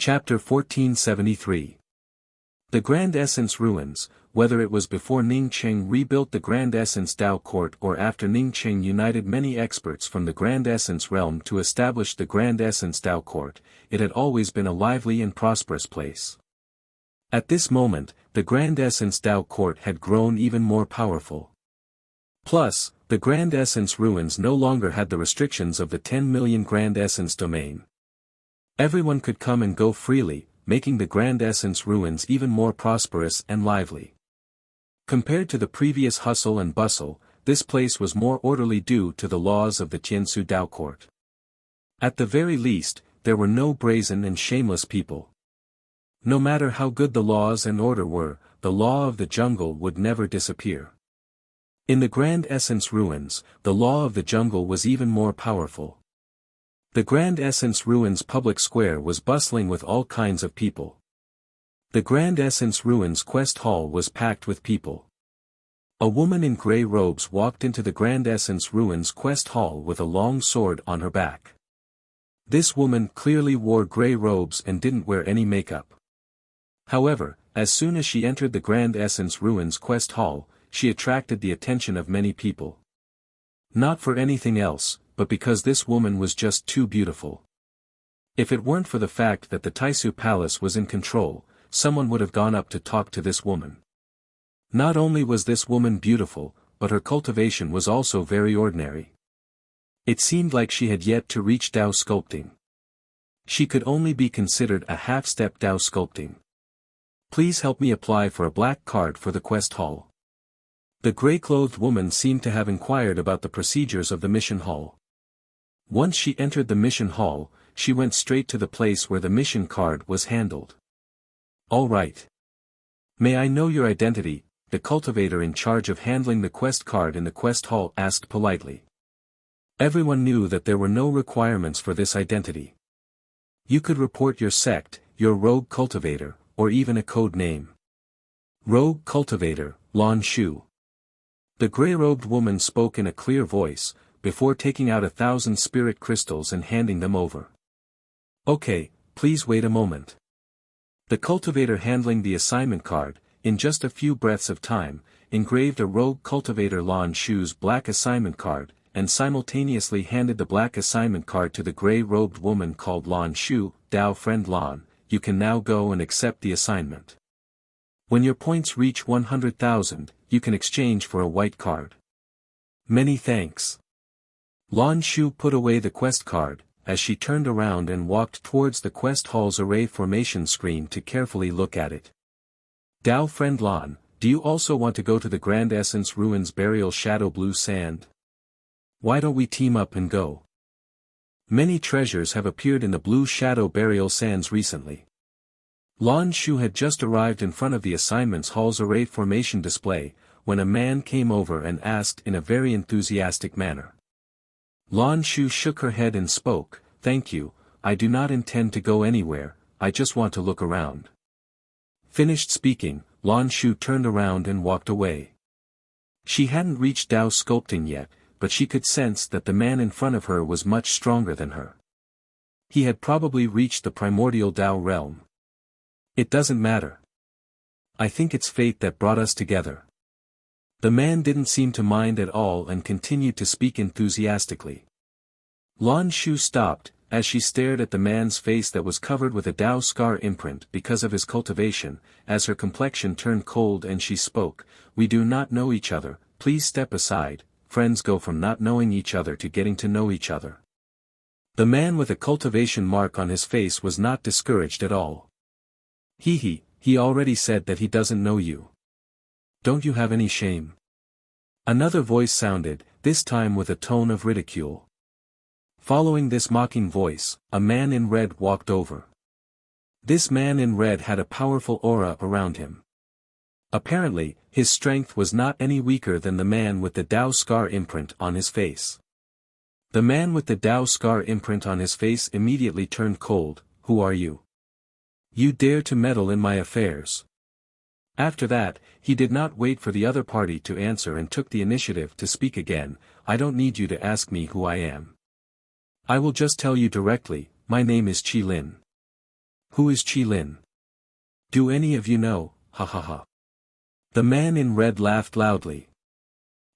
Chapter 1473. The Grand Essence Ruins. Whether it was before Ningqing rebuilt the Grand Essence Dao Court or after Ningqing united many experts from the Grand Essence realm to establish the Grand Essence Dao Court, it had always been a lively and prosperous place. At this moment, the Grand Essence Dao Court had grown even more powerful. Plus, the Grand Essence Ruins no longer had the restrictions of the 10 million Grand Essence domain. Everyone could come and go freely, making the Grand Essence Ruins even more prosperous and lively. Compared to the previous hustle and bustle, this place was more orderly due to the laws of the Tiansu Dao Court. At the very least, there were no brazen and shameless people. No matter how good the laws and order were, the law of the jungle would never disappear. In the Grand Essence Ruins, the law of the jungle was even more powerful. The Grand Essence Ruins public square was bustling with all kinds of people. The Grand Essence Ruins Quest Hall was packed with people. A woman in grey robes walked into the Grand Essence Ruins Quest Hall with a long sword on her back. This woman clearly wore grey robes and didn't wear any makeup. However, as soon as she entered the Grand Essence Ruins Quest Hall, she attracted the attention of many people. Not for anything else, but because this woman was just too beautiful. If it weren't for the fact that the Taisu Palace was in control, someone would have gone up to talk to this woman. Not only was this woman beautiful, but her cultivation was also very ordinary. It seemed like she had yet to reach Dao sculpting. She could only be considered a half-step Dao sculpting. Please help me apply for a black card for the Quest Hall. The grey-clothed woman seemed to have inquired about the procedures of the mission hall. Once she entered the mission hall, she went straight to the place where the mission card was handled. All right. May I know your identity? The cultivator in charge of handling the quest card in the quest hall asked politely. Everyone knew that there were no requirements for this identity. You could report your sect, your rogue cultivator, or even a code name. Rogue cultivator, Lan Shu. The grey-robed woman spoke in a clear voice, before taking out 1,000 spirit crystals and handing them over. Okay, please wait a moment. The cultivator handling the assignment card, in just a few breaths of time, engraved a rogue cultivator Lan Shu's black assignment card, and simultaneously handed the black assignment card to the grey-robed woman called Lan Shu. Dao friend Lan, you can now go and accept the assignment. When your points reach 100,000, you can exchange for a white card. Many thanks. Lan Shu put away the quest card, as she turned around and walked towards the quest hall's array formation screen to carefully look at it. Dao friend Lan, do you also want to go to the Grand Essence Ruins Burial Shadow Blue Sand? Why don't we team up and go? Many treasures have appeared in the Blue Shadow Burial Sands recently. Lan Shu had just arrived in front of the assignments hall's array formation display, when a man came over and asked in a very enthusiastic manner. Lan Shu shook her head and spoke, thank you, I do not intend to go anywhere, I just want to look around. Finished speaking, Lan Shu turned around and walked away. She hadn't reached Dao sculpting yet, but she could sense that the man in front of her was much stronger than her. He had probably reached the primordial Dao realm. It doesn't matter. I think it's fate that brought us together. The man didn't seem to mind at all and continued to speak enthusiastically. Lan Shu stopped, as she stared at the man's face that was covered with a Dao scar imprint because of his cultivation, as her complexion turned cold and she spoke, we do not know each other, please step aside, friends go from not knowing each other to getting to know each other. The man with a cultivation mark on his face was not discouraged at all. He already said that he doesn't know you. Don't you have any shame? Another voice sounded, this time with a tone of ridicule. Following this mocking voice, a man in red walked over. This man in red had a powerful aura around him. Apparently, his strength was not any weaker than the man with the Dao scar imprint on his face. The man with the Dao scar imprint on his face immediately turned cold, who are you? You dare to meddle in my affairs. After that, he did not wait for the other party to answer and took the initiative to speak again, I don't need you to ask me who I am. I will just tell you directly, my name is Qi Lin. Who is Qi Lin? Do any of you know, ha ha ha. The man in red laughed loudly.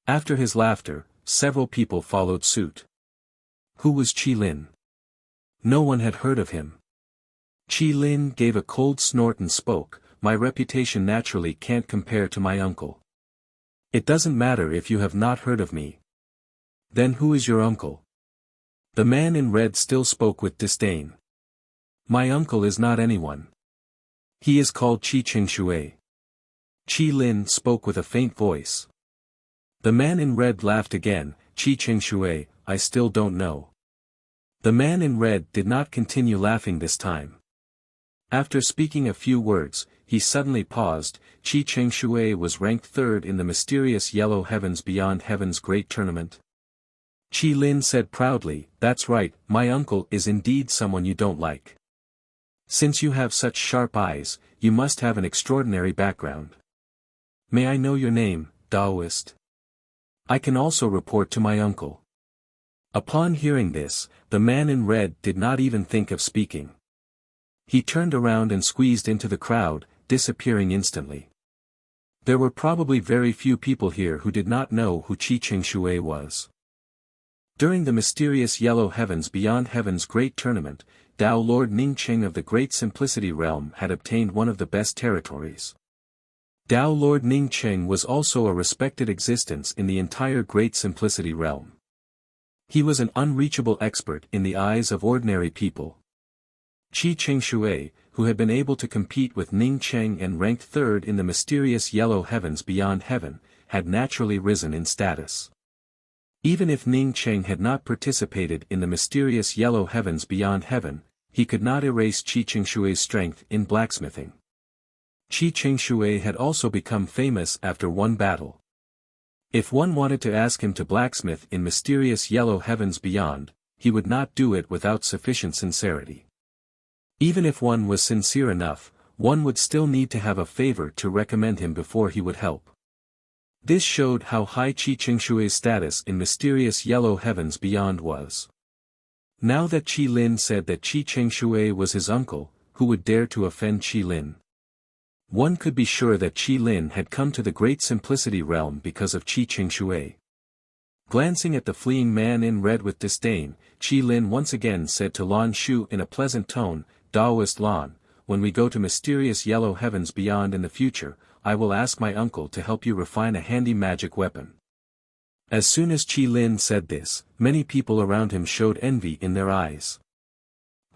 After his laughter, several people followed suit. Who was Qi Lin? No one had heard of him. Qi Lin gave a cold snort and spoke, "My reputation naturally can't compare to my uncle. It doesn't matter if you have not heard of me. Then who is your uncle?" The man in red still spoke with disdain. "My uncle is not anyone. He is called Qi Qingshui." Qi Lin spoke with a faint voice. The man in red laughed again. "Qi Qingshui, I still don't know." The man in red did not continue laughing this time. After speaking a few words, he suddenly paused. Qi Qingshui was ranked third in the mysterious Yellow Heavens Beyond Heaven's Great Tournament. Qi Lin said proudly, "That's right, my uncle is indeed someone you don't like. Since you have such sharp eyes, you must have an extraordinary background. May I know your name, Taoist? I can also report to my uncle." Upon hearing this, the man in red did not even think of speaking. He turned around and squeezed into the crowd, disappearing instantly. There were probably very few people here who did not know who Qi Qingshui was. During the mysterious Yellow Heavens Beyond Heaven's Great Tournament, Dao Lord Ningqing of the Great Simplicity Realm had obtained one of the best territories. Dao Lord Ningqing was also a respected existence in the entire Great Simplicity Realm. He was an unreachable expert in the eyes of ordinary people. Qi Qingshui, who had been able to compete with Ningqing and ranked third in the mysterious Yellow Heavens Beyond Heaven, had naturally risen in status. Even if Ningqing had not participated in the mysterious Yellow Heavens Beyond Heaven, he could not erase Qi Qingshui's strength in blacksmithing. Qi Qingshui had also become famous after one battle. If one wanted to ask him to blacksmith in mysterious Yellow Heavens Beyond, he would not do it without sufficient sincerity. Even if one was sincere enough, one would still need to have a favor to recommend him before he would help. This showed how high Qi Qingshui's status in mysterious Yellow Heavens Beyond was. Now that Qi Lin said that Qi Qingshui was his uncle, who would dare to offend Qi Lin? One could be sure that Qi Lin had come to the Great Simplicity Realm because of Qi Qingshui. Glancing at the fleeing man in red with disdain, Qi Lin once again said to Lan Shu in a pleasant tone, "Taoist Lan, when we go to mysterious Yellow Heavens Beyond in the future, I will ask my uncle to help you refine a handy magic weapon." As soon as Qi Lin said this, many people around him showed envy in their eyes.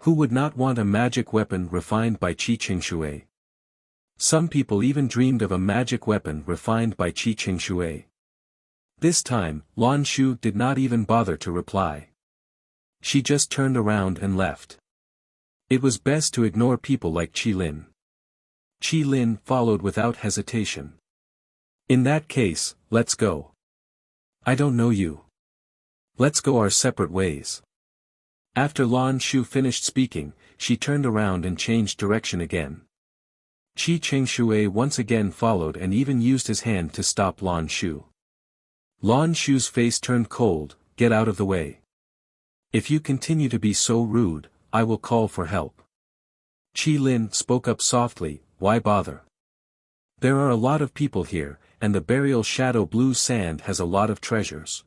Who would not want a magic weapon refined by Qi Qingshui? Some people even dreamed of a magic weapon refined by Qi Qingshui. This time, Lan Shu did not even bother to reply. She just turned around and left. It was best to ignore people like Qi Lin. Qi Lin followed without hesitation. "In that case, let's go. I don't know you. Let's go our separate ways." After Lan Shu finished speaking, she turned around and changed direction again. Qi Qingshui once again followed and even used his hand to stop Lan Shu. Lan Shu's face turned cold. "Get out of the way. If you continue to be so rude, I will call for help." Qi Lin spoke up softly, "Why bother? There are a lot of people here, and the burial shadow blue sand has a lot of treasures.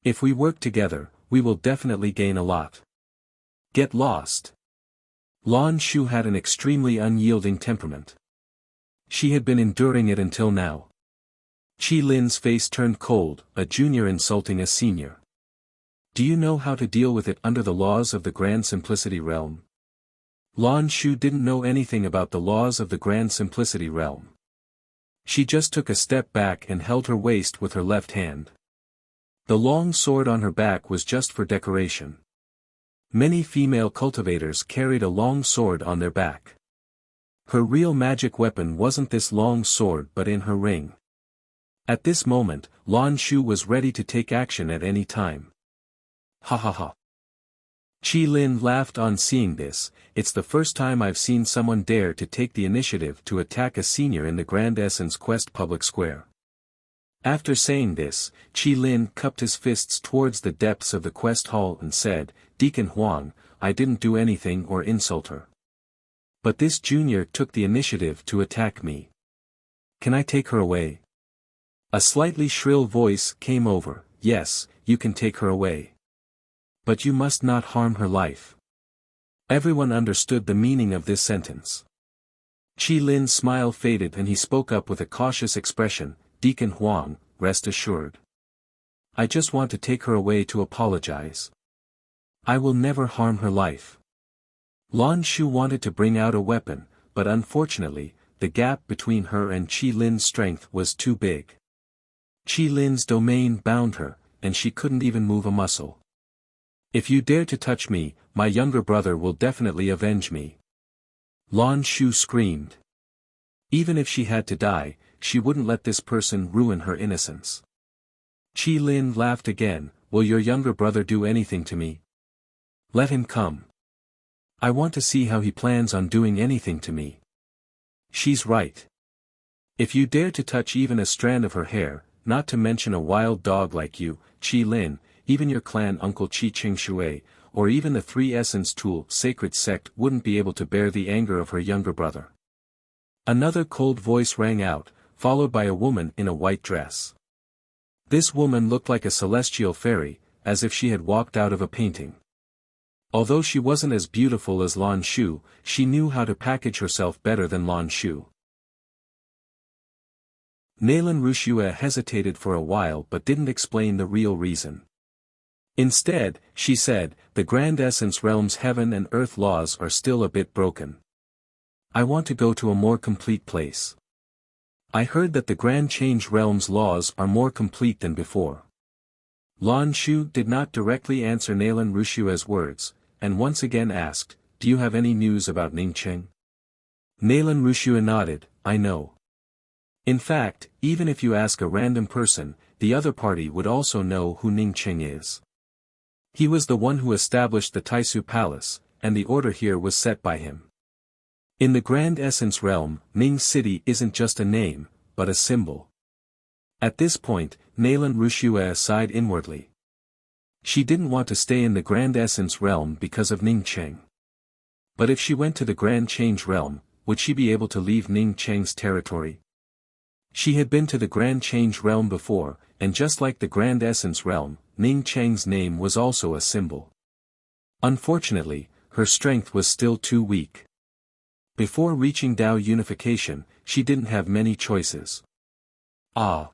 If we work together, we will definitely gain a lot. Get lost." Lan Shu had an extremely unyielding temperament. She had been enduring it until now. Qi Lin's face turned cold, a junior insulting a senior. Do you know how to deal with it under the laws of the Grand Simplicity Realm? Lan Shu didn't know anything about the laws of the Grand Simplicity Realm. She just took a step back and held her waist with her left hand. The long sword on her back was just for decoration. Many female cultivators carried a long sword on their back. Her real magic weapon wasn't this long sword but in her ring. At this moment, Lan Shu was ready to take action at any time. Ha ha ha. Qi Lin laughed on seeing this. "It's the first time I've seen someone dare to take the initiative to attack a senior in the Grand Essence Quest public square." After saying this, Qi Lin cupped his fists towards the depths of the quest hall and said, "Deacon Huang, I didn't do anything or insult her. But this junior took the initiative to attack me. Can I take her away? A slightly shrill voice came over. Yes, you can take her away. But you must not harm her life. Everyone understood the meaning of this sentence. Qi Lin's smile faded and he spoke up with a cautious expression, Deacon Huang, rest assured. I just want to take her away to apologize. I will never harm her life. Lan Shu wanted to bring out a weapon, but unfortunately, the gap between her and Qi Lin's strength was too big. Qi Lin's domain bound her, and she couldn't even move a muscle. If you dare to touch me, my younger brother will definitely avenge me. Lan Shu screamed. Even if she had to die, she wouldn't let this person ruin her innocence. Qi Lin laughed again. Will your younger brother do anything to me? Let him come. I want to see how he plans on doing anything to me. She's right. If you dare to touch even a strand of her hair, not to mention a wild dog like you, Qi Lin, even your clan uncle Qi Qingshui, or even the Three Essence Tool sacred sect wouldn't be able to bear the anger of her younger brother. Another cold voice rang out, followed by a woman in a white dress. This woman looked like a celestial fairy, as if she had walked out of a painting. Although she wasn't as beautiful as Lan Shu, she knew how to package herself better than Lan Shu. Nalan Rushua hesitated for a while but didn't explain the real reason. Instead, she said, the Grand Essence Realm's heaven and earth laws are still a bit broken. I want to go to a more complete place. I heard that the Grand Change Realm's laws are more complete than before. Lan Shu did not directly answer Nalan Rushua's words, and once again asked, do you have any news about Ningqing? Nalan Rushua nodded, I know. In fact, even if you ask a random person, the other party would also know who Ningqing is. He was the one who established the Taisu Palace, and the order here was set by him. In the Grand Essence Realm, Ning City isn't just a name, but a symbol. At this point, Nalan Rushua sighed inwardly. She didn't want to stay in the Grand Essence Realm because of Ningqing. But if she went to the Grand Change Realm, would she be able to leave Ningqing's territory? She had been to the Grand Change Realm before, and just like the Grand Essence Realm, Ningqing's name was also a symbol. Unfortunately, her strength was still too weak. Before reaching Dao unification, she didn't have many choices. Ah!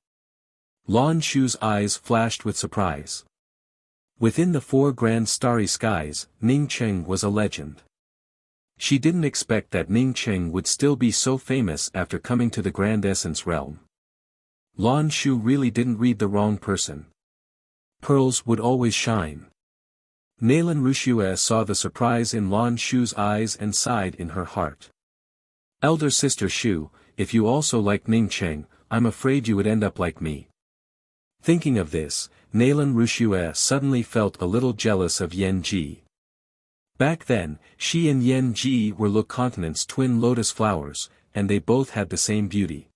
Lan Shu's eyes flashed with surprise. Within the four grand starry skies, Ningqing was a legend. She didn't expect that Ningqing would still be so famous after coming to the Grand Essence Realm. Lan Shu really didn't read the wrong person. Pearls would always shine. Nalan Rushua saw the surprise in Lan Shu's eyes and sighed in her heart. Elder sister Shu, if you also like Ningqing, I'm afraid you would end up like me. Thinking of this, Nalan Rushua suddenly felt a little jealous of Yan Ji. Back then, she and Yan Ji were Lu Continent's twin lotus flowers, and they both had the same beauty.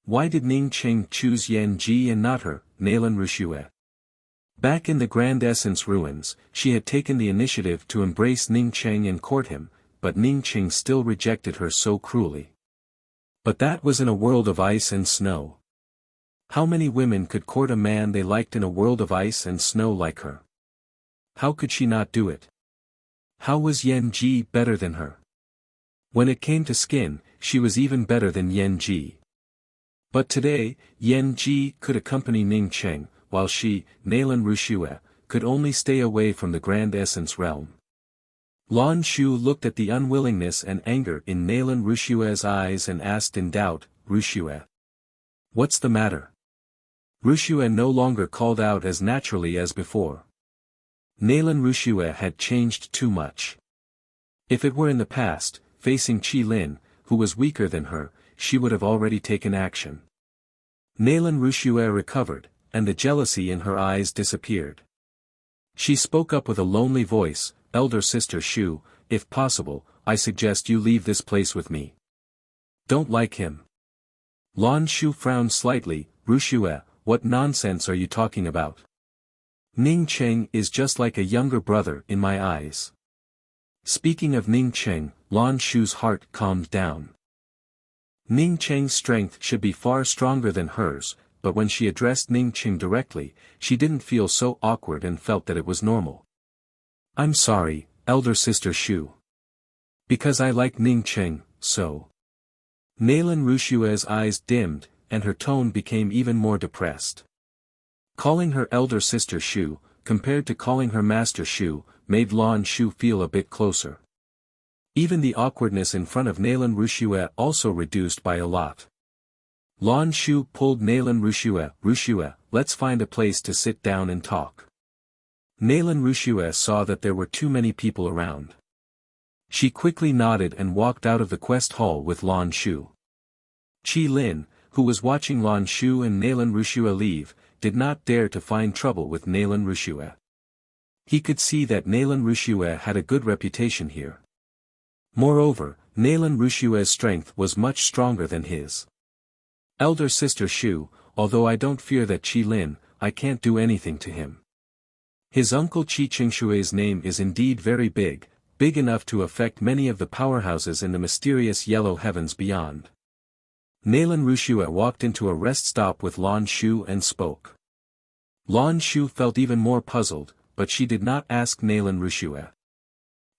Why did Ningqing choose Yan Ji and not her, Nalan Rushua? Back in the Grand Essence ruins, she had taken the initiative to embrace Ningqing and court him, but Ningqing still rejected her so cruelly. But that was in a world of ice and snow. How many women could court a man they liked in a world of ice and snow like her? How could she not do it? How was Yan Ji better than her? When it came to skin, she was even better than Yan Ji. But today, Yan Ji could accompany Ningqing, while she, Nalan Rushua, could only stay away from the Grand Essence Realm. Lan Shu looked at the unwillingness and anger in Nalan Rushua's eyes and asked in doubt, Rushua. What's the matter? Rushua no longer called out as naturally as before. Nalan Rushua had changed too much. If it were in the past, facing Qi Lin, who was weaker than her, she would have already taken action. Nalan Rushua recovered, and the jealousy in her eyes disappeared. She spoke up with a lonely voice, Elder Sister Shu, if possible, I suggest you leave this place with me. Don't like him. Lan Shu frowned slightly, Rushua, what nonsense are you talking about? Ningqing is just like a younger brother in my eyes. Speaking of Ningqing, Lan Shu's heart calmed down. Ning Cheng's strength should be far stronger than hers, but when she addressed Ning Cheng directly, she didn't feel so awkward and felt that it was normal. "I'm sorry, elder sister Shu. Because I like Ning Cheng, so." Nalan Rushue's eyes dimmed, and her tone became even more depressed. Calling her elder sister Shu, compared to calling her master Shu, made Lan Shu feel a bit closer. Even the awkwardness in front of Nalan Rushue also reduced by a lot. Lan Shu pulled Nalan Rushue, "Rushue, let's find a place to sit down and talk." Nalan Rushue saw that there were too many people around. She quickly nodded and walked out of the quest hall with Lan Shu. Qi Lin, who was watching Lan Shu and Nalan Rushue leave, did not dare to find trouble with Nalan Rushue. He could see that Nalan Rushue had a good reputation here. Moreover, Nalan Rushue's strength was much stronger than his. "Elder sister Shu, although I don't fear that Qi Lin, I can't do anything to him. His uncle Qi Qingshue's name is indeed very big, big enough to affect many of the powerhouses in the mysterious yellow heavens beyond." Nalan Rushue walked into a rest stop with Lan Shu and spoke. Lan Shu felt even more puzzled, but she did not ask Nalan Rushue.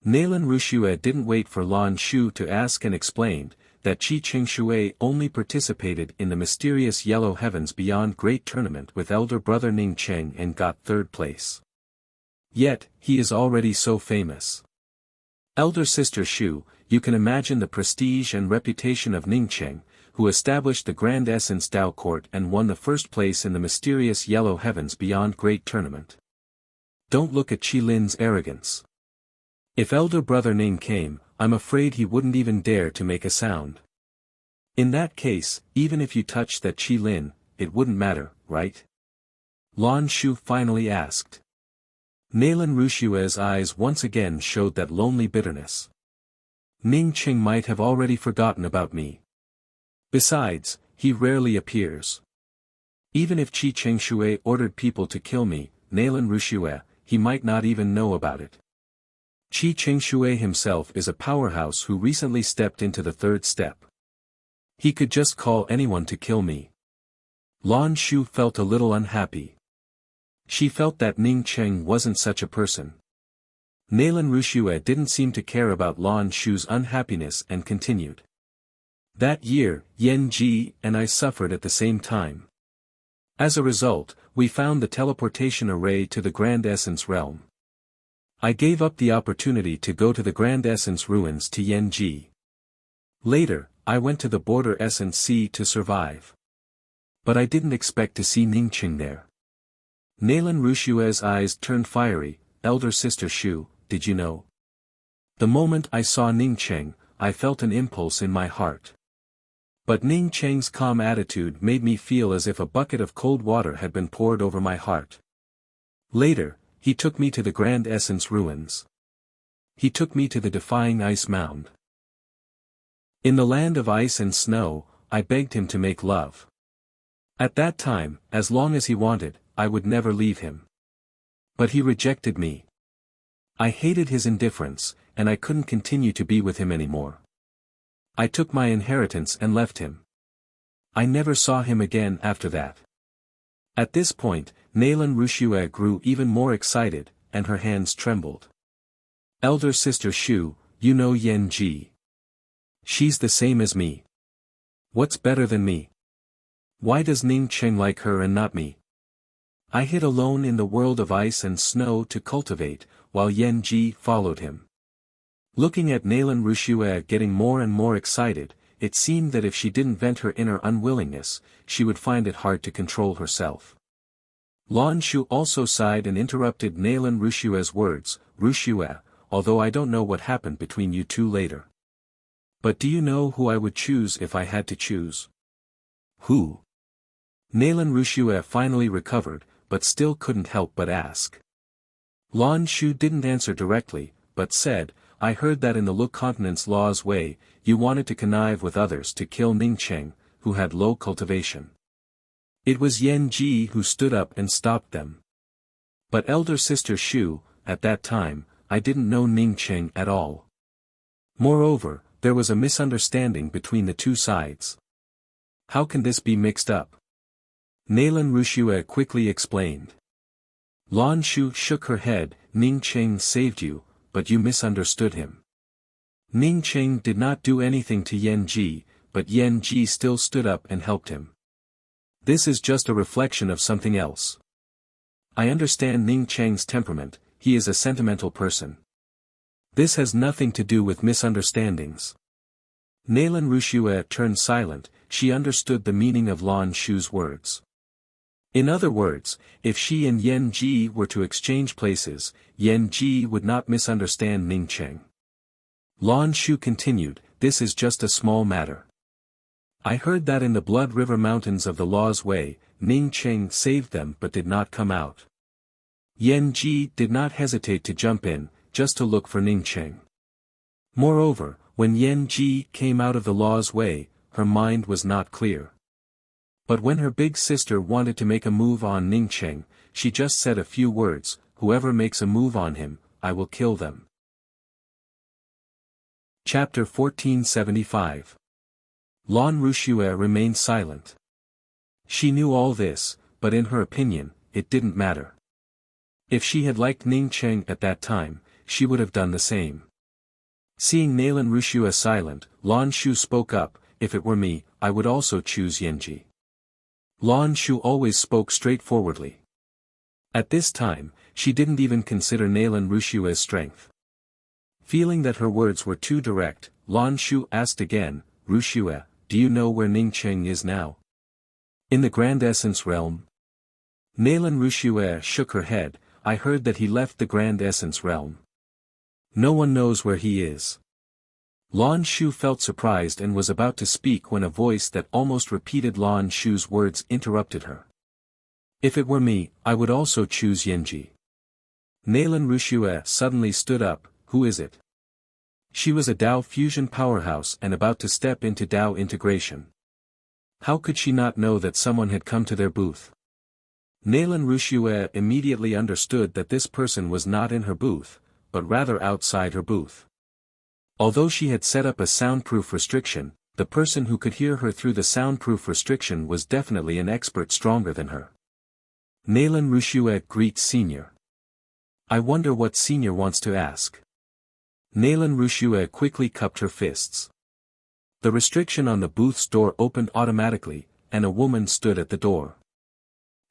Nalan Rushue didn't wait for Lan Shu to ask and explained that Qi Qingshue only participated in the mysterious yellow heavens beyond great tournament with elder brother Ning Cheng and got third place. Yet, he is already so famous. Elder sister Shu, you can imagine the prestige and reputation of Ning Cheng, who established the Grand Essence Tao Court and won the first place in the mysterious yellow heavens beyond great tournament. Don't look at Qi Lin's arrogance. If elder brother Ning came, I'm afraid he wouldn't even dare to make a sound. In that case, even if you touched that Qi Lin, it wouldn't matter, right? Lan Shu finally asked. Nalan Rushue's eyes once again showed that lonely bitterness. Ning Cheng might have already forgotten about me. Besides, he rarely appears. Even if Qi Qingshui ordered people to kill me, Nalan Rushue, he might not even know about it. Qi Qingshui himself is a powerhouse who recently stepped into the third step. He could just call anyone to kill me. Lan Shu felt a little unhappy. She felt that Ning Cheng wasn't such a person. Nalan Rushue didn't seem to care about Lan Shu's unhappiness and continued. That year, Yan Ji and I suffered at the same time. As a result, we found the teleportation array to the Grand Essence realm. I gave up the opportunity to go to the Grand Essence ruins to Yan Ji. Later, I went to the Border Essence Sea to survive. But I didn't expect to see Ning Cheng there. Nalan Rushue's eyes turned fiery. "Elder sister Shu, did you know?" The moment I saw Ning Cheng, I felt an impulse in my heart. But Ning Cheng's calm attitude made me feel as if a bucket of cold water had been poured over my heart. Later, he took me to the Grand Essence ruins. He took me to the Defying Ice Mound. In the land of ice and snow, I begged him to make love. At that time, as long as he wanted, I would never leave him. But he rejected me. I hated his indifference, and I couldn't continue to be with him anymore. I took my inheritance and left him. I never saw him again after that. At this point, Nalan Rushue grew even more excited, and her hands trembled. "Elder sister Shu, you know Yan Ji. She's the same as me. What's better than me? Why does Ning Cheng like her and not me? I hid alone in the world of ice and snow to cultivate, while Yan Ji followed him." Looking at Nalan Rushue getting more and more excited, it seemed that if she didn't vent her inner unwillingness, she would find it hard to control herself. Lan Shu also sighed and interrupted Nalan Rushue's words. "Rushue, although I don't know what happened between you two later. But do you know who I would choose if I had to choose?" "Who?" Nalan Rushue finally recovered, but still couldn't help but ask. Lan Shu didn't answer directly, but said, "I heard that in the Lu Continent's law's way, you wanted to connive with others to kill Ning Cheng, who had low cultivation. It was Yan Ji who stood up and stopped them. But elder sister Shu, at that time, I didn't know Ning Cheng at all. Moreover, there was a misunderstanding between the two sides. How can this be mixed up? Nalan Rushue quickly explained. Lan Shu shook her head. Ning Cheng saved you, but you misunderstood him. Ning Cheng did not do anything to Yan Ji, but Yan Ji still stood up and helped him. This is just a reflection of something else. I understand Ning Cheng's temperament, he is a sentimental person. This has nothing to do with misunderstandings. Nalan Rushue turned silent. She understood the meaning of Lan Shu's words. In other words, if she and Yan Ji were to exchange places, Yan Ji would not misunderstand Ning Cheng. Lan Shu continued, this is just a small matter. I heard that in the Blood River Mountains of the Law's Way, Ning Cheng saved them but did not come out. Yan Ji did not hesitate to jump in, just to look for Ning Cheng. Moreover, when Yan Ji came out of the Law's Way, her mind was not clear. But when her big sister wanted to make a move on Ning Cheng, she just said a few words, whoever makes a move on him, I will kill them. Chapter 1475. Lan Rushue remained silent. She knew all this, but in her opinion, it didn't matter. If she had liked Ning Cheng at that time, she would have done the same. Seeing Nalan Rushue silent, Lan Shu spoke up, if it were me, I would also choose Yanji. Lan Shu always spoke straightforwardly. At this time, she didn't even consider Nalan Rushue's strength. Feeling that her words were too direct, Lan Shu asked again, Rushue, do you know where Ning Cheng is now? In the Grand Essence Realm? Nalan Rushue shook her head, I heard that he left the Grand Essence Realm. No one knows where he is. Lan Shu felt surprised and was about to speak when a voice that almost repeated Lan Shu's words interrupted her. If it were me, I would also choose Yanji. Nalan Rushue suddenly stood up, who is it? She was a Dao fusion powerhouse and about to step into Dao integration. How could she not know that someone had come to their booth? Nalan Rushue immediately understood that this person was not in her booth, but rather outside her booth. Although she had set up a soundproof restriction, the person who could hear her through the soundproof restriction was definitely an expert stronger than her. Nalan Rushue greets Senior. I wonder what Senior wants to ask. Nalan Rushue quickly cupped her fists. The restriction on the booth's door opened automatically, and a woman stood at the door.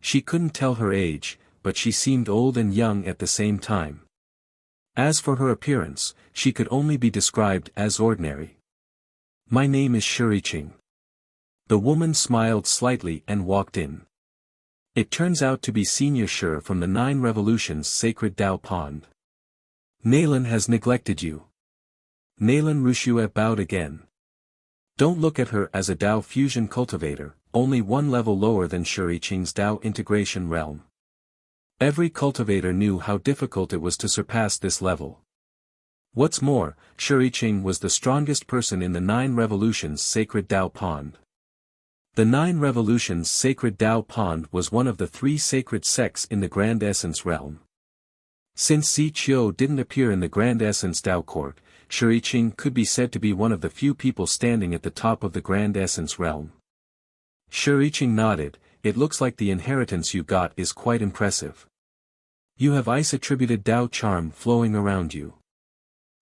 She couldn't tell her age, but she seemed old and young at the same time. As for her appearance, she could only be described as ordinary. My name is Shuriqing. The woman smiled slightly and walked in. It turns out to be Senior Shi from the 9 Revolutions Sacred Dao Pond. Nalan has neglected you. Nalan Rushue bowed again. Don't look at her as a Dao fusion cultivator, only one level lower than Shuriqing's Dao integration realm. Every cultivator knew how difficult it was to surpass this level. What's more, Shuriqing was the strongest person in the 9 Revolutions Sacred Dao Pond. The 9 Revolutions Sacred Dao Pond was one of the 3 sacred sects in the Grand Essence realm. Since Zi Qiu didn't appear in the Grand Essence Dao Court, Shuriqing could be said to be one of the few people standing at the top of the Grand Essence realm. Shuriqing nodded, it looks like the inheritance you got is quite impressive. You have ice-attributed Dao charm flowing around you.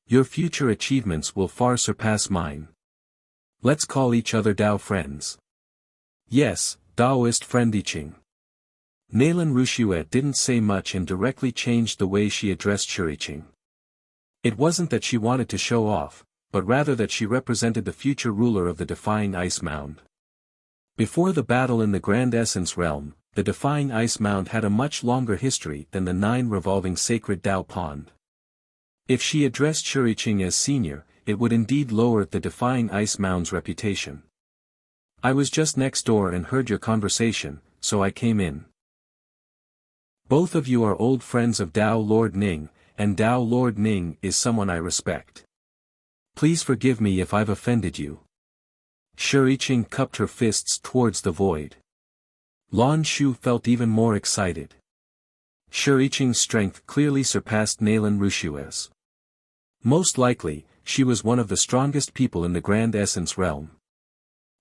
Your future achievements will far surpass mine. Let's call each other Dao friends. Yes, Daoist friend Iching. Nalan Rushue didn't say much and directly changed the way she addressed Shuriqing. It wasn't that she wanted to show off, but rather that she represented the future ruler of the Defying Ice Mound. Before the battle in the Grand Essence realm, the Defying Ice Mound had a much longer history than the 9 revolving Sacred Dao Pond. If she addressed Shuriqing as Senior, it would indeed lower the Defying Ice Mound's reputation. I was just next door and heard your conversation, so I came in. Both of you are old friends of Dao Lord Ning, and Dao Lord Ning is someone I respect. Please forgive me if I've offended you. Shuriqing cupped her fists towards the void. Lan Shu felt even more excited. Shuriqing's strength clearly surpassed Nalan Rushue's. Most likely, she was one of the strongest people in the Grand Essence realm.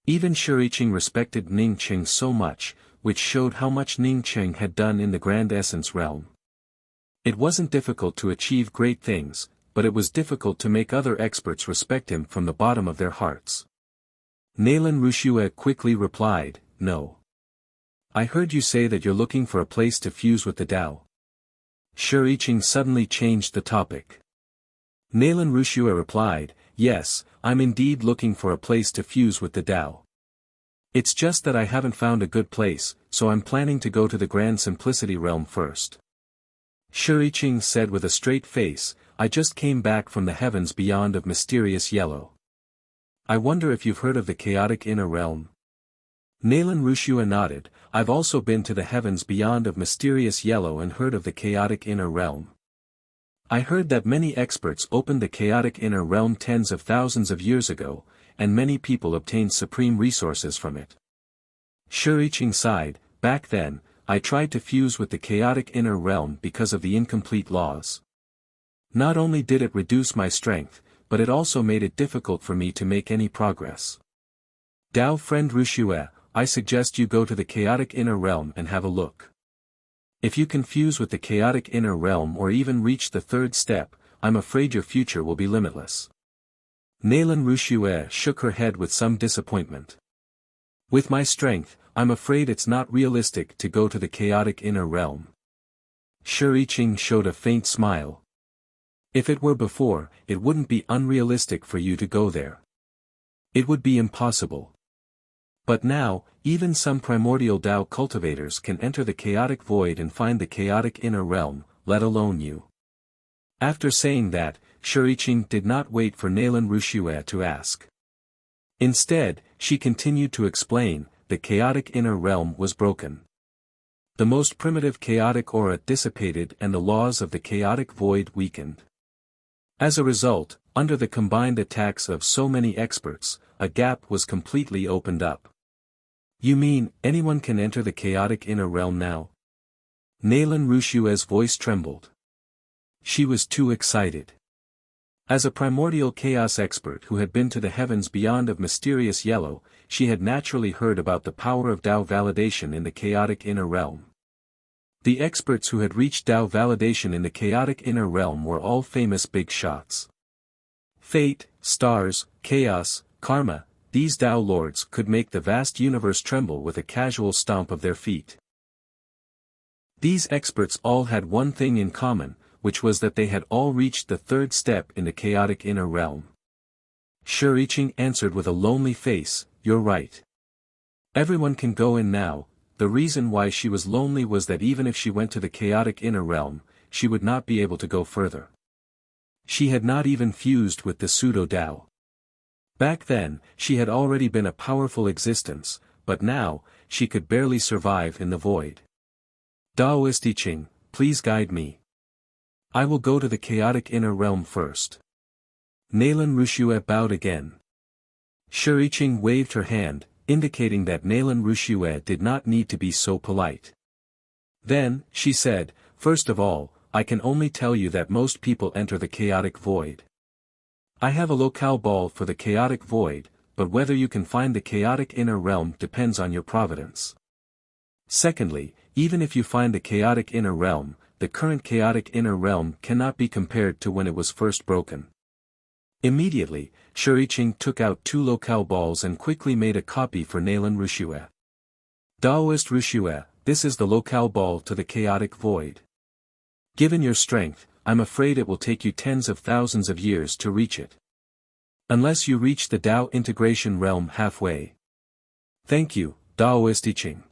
Even Shuriqing respected Ning Qing so much, which showed how much Ning Qing had done in the Grand Essence realm. It wasn't difficult to achieve great things, but it was difficult to make other experts respect him from the bottom of their hearts. Naylan Rushue quickly replied, "No. I heard you say that you're looking for a place to fuse with the Tao." Shuriqing suddenly changed the topic. Naylan Rushue replied, "Yes, I'm indeed looking for a place to fuse with the Tao. It's just that I haven't found a good place, so I'm planning to go to the Grand Simplicity realm first." Shuriqing said with a straight face, "I just came back from the heavens beyond of mysterious yellow. I wonder if you've heard of the chaotic inner realm?" Naylan Rushue nodded, "I've also been to the heavens beyond of mysterious yellow and heard of the chaotic inner realm. I heard that many experts opened the chaotic inner realm tens of thousands of years ago, and many people obtained supreme resources from it." Shuriqing sighed, "Back then, I tried to fuse with the chaotic inner realm because of the incomplete laws. Not only did it reduce my strength, but it also made it difficult for me to make any progress. Dao friend Rushue, I suggest you go to the chaotic inner realm and have a look. If you can fuse with the chaotic inner realm or even reach the third step, I'm afraid your future will be limitless." Naylan Rushue shook her head with some disappointment. "With my strength, I'm afraid it's not realistic to go to the chaotic inner realm." Shuriqing showed a faint smile. "If it were before, it wouldn't be unrealistic for you to go there. It would be impossible. But now, even some primordial Tao cultivators can enter the chaotic void and find the chaotic inner realm, let alone you." After saying that, Shuriqing did not wait for Naylan Rushue to ask. Instead, she continued to explain, "The chaotic inner realm was broken. The most primitive chaotic aura dissipated and the laws of the chaotic void weakened. As a result, under the combined attacks of so many experts, a gap was completely opened up." "You mean, anyone can enter the chaotic inner realm now?" Naylan Rushue's voice trembled. She was too excited. As a primordial chaos expert who had been to the heavens beyond of mysterious yellow, she had naturally heard about the power of Tao validation in the chaotic inner realm. The experts who had reached Tao validation in the chaotic inner realm were all famous big shots. Fate, stars, chaos, karma, these Tao lords could make the vast universe tremble with a casual stomp of their feet. These experts all had one thing in common, which was that they had all reached the third step in the chaotic inner realm. Shuriqing answered with a lonely face, "You're right. Everyone can go in now." The reason why she was lonely was that even if she went to the chaotic inner realm, she would not be able to go further. She had not even fused with the pseudo-Tao. Back then, she had already been a powerful existence, but now, she could barely survive in the void. "Daoist Iching, please guide me. I will go to the chaotic inner realm first." Naylan Rushue bowed again. Shuriqing waved her hand, indicating that Naylan Rushue did not need to be so polite. Then, she said, "First of all, I can only tell you that most people enter the chaotic void. I have a locale ball for the chaotic void, but whether you can find the chaotic inner realm depends on your providence. Secondly, even if you find the chaotic inner realm, the current chaotic inner realm cannot be compared to when it was first broken." Immediately, Shuriqing took out 2 locale balls and quickly made a copy for Naylan Rushue. "Daoist Rushue, this is the locale ball to the chaotic void. Given your strength, I'm afraid it will take you tens of thousands of years to reach it. Unless you reach the Tao integration realm halfway." "Thank you, Daoist Iching."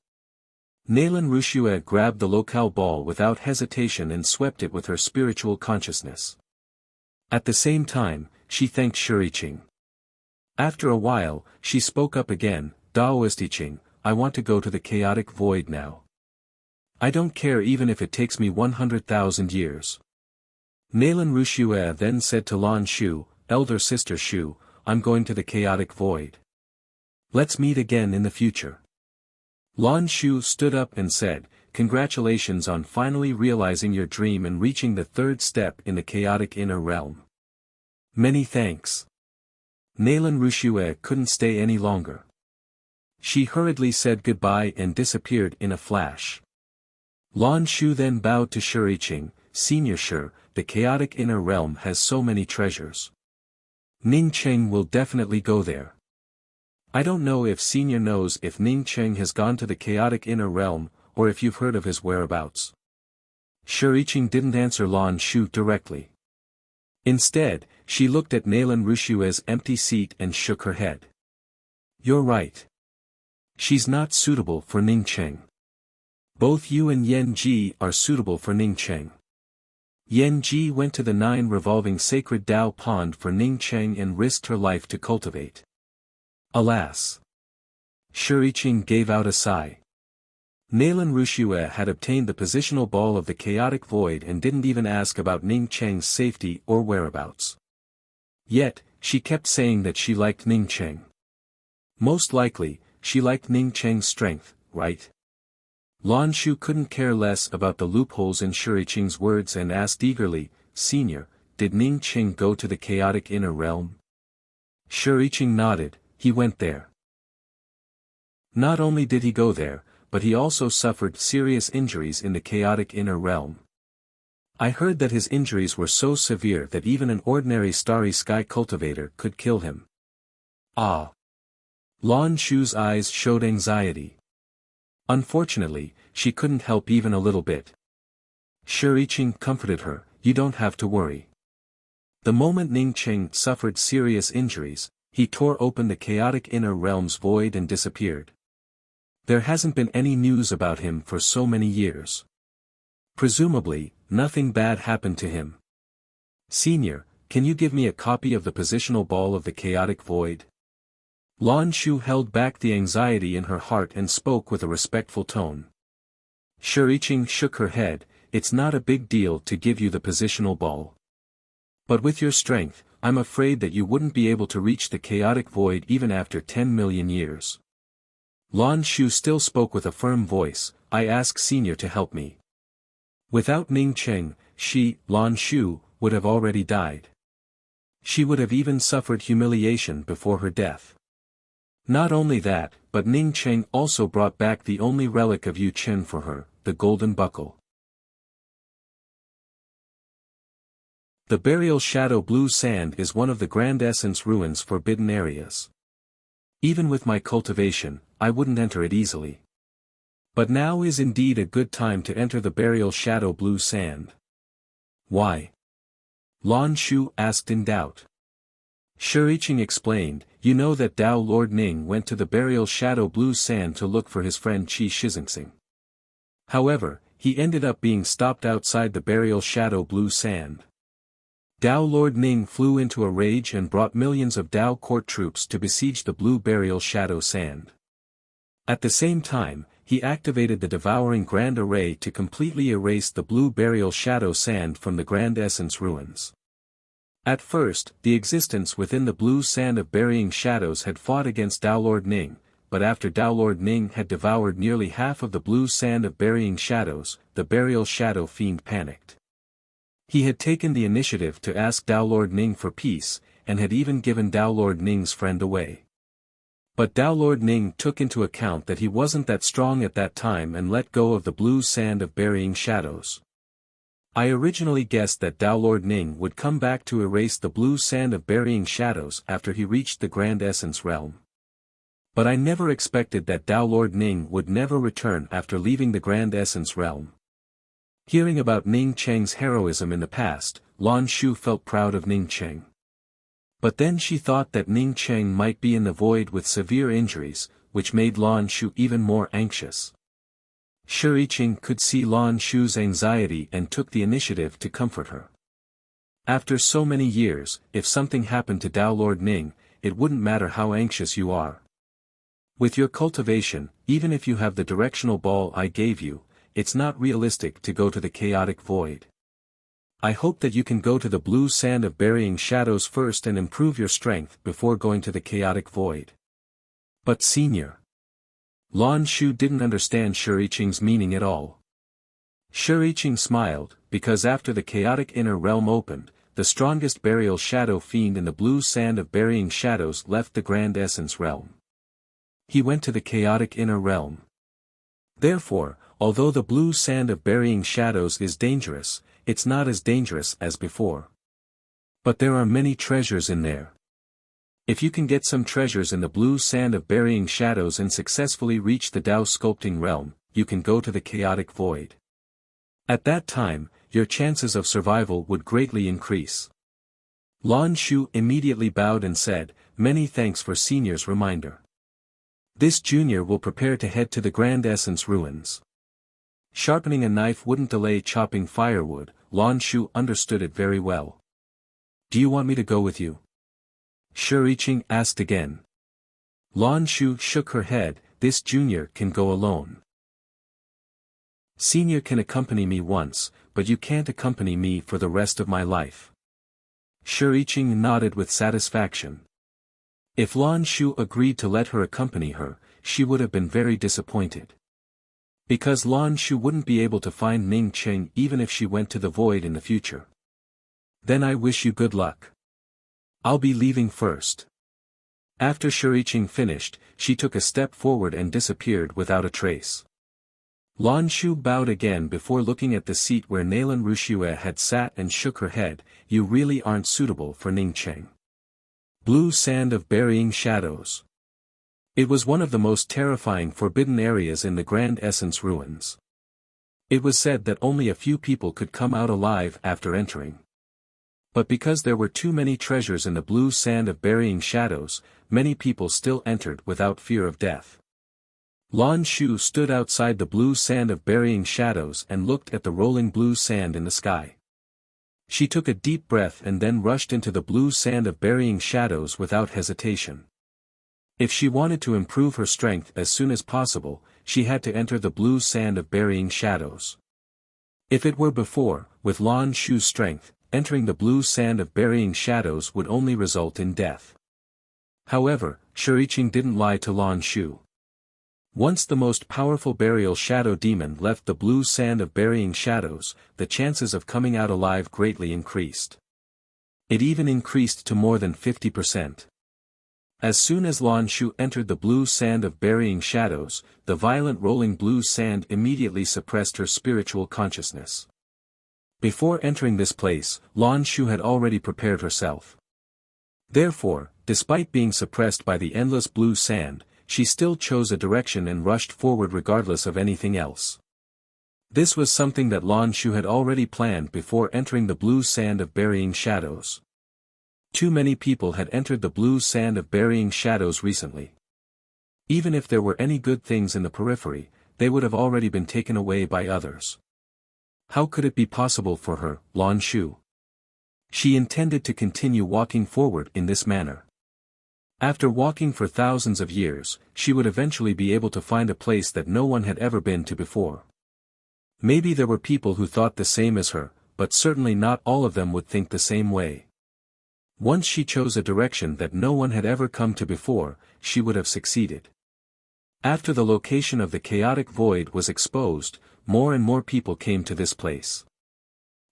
Naylan Rushue grabbed the locale ball without hesitation and swept it with her spiritual consciousness. At the same time, she thanked Shuriqing. After a while, she spoke up again, "Daoist Iching, I want to go to the chaotic void now. I don't care even if it takes me 100,000 years." Naylan Rushue then said to Lan Shu, "Elder sister Shu, I'm going to the chaotic void. Let's meet again in the future." Lan Shu stood up and said, "Congratulations on finally realizing your dream and reaching the third step in the chaotic inner realm. Many thanks. Nalan Rushue couldn't stay any longer. She hurriedly said goodbye and disappeared in a flash. Lan Shu then bowed to Shuriqing, Senior Sure, the chaotic inner realm has so many treasures. Ning Cheng will definitely go there. I don't know if Senior knows if Ning Cheng has gone to the chaotic inner realm, or if you've heard of his whereabouts. Shuriqing didn't answer Lan Shu directly. Instead, she looked at Nalan Rushue's empty seat and shook her head. You're right. She's not suitable for Ning Cheng. Both you and Yan Ji are suitable for Ning Cheng. Yan Ji went to the 9 revolving sacred Dao pond for Ning Cheng and risked her life to cultivate. Alas! Shuriqing gave out a sigh. Nalan Rushue had obtained the positional ball of the chaotic void and didn't even ask about Ning Cheng's safety or whereabouts. Yet, she kept saying that she liked Ning Cheng. Most likely, she liked Ning Cheng's strength, right? Lan Shu couldn't care less about the loopholes in Shuriqing's words and asked eagerly, Senior, did Ning Cheng go to the chaotic inner realm? Shuriqing nodded, he went there. Not only did he go there, but he also suffered serious injuries in the chaotic inner realm. I heard that his injuries were so severe that even an ordinary starry sky cultivator could kill him. Ah! Lan Shu's eyes showed anxiety. Unfortunately, she couldn't help even a little bit. Shuriqing comforted her, you don't have to worry. The moment Ning Cheng suffered serious injuries, he tore open the chaotic inner realm's void and disappeared. There hasn't been any news about him for so many years. Presumably, nothing bad happened to him. Senior, can you give me a copy of the positional ball of the chaotic void? Lan Shu held back the anxiety in her heart and spoke with a respectful tone. Shuriqing shook her head, it's not a big deal to give you the positional ball. But with your strength, I'm afraid that you wouldn't be able to reach the chaotic void even after 10 million years. Lan Shu still spoke with a firm voice, I ask Senior to help me. Without Ning Cheng, she, Lan Shu, would have already died. She would have even suffered humiliation before her death. Not only that, but Ning Cheng also brought back the only relic of Yu Chen for her, the golden buckle. The burial shadow blue sand is one of the Grand Essence ruins forbidden areas. Even with my cultivation, I wouldn't enter it easily. But now is indeed a good time to enter the burial shadow blue sand. Why? Lan Shu asked in doubt. Shuriqing explained, you know that Dao Lord Ning went to the burial shadow blue sand to look for his friend Qi Shizingsing. However, he ended up being stopped outside the burial shadow blue sand. Dao Lord Ning flew into a rage and brought millions of Dao court troops to besiege the blue burial shadow sand. At the same time, he activated the devouring Grand Array to completely erase the blue burial shadow sand from the Grand Essence ruins. At first, the existence within the blue sand of burying shadows had fought against Dao Lord Ning, but after Dao Lord Ning had devoured nearly half of the blue sand of burying shadows, the burial shadow fiend panicked. He had taken the initiative to ask Dao Lord Ning for peace, and had even given Dao Lord Ning's friend away. But Dao Lord Ning took into account that he wasn't that strong at that time and let go of the blue sand of burying shadows. I originally guessed that Dao Lord Ning would come back to erase the blue sand of burying shadows after he reached the Grand Essence realm. But I never expected that Dao Lord Ning would never return after leaving the Grand Essence realm. Hearing about Ning Cheng's heroism in the past, Lan Shu felt proud of Ning Cheng. But then she thought that Ning Cheng might be in the void with severe injuries, which made Lan Shu even more anxious. Shuriqing could see Lan Shu's anxiety and took the initiative to comfort her. After so many years, if something happened to Dao Lord Ning, it wouldn't matter how anxious you are. With your cultivation, even if you have the directional ball I gave you, it's not realistic to go to the chaotic void. I hope that you can go to the blue sand of burying shadows first and improve your strength before going to the chaotic void. But Senior. Lan Shu didn't understand Shuriqing's meaning at all. Shuriqing smiled, because after the chaotic inner realm opened, the strongest burial shadow fiend in the blue sand of burying shadows left the Grand Essence realm. He went to the chaotic inner realm. Therefore, although the blue sand of burying shadows is dangerous, it's not as dangerous as before. But there are many treasures in there. If you can get some treasures in the blue sand of burying shadows and successfully reach the Tao sculpting realm, you can go to the chaotic void. At that time, your chances of survival would greatly increase. Lan Shu immediately bowed and said, "Many thanks for Senior's reminder. This junior will prepare to head to the Grand Essence ruins." Sharpening a knife wouldn't delay chopping firewood. Lan Shu understood it very well. "Do you want me to go with you?" Shiqing asked again. Lan Shu shook her head. "This junior can go alone. Senior can accompany me once, but you can't accompany me for the rest of my life." Shiqing nodded with satisfaction. If Lan Shu agreed to let her accompany her, she would have been very disappointed. Because Lan Shu wouldn't be able to find Ning Cheng even if she went to the void in the future. "Then I wish you good luck. I'll be leaving first." After Shiqing finished, she took a step forward and disappeared without a trace. Lan Shu bowed again before looking at the seat where Nalan Rushue had sat and shook her head. "You really aren't suitable for Ning Cheng. Blue sand of burying shadows." It was one of the most terrifying forbidden areas in the Grand Essence ruins. It was said that only a few people could come out alive after entering. But because there were too many treasures in the blue sand of burying shadows, many people still entered without fear of death. Lan Shu stood outside the blue sand of burying shadows and looked at the rolling blue sand in the sky. She took a deep breath and then rushed into the blue sand of burying shadows without hesitation. If she wanted to improve her strength as soon as possible, she had to enter the blue sand of burying shadows. If it were before, with Lan Shu's strength, entering the blue sand of burying shadows would only result in death. However, Shiqing didn't lie to Lan Shu. Once the most powerful burial shadow demon left the blue sand of burying shadows, the chances of coming out alive greatly increased. It even increased to more than 50%. As soon as Lan Shu entered the blue sand of burying shadows, the violent rolling blue sand immediately suppressed her spiritual consciousness. Before entering this place, Lan Shu had already prepared herself. Therefore, despite being suppressed by the endless blue sand, she still chose a direction and rushed forward regardless of anything else. This was something that Lan Shu had already planned before entering the blue sand of burying shadows. Too many people had entered the blue sand of burying shadows recently. Even if there were any good things in the periphery, they would have already been taken away by others. How could it be possible for her, Lan Shu? She intended to continue walking forward in this manner. After walking for thousands of years, she would eventually be able to find a place that no one had ever been to before. Maybe there were people who thought the same as her, but certainly not all of them would think the same way. Once she chose a direction that no one had ever come to before, she would have succeeded. After the location of the chaotic void was exposed, more and more people came to this place.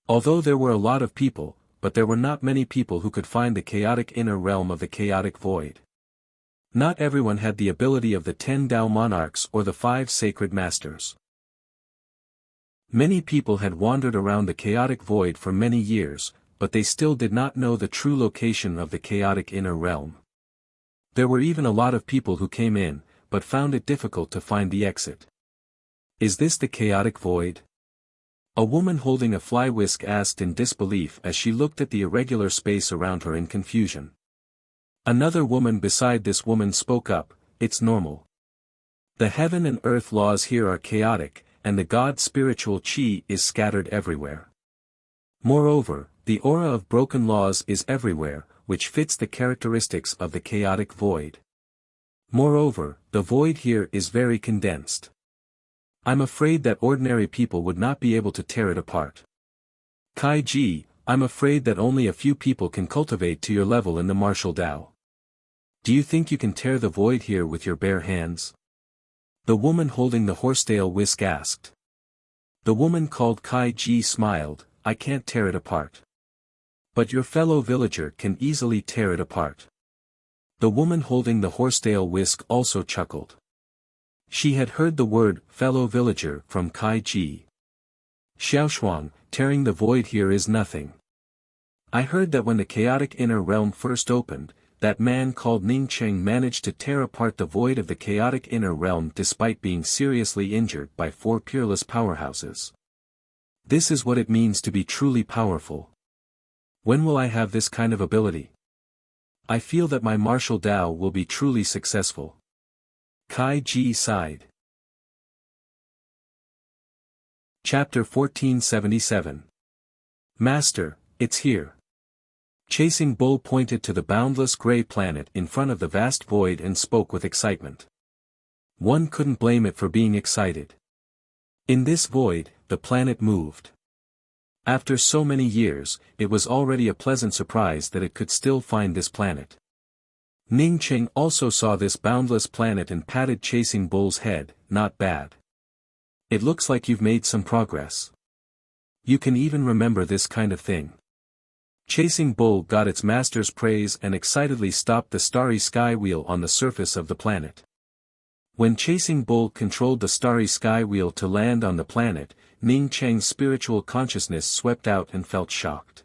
Although there were a lot of people, but there were not many people who could find the chaotic inner realm of the chaotic void. Not everyone had the ability of the 10 Tao monarchs or the 5 sacred masters. Many people had wandered around the chaotic void for many years, but they still did not know the true location of the chaotic inner realm. There were even a lot of people who came in, but found it difficult to find the exit. Is this the chaotic void? A woman holding a fly whisk asked in disbelief as she looked at the irregular space around her in confusion. Another woman beside this woman spoke up, "It's normal. The heaven and earth laws here are chaotic, and the God's spiritual chi is scattered everywhere. Moreover, the aura of broken laws is everywhere, which fits the characteristics of the chaotic void. Moreover, the void here is very condensed. I'm afraid that ordinary people would not be able to tear it apart. Kai Ji, I'm afraid that only a few people can cultivate to your level in the martial Tao. Do you think you can tear the void here with your bare hands?" The woman holding the horsetail whisk asked. The woman called Kai Ji smiled, "I can't tear it apart. But your fellow villager can easily tear it apart. The woman holding the horsetail whisk also chuckled. She had heard the word fellow villager from Kai Ji. Xiaoshuang, tearing the void here is nothing. I heard that when the chaotic inner realm first opened, that man called Ning Cheng managed to tear apart the void of the chaotic inner realm despite being seriously injured by 4 peerless powerhouses. This is what it means to be truly powerful. When will I have this kind of ability? I feel that my martial Tao will be truly successful. Kai Ji sighed. Chapter 1477. Master, it's here. Chasing Bull pointed to the boundless gray planet in front of the vast void and spoke with excitement. One couldn't blame it for being excited. In this void, the planet moved. After so many years, it was already a pleasant surprise that it could still find this planet. Ning Cheng also saw this boundless planet and patted Chasing Bull's head. Not bad. It looks like you've made some progress. You can even remember this kind of thing. Chasing Bull got its master's praise and excitedly stopped the starry sky wheel on the surface of the planet. When Chasing Bull controlled the starry sky wheel to land on the planet, Ning Cheng's spiritual consciousness swept out and felt shocked.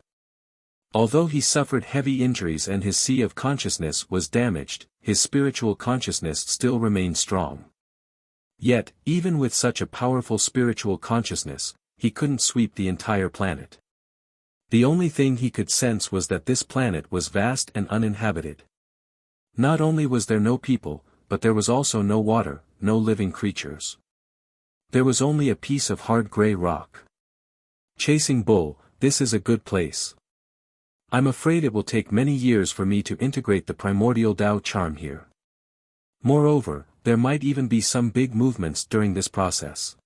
Although he suffered heavy injuries and his sea of consciousness was damaged, his spiritual consciousness still remained strong. Yet, even with such a powerful spiritual consciousness, he couldn't sweep the entire planet. The only thing he could sense was that this planet was vast and uninhabited. Not only was there no people, but there was also no water, no living creatures. There was only a piece of hard gray rock. Chasing Bull, this is a good place. I'm afraid it will take many years for me to integrate the primordial Tao charm here. Moreover, there might even be some big movements during this process.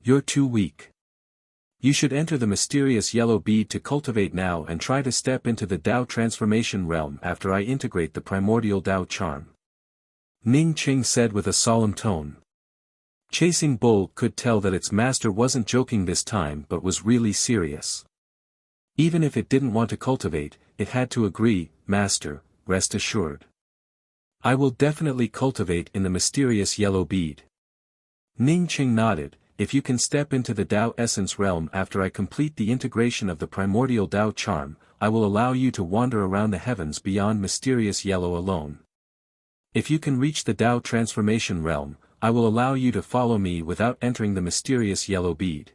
You're too weak. You should enter the mysterious yellow bead to cultivate now and try to step into the Tao transformation realm after I integrate the primordial Tao charm. Ning Cheng said with a solemn tone. Chasing Bull could tell that its master wasn't joking this time but was really serious. Even if it didn't want to cultivate, it had to agree. Master, rest assured. I will definitely cultivate in the mysterious yellow bead. Ning Cheng nodded. If you can step into the Tao essence realm after I complete the integration of the primordial Tao charm, I will allow you to wander around the heavens beyond mysterious yellow alone. If you can reach the Tao transformation realm, I will allow you to follow me without entering the mysterious yellow bead.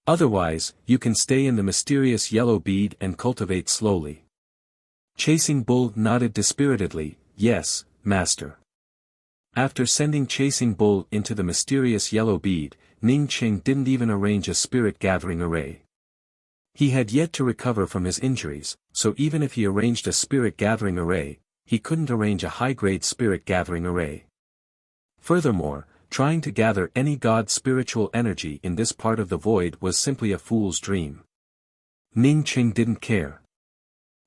Otherwise, you can stay in the mysterious yellow bead and cultivate slowly. Chasing Bull nodded dispiritedly. Yes, Master. After sending Chasing Bull into the mysterious yellow bead, Ning Cheng didn't even arrange a spirit gathering array. He had yet to recover from his injuries, so even if he arranged a spirit gathering array, he couldn't arrange a high-grade spirit gathering array. Furthermore, trying to gather any god's spiritual energy in this part of the void was simply a fool's dream. Ning Cheng didn't care.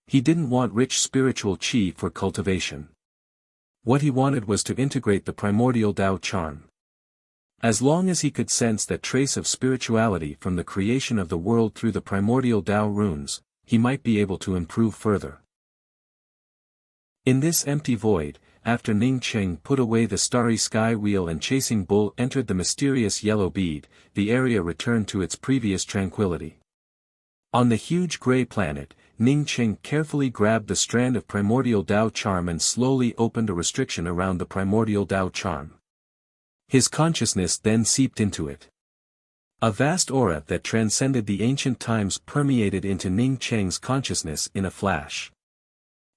He didn't want rich spiritual qi for cultivation. What he wanted was to integrate the primordial Tao charm. As long as he could sense that trace of spirituality from the creation of the world through the primordial Tao runes, he might be able to improve further. In this empty void, after Ning Cheng put away the starry sky wheel and Chasing Bull entered the mysterious yellow bead, the area returned to its previous tranquility. On the huge gray planet, Ning Cheng carefully grabbed the strand of primordial Tao charm and slowly opened a restriction around the primordial Tao charm. His consciousness then seeped into it. A vast aura that transcended the ancient times permeated into Ning Cheng's consciousness in a flash.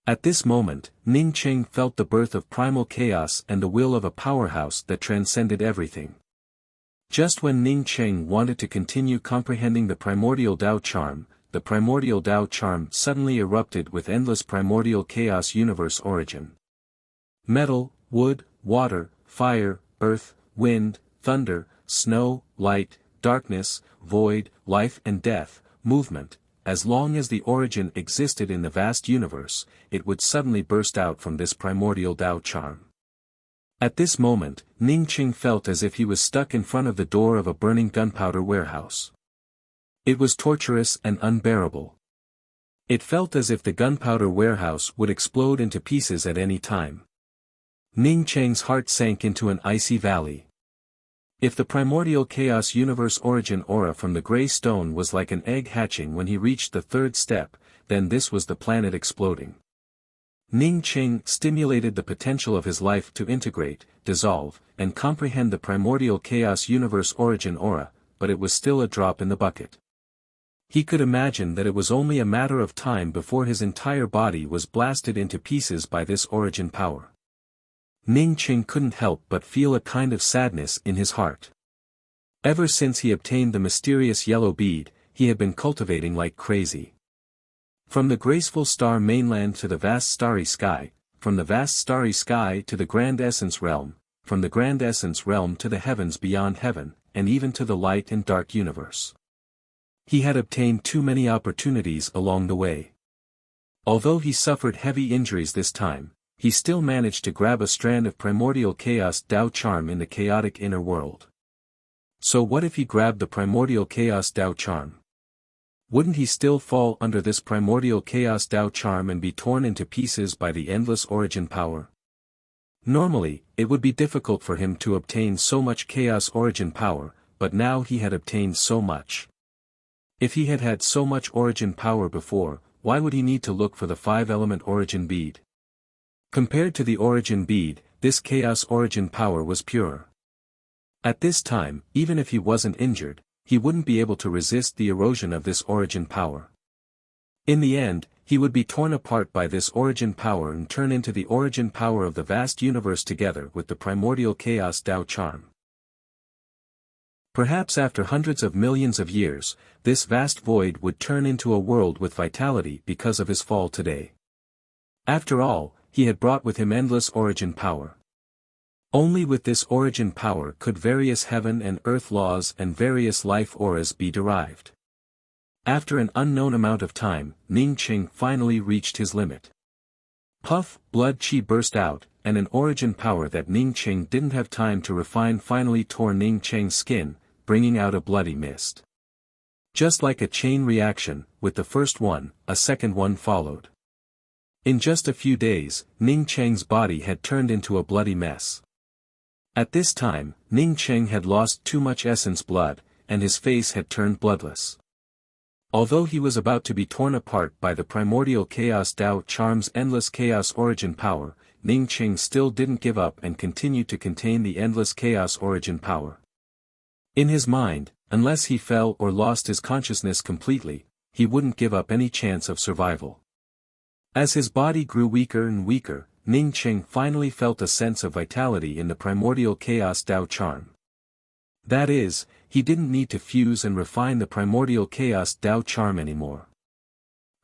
At this moment, Ning Cheng felt the birth of primal chaos and the will of a powerhouse that transcended everything. Just when Ning Cheng wanted to continue comprehending the primordial Tao charm, the primordial Tao charm suddenly erupted with endless primordial chaos universe origin. Metal, wood, water, fire, earth, wind, thunder, snow, light, darkness, void, life and death, movement. As long as the origin existed in the vast universe, it would suddenly burst out from this primordial Tao charm. At this moment, Ning Cheng felt as if he was stuck in front of the door of a burning gunpowder warehouse. It was torturous and unbearable. It felt as if the gunpowder warehouse would explode into pieces at any time. Ning Cheng's heart sank into an icy valley. If the primordial chaos universe origin aura from the gray stone was like an egg hatching when he reached the third step, then this was the planet exploding. Ning Cheng stimulated the potential of his life to integrate, dissolve, and comprehend the primordial chaos universe origin aura, but it was still a drop in the bucket. He could imagine that it was only a matter of time before his entire body was blasted into pieces by this origin power. Ning Cheng couldn't help but feel a kind of sadness in his heart. Ever since he obtained the mysterious yellow bead, he had been cultivating like crazy. From the graceful star mainland to the vast starry sky, from the vast starry sky to the grand essence realm, from the grand essence realm to the heavens beyond heaven, and even to the light and dark universe. He had obtained too many opportunities along the way. Although he suffered heavy injuries this time, he still managed to grab a strand of primordial chaos Tao charm in the chaotic inner world. So what if he grabbed the primordial chaos Tao charm? Wouldn't he still fall under this primordial chaos Tao charm and be torn into pieces by the endless origin power? Normally, it would be difficult for him to obtain so much chaos origin power, but now he had obtained so much. If he had had so much origin power before, why would he need to look for the 5-element origin bead? Compared to the origin bead, this chaos origin power was pure. At this time, even if he wasn't injured, he wouldn't be able to resist the erosion of this origin power. In the end, he would be torn apart by this origin power and turn into the origin power of the vast universe together with the primordial chaos Tao charm. Perhaps after hundreds of millions of years, this vast void would turn into a world with vitality because of his fall today. After all, he had brought with him endless origin power. Only with this origin power could various heaven and earth laws and various life auras be derived. After an unknown amount of time, Ning Cheng finally reached his limit. Puff, blood chi burst out, and an origin power that Ning Cheng didn't have time to refine finally tore Ning Cheng's skin, bringing out a bloody mist. Just like a chain reaction, with the first one, a second one followed. In just a few days, Ning Cheng's body had turned into a bloody mess. At this time, Ning Cheng had lost too much essence blood, and his face had turned bloodless. Although he was about to be torn apart by the primordial chaos Tao charm's endless chaos origin power, Ning Cheng still didn't give up and continued to contain the endless chaos origin power. In his mind, unless he fell or lost his consciousness completely, he wouldn't give up any chance of survival. As his body grew weaker and weaker, Ning Cheng finally felt a sense of vitality in the primordial chaos Tao charm. That is, he didn't need to fuse and refine the primordial chaos Tao charm anymore.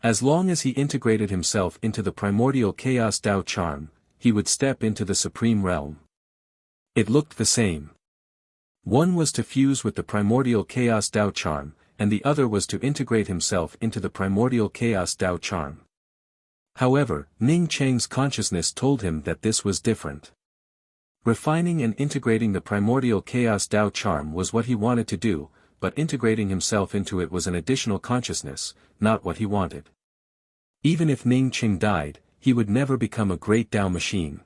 As long as he integrated himself into the primordial chaos Tao charm, he would step into the supreme realm. It looked the same. One was to fuse with the primordial chaos Tao charm, and the other was to integrate himself into the primordial chaos Tao charm. However, Ning Cheng's consciousness told him that this was different. Refining and integrating the primordial chaos Tao charm was what he wanted to do, but integrating himself into it was an additional consciousness, not what he wanted. Even if Ning Cheng died, he would never become a great Tao machine.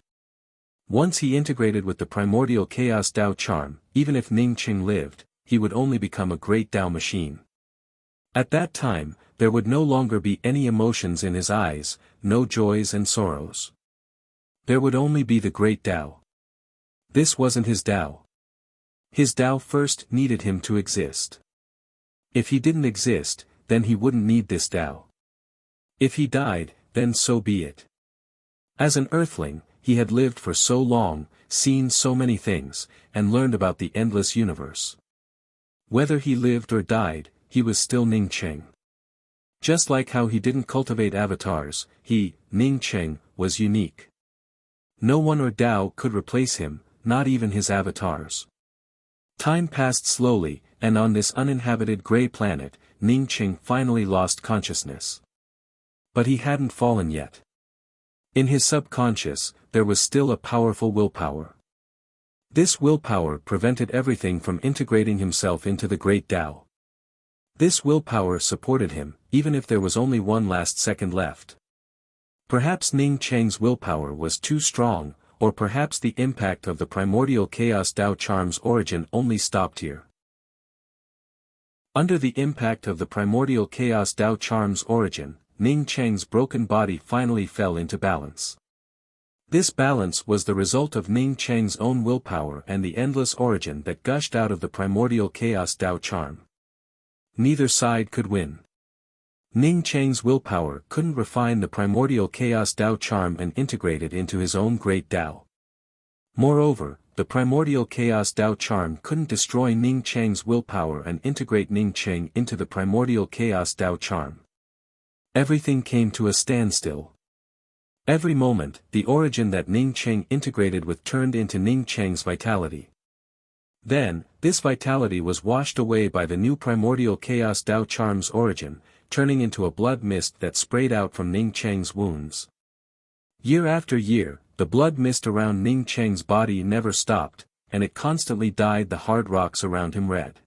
Once he integrated with the primordial chaos Tao charm, even if Ning Cheng lived, he would only become a great Tao machine. At that time, there would no longer be any emotions in his eyes, no joys and sorrows. There would only be the great Tao. This wasn't his Tao. His Tao first needed him to exist. If he didn't exist, then he wouldn't need this Tao. If he died, then so be it. As an earthling, he had lived for so long, seen so many things, and learned about the endless universe. Whether he lived or died, he was still Ning Cheng. Just like how he didn't cultivate avatars, he, Ning Cheng, was unique. No one or Tao could replace him, not even his avatars. Time passed slowly, and on this uninhabited gray planet, Ning Cheng finally lost consciousness. But he hadn't fallen yet. In his subconscious, there was still a powerful willpower. This willpower prevented everything from integrating himself into the great Tao. This willpower supported him, even if there was only one last second left. Perhaps Ning Cheng's willpower was too strong, or perhaps the impact of the primordial chaos Dao charm's origin only stopped here. Under the impact of the primordial chaos Dao charm's origin, Ning Cheng's broken body finally fell into balance. This balance was the result of Ning Cheng's own willpower and the endless origin that gushed out of the primordial chaos Dao charm. Neither side could win. Ning Cheng's willpower couldn't refine the primordial chaos Dao charm and integrate it into his own great Dao. Moreover, the primordial chaos Dao charm couldn't destroy Ning Cheng's willpower and integrate Ning Cheng into the primordial chaos Dao charm. Everything came to a standstill. Every moment, the origin that Ning Cheng integrated with turned into Ning Cheng's vitality. Then, this vitality was washed away by the new primordial chaos Dao charm's origin, turning into a blood mist that sprayed out from Ning Cheng's wounds. Year after year, the blood mist around Ning Cheng's body never stopped, and it constantly dyed the hard rocks around him red.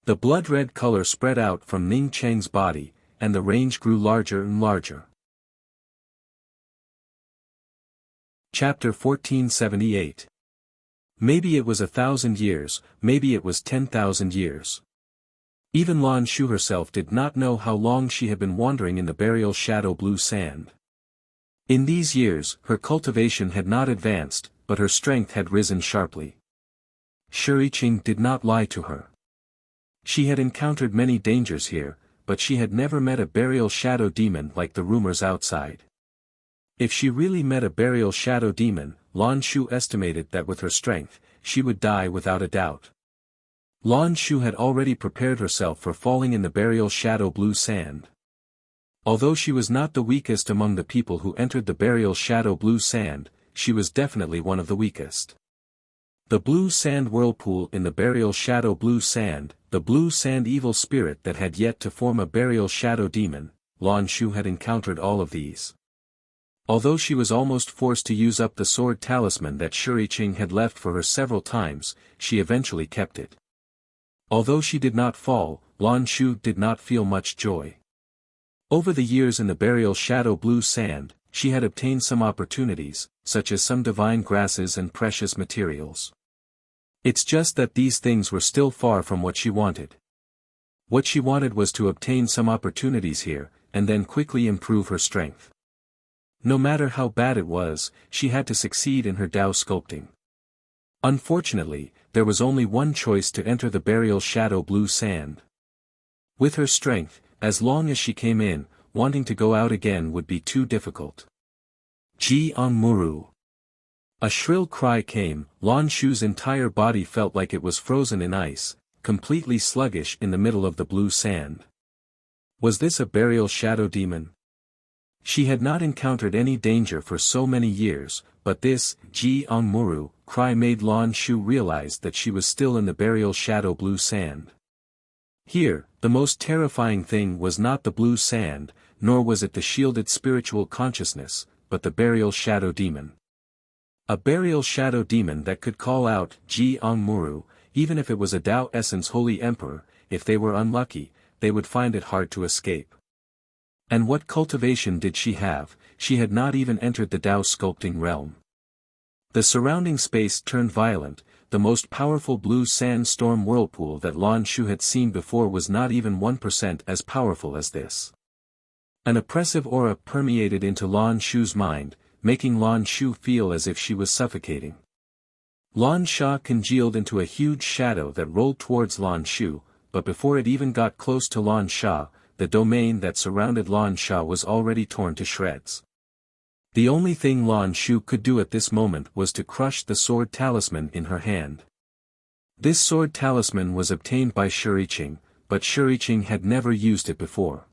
The blood-red color spread out from Ning Cheng's body, and the range grew larger and larger. Chapter 1478. Maybe it was 1,000 years, maybe it was 10,000 years. Even Lan Shu herself did not know how long she had been wandering in the burial shadow blue sand. In these years, her cultivation had not advanced, but her strength had risen sharply. Shuriqing did not lie to her. She had encountered many dangers here, but she had never met a burial shadow demon like the rumors outside. If she really met a burial shadow demon, Lan Shu estimated that with her strength, she would die without a doubt. Lan Shu had already prepared herself for falling in the burial shadow blue sand. Although she was not the weakest among the people who entered the burial shadow blue sand, she was definitely one of the weakest. The blue sand whirlpool in the burial shadow blue sand, the blue sand evil spirit that had yet to form a burial shadow demon, Lan Shu had encountered all of these. Although she was almost forced to use up the sword talisman that Shuriqing had left for her several times, she eventually kept it. Although she did not fall, Lan Shu did not feel much joy. Over the years in the burial shadow blue sand, she had obtained some opportunities, such as some divine grasses and precious materials. It's just that these things were still far from what she wanted. What she wanted was to obtain some opportunities here, and then quickly improve her strength. No matter how bad it was, she had to succeed in her Dao sculpting. Unfortunately, there was only one choice to enter the burial shadow blue sand. With her strength, as long as she came in, wanting to go out again would be too difficult. Ji Ang Muru. A shrill cry came. Lan Shu's entire body felt like it was frozen in ice, completely sluggish in the middle of the blue sand. Was this a burial shadow demon? She had not encountered any danger for so many years, but this, Ji Ang Muru, cry made Lan Shu realize that she was still in the burial shadow blue sand. Here, the most terrifying thing was not the blue sand, nor was it the shielded spiritual consciousness, but the burial shadow demon. A burial shadow demon that could call out Ji Ang Muru, even if it was a Dao Essence Holy Emperor. If they were unlucky, they would find it hard to escape. And what cultivation did she have? She had not even entered the Dao sculpting realm. The surrounding space turned violent. The most powerful blue sand storm whirlpool that Lan Shu had seen before was not even 1% as powerful as this. An oppressive aura permeated into Lan Shu's mind, making Lan Shu feel as if she was suffocating. Lan Sha congealed into a huge shadow that rolled towards Lan Shu, but before it even got close to Lan Sha, the domain that surrounded Lan Sha was already torn to shreds. The only thing Lan Shu could do at this moment was to crush the sword talisman in her hand. This sword talisman was obtained by Shuriqing, but Shuriqing had never used it before.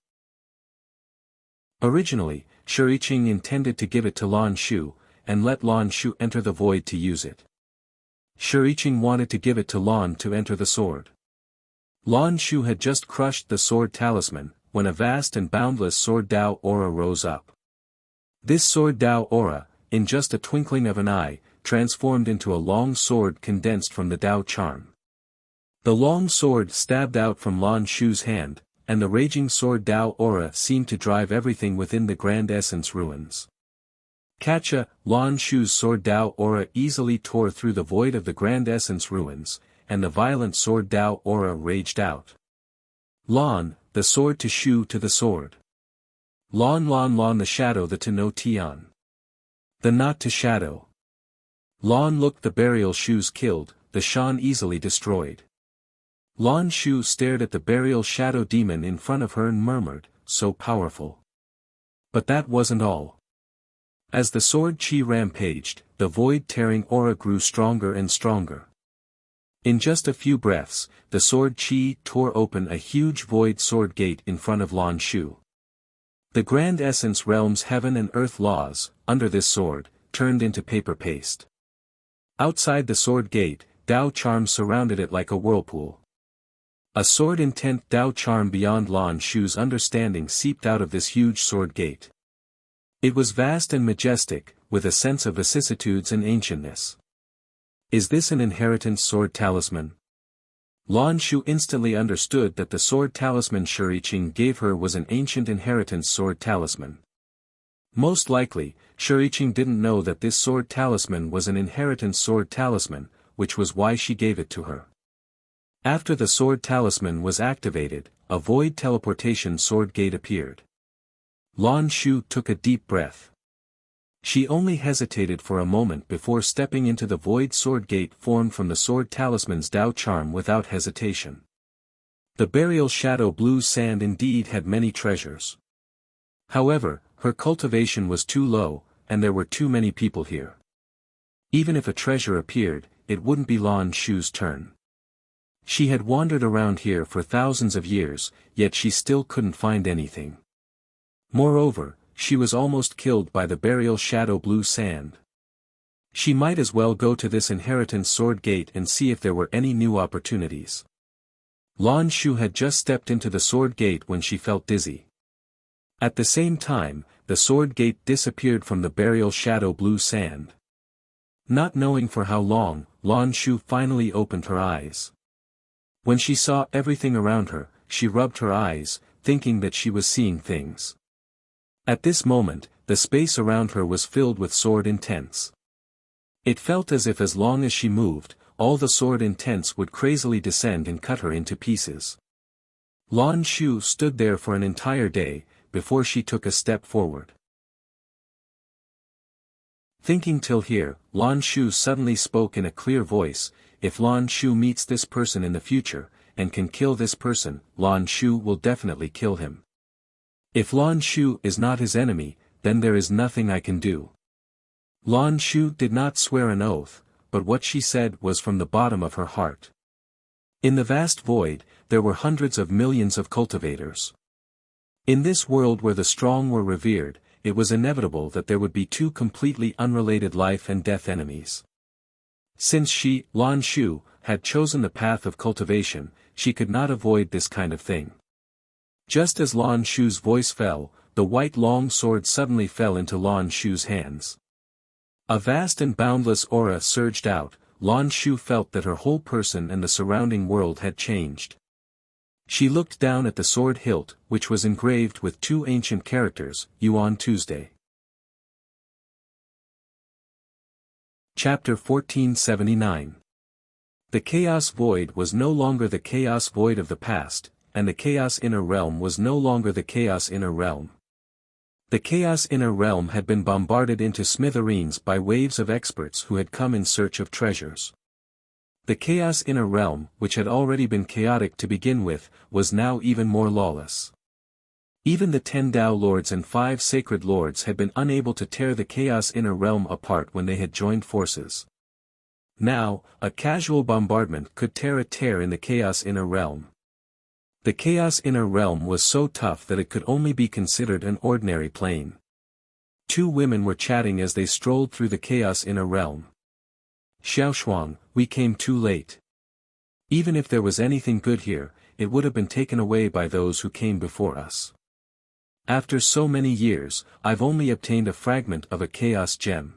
Originally, Shuriqing intended to give it to Lan Shu, and let Lan Shu enter the void to use it. Shuriqing wanted to give it to Lan to enter the sword. Lan Shu had just crushed the sword talisman, when a vast and boundless sword Dao aura rose up. This sword Dao aura, in just a twinkling of an eye, transformed into a long sword condensed from the Dao charm. The long sword stabbed out from Lan Shu's hand, and the raging sword Dao aura seemed to drive everything within the Grand Essence ruins. Catcha, Lan Shu's sword Dao aura easily tore through the void of the Grand Essence ruins, and the violent sword Dao aura raged out. Lan, the sword to Shu to the sword. Lan the shadow the to no Tian. The not to shadow. Lan looked the burial Shu's killed, the Shan easily destroyed. Lan Shu stared at the burial shadow demon in front of her and murmured, so powerful. But that wasn't all. As the sword Qi rampaged, the void-tearing aura grew stronger and stronger. In just a few breaths, the sword Qi tore open a huge void sword gate in front of Lan Shu. The Grand Essence realm's heaven and earth laws, under this sword, turned into paper paste. Outside the sword gate, Dao charm surrounded it like a whirlpool. A sword intent Dao charm beyond Lan Shu's understanding seeped out of this huge sword gate. It was vast and majestic, with a sense of vicissitudes and ancientness. Is this an inheritance sword talisman? Lan Shu instantly understood that the sword talisman Shuriqing gave her was an ancient inheritance sword talisman. Most likely, Shuriqing didn't know that this sword talisman was an inheritance sword talisman, which was why she gave it to her. After the sword talisman was activated, a void teleportation sword gate appeared. Lan Shu took a deep breath. She only hesitated for a moment before stepping into the void sword gate formed from the sword talisman's Dao charm without hesitation. The burial shadow blue sand indeed had many treasures. However, her cultivation was too low, and there were too many people here. Even if a treasure appeared, it wouldn't be Lan Shu's turn. She had wandered around here for thousands of years, yet she still couldn't find anything. Moreover, she was almost killed by the burial shadow blue sand. She might as well go to this inheritance sword gate and see if there were any new opportunities. Lan Shu had just stepped into the sword gate when she felt dizzy. At the same time, the sword gate disappeared from the burial shadow blue sand. Not knowing for how long, Lan Shu finally opened her eyes. When she saw everything around her, she rubbed her eyes, thinking that she was seeing things. At this moment, the space around her was filled with sword intents. It felt as if as long as she moved, all the sword intents would crazily descend and cut her into pieces. Lan Shu stood there for an entire day, before she took a step forward. Thinking till here, Lan Shu suddenly spoke in a clear voice, if Lan Shu meets this person in the future, and can kill this person, Lan Shu will definitely kill him. If Lan Shu is not his enemy, then there is nothing I can do. Lan Shu did not swear an oath, but what she said was from the bottom of her heart. In the vast void, there were hundreds of millions of cultivators. In this world where the strong were revered, it was inevitable that there would be two completely unrelated life and death enemies. Since she, Lan Shu, had chosen the path of cultivation, she could not avoid this kind of thing. Just as Lan Shu's voice fell, the white long sword suddenly fell into Lan Shu's hands. A vast and boundless aura surged out. Lan Shu felt that her whole person and the surrounding world had changed. She looked down at the sword hilt, which was engraved with two ancient characters, Yuan Tuesday. Chapter 1479. The Chaos Void was no longer the Chaos Void of the past, and the Chaos Inner Realm was no longer the Chaos Inner Realm. The Chaos Inner Realm had been bombarded into smithereens by waves of experts who had come in search of treasures. The Chaos Inner Realm, which had already been chaotic to begin with, was now even more lawless. Even the 10 Dao Lords and 5 Sacred Lords had been unable to tear the Chaos Inner Realm apart when they had joined forces. Now, a casual bombardment could tear a tear in the Chaos Inner Realm. The Chaos Inner Realm was so tough that it could only be considered an ordinary plane. Two women were chatting as they strolled through the Chaos Inner Realm. Xiaoshuang, we came too late. Even if there was anything good here, it would have been taken away by those who came before us. After so many years, I've only obtained a fragment of a chaos gem.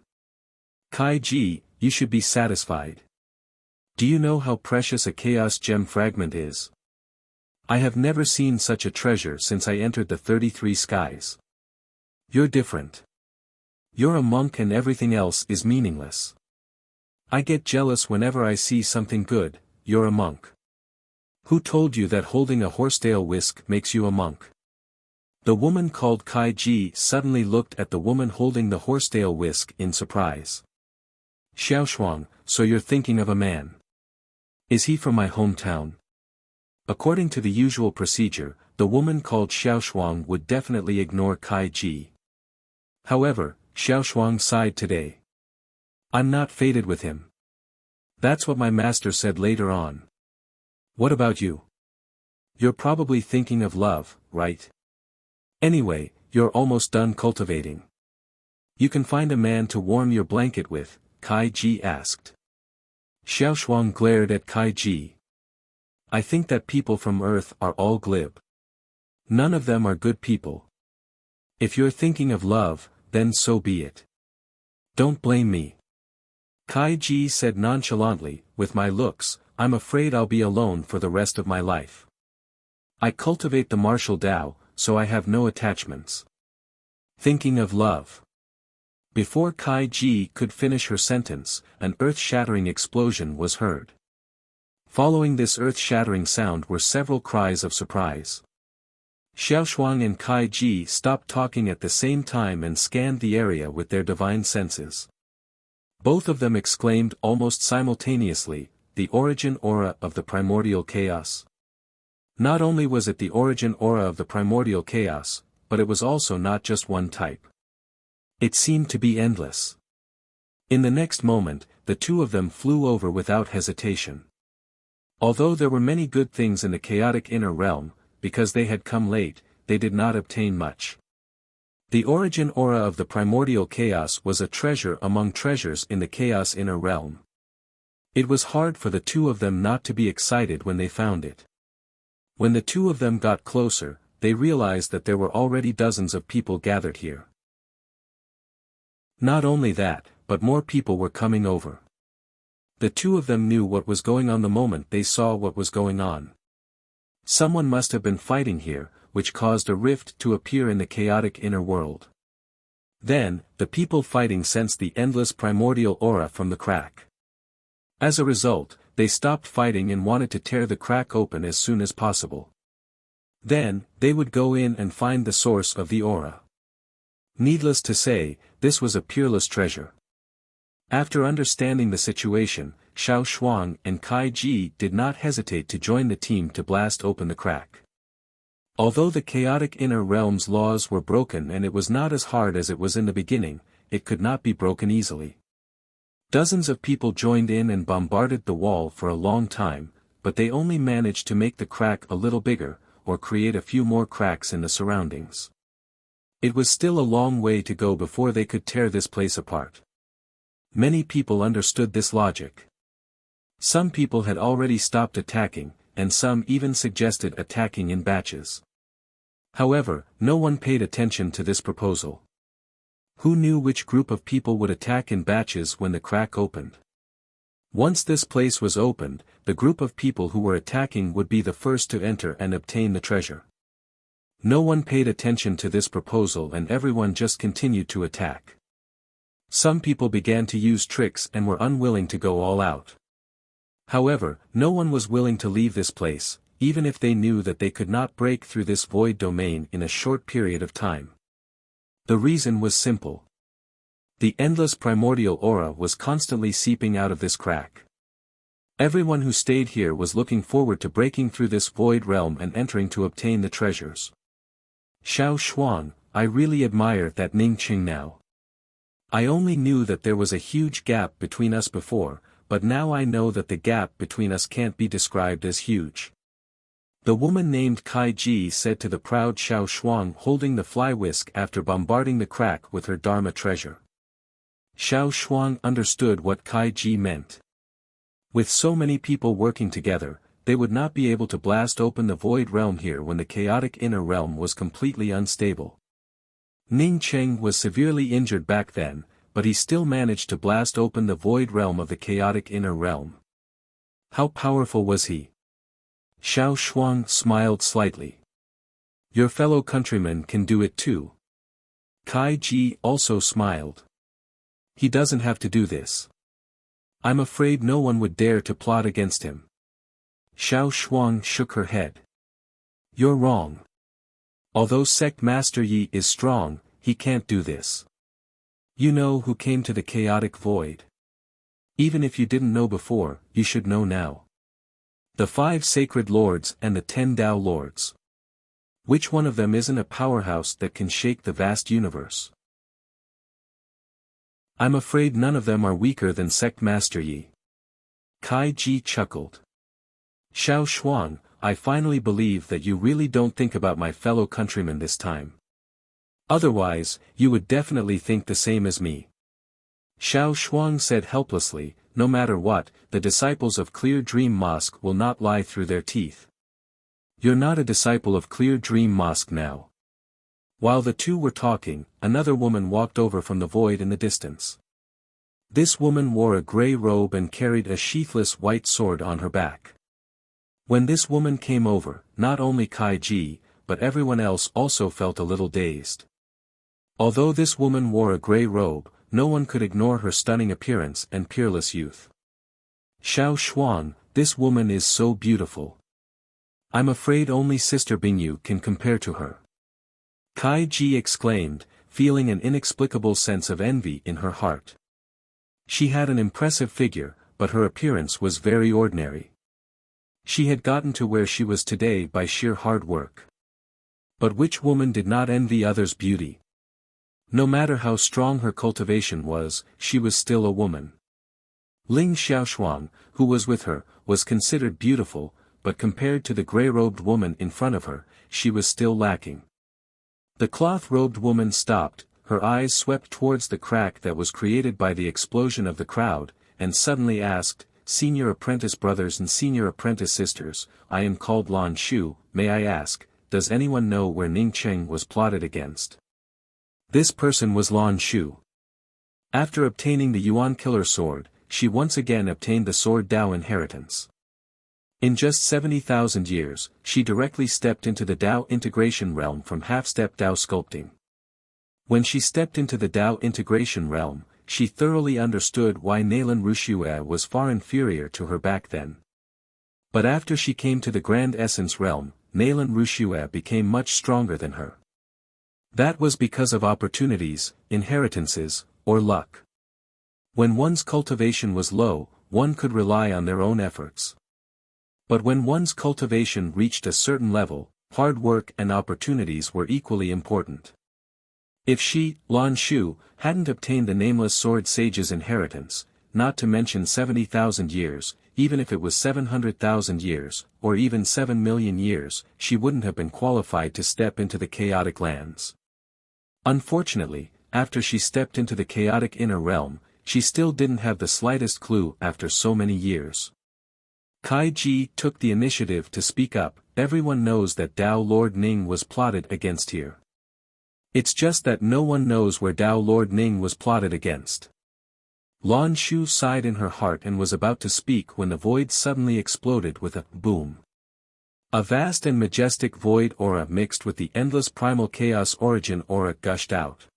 Kai Ji, you should be satisfied. Do you know how precious a chaos gem fragment is? I have never seen such a treasure since I entered the 33 skies. You're different. You're a monk and everything else is meaningless. I get jealous whenever I see something good. You're a monk. Who told you that holding a horsetail whisk makes you a monk? The woman called Kai Ji suddenly looked at the woman holding the horsetail whisk in surprise. Xiao Shuang, so you're thinking of a man. Is he from my hometown? According to the usual procedure, the woman called Xiao Shuang would definitely ignore Kai Ji. However, Xiao Shuang sighed today. I'm not fated with him. That's what my master said later on. What about you? You're probably thinking of love, right? Anyway, you're almost done cultivating. You can find a man to warm your blanket with, Kai Ji asked. Xiao Shuang glared at Kai Ji. I think that people from Earth are all glib. None of them are good people. If you're thinking of love, then so be it. Don't blame me. Kai Ji said nonchalantly, with my looks, I'm afraid I'll be alone for the rest of my life. I cultivate the martial Tao, so I have no attachments. Thinking of love. Before Kai Ji could finish her sentence, an earth-shattering explosion was heard. Following this earth-shattering sound were several cries of surprise. Xiao Shuang and Kai Ji stopped talking at the same time and scanned the area with their divine senses. Both of them exclaimed almost simultaneously, the origin aura of the primordial chaos. Not only was it the origin aura of the primordial chaos, but it was also not just one type. It seemed to be endless. In the next moment, the two of them flew over without hesitation. Although there were many good things in the chaotic inner realm, because they had come late, they did not obtain much. The origin aura of the primordial chaos was a treasure among treasures in the chaos inner realm. It was hard for the two of them not to be excited when they found it. When the two of them got closer, they realized that there were already dozens of people gathered here. Not only that, but more people were coming over. The two of them knew what was going on the moment they saw what was going on. Someone must have been fighting here, which caused a rift to appear in the chaotic inner world. Then, the people fighting sensed the endless primordial aura from the crack. As a result, they stopped fighting and wanted to tear the crack open as soon as possible. Then, they would go in and find the source of the aura. Needless to say, this was a peerless treasure. After understanding the situation, Xiao Shuang and Kai Ji did not hesitate to join the team to blast open the crack. Although the chaotic inner realm's laws were broken and it was not as hard as it was in the beginning, it could not be broken easily. Dozens of people joined in and bombarded the wall for a long time, but they only managed to make the crack a little bigger, or create a few more cracks in the surroundings. It was still a long way to go before they could tear this place apart. Many people understood this logic. Some people had already stopped attacking, and some even suggested attacking in batches. However, no one paid attention to this proposal. Who knew which group of people would attack in batches when the crack opened? Once this place was opened, the group of people who were attacking would be the first to enter and obtain the treasure. No one paid attention to this proposal and everyone just continued to attack. Some people began to use tricks and were unwilling to go all out. However, no one was willing to leave this place, even if they knew that they could not break through this void domain in a short period of time. The reason was simple. The endless primordial aura was constantly seeping out of this crack. Everyone who stayed here was looking forward to breaking through this void realm and entering to obtain the treasures. Xiao Shuang, I really admire that Ning Qing now. I only knew that there was a huge gap between us before, but now I know that the gap between us can't be described as huge. The woman named Kai Ji said to the proud Xiao Shuang holding the fly whisk after bombarding the crack with her Dharma treasure. Xiao Shuang understood what Kai Ji meant. With so many people working together, they would not be able to blast open the void realm here when the chaotic inner realm was completely unstable. Ning Cheng was severely injured back then, but he still managed to blast open the void realm of the chaotic inner realm. How powerful was he? Xiao Shuang smiled slightly. Your fellow countrymen can do it too. Kai Ji also smiled. He doesn't have to do this. I'm afraid no one would dare to plot against him. Xiao Shuang shook her head. You're wrong. Although Sect Master Yi is strong, he can't do this. You know who came to the chaotic void. Even if you didn't know before, you should know now. The 5 sacred lords and the 10 Tao lords. Which one of them isn't a powerhouse that can shake the vast universe? I'm afraid none of them are weaker than Sect Master Yi. Kai Ji chuckled. Xiao Shuang, I finally believe that you really don't think about my fellow countrymen this time. Otherwise, you would definitely think the same as me. Xiao Shuang said helplessly, no matter what, the disciples of Clear Dream Mosque will not lie through their teeth. You're not a disciple of Clear Dream Mosque now. While the two were talking, another woman walked over from the void in the distance. This woman wore a grey robe and carried a sheathless white sword on her back. When this woman came over, not only Kai Ji, but everyone else also felt a little dazed. Although this woman wore a grey robe, no one could ignore her stunning appearance and peerless youth. Xiao Shuang, this woman is so beautiful. I'm afraid only Sister Bingyu can compare to her. Kai Ji exclaimed, feeling an inexplicable sense of envy in her heart. She had an impressive figure, but her appearance was very ordinary. She had gotten to where she was today by sheer hard work. But which woman did not envy others' beauty? No matter how strong her cultivation was, she was still a woman. Ling Xiaoshuang, who was with her, was considered beautiful, but compared to the grey-robed woman in front of her, she was still lacking. The cloth-robed woman stopped, her eyes swept towards the crack that was created by the explosion of the crowd, and suddenly asked, Senior apprentice brothers and senior apprentice sisters, I am called Lan Shu, may I ask, does anyone know where Ning Cheng was plotted against? This person was Lan Shu. After obtaining the Yuan Killer Sword, she once again obtained the Sword Dao inheritance. In just 70,000 years, she directly stepped into the Dao integration realm from half-step Dao sculpting. When she stepped into the Dao integration realm, she thoroughly understood why Naylan Rushue was far inferior to her back then. But after she came to the Grand Essence realm, Naylan Rushue became much stronger than her. That was because of opportunities, inheritances, or luck. When one's cultivation was low, one could rely on their own efforts. But when one's cultivation reached a certain level, hard work and opportunities were equally important. If she, Lan Shu, hadn't obtained the Nameless Sword Sage's inheritance, not to mention 70,000 years, even if it was 700,000 years, or even 7 million years, she wouldn't have been qualified to step into the chaotic lands. Unfortunately, after she stepped into the chaotic inner realm, she still didn't have the slightest clue after so many years. Kai Ji took the initiative to speak up, everyone knows that Dao Lord Ning was plotted against here. It's just that no one knows where Dao Lord Ning was plotted against. Lan Shu sighed in her heart and was about to speak when the void suddenly exploded with a boom. A vast and majestic void aura mixed with the endless primal chaos origin aura gushed out.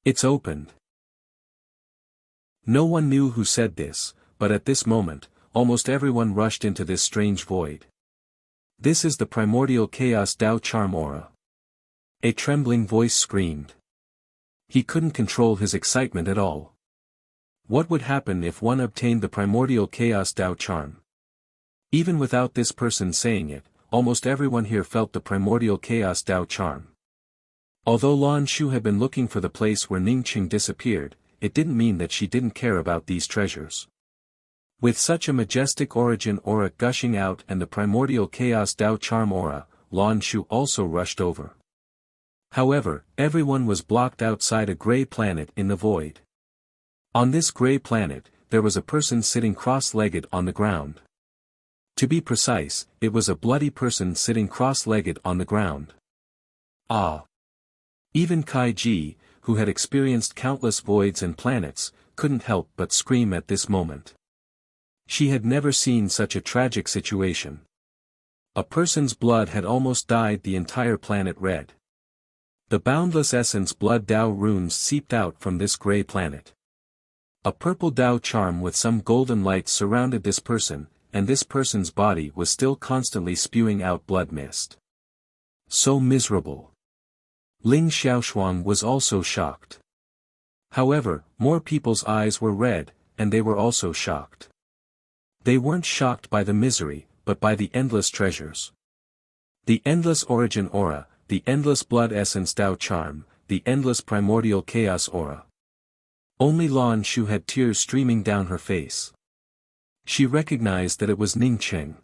It's opened. No one knew who said this, but at this moment, almost everyone rushed into this strange void. This is the primordial chaos Dao charm aura. A trembling voice screamed. He couldn't control his excitement at all. What would happen if one obtained the primordial chaos Dao charm? Even without this person saying it, almost everyone here felt the primordial chaos Dao charm. Although Lan Shu had been looking for the place where Ning Qing disappeared, it didn't mean that she didn't care about these treasures. With such a majestic origin aura gushing out and the primordial chaos Dao charm aura, Lan Shu also rushed over. However, everyone was blocked outside a grey planet in the void. On this grey planet, there was a person sitting cross-legged on the ground. To be precise, it was a bloody person sitting cross-legged on the ground. Ah! Even Kai Ji, who had experienced countless voids and planets, couldn't help but scream at this moment. She had never seen such a tragic situation. A person's blood had almost dyed the entire planet red. The boundless essence blood Tao runes seeped out from this gray planet. A purple Tao charm with some golden lights surrounded this person, and this person's body was still constantly spewing out blood mist. So miserable. Ling Xiaoshuang was also shocked. However, more people's eyes were red, and they were also shocked. They weren't shocked by the misery, but by the endless treasures. The endless origin aura, the endless blood essence Tao charm, the endless primordial chaos aura. Only Lan Shu had tears streaming down her face. She recognized that it was Ning Cheng.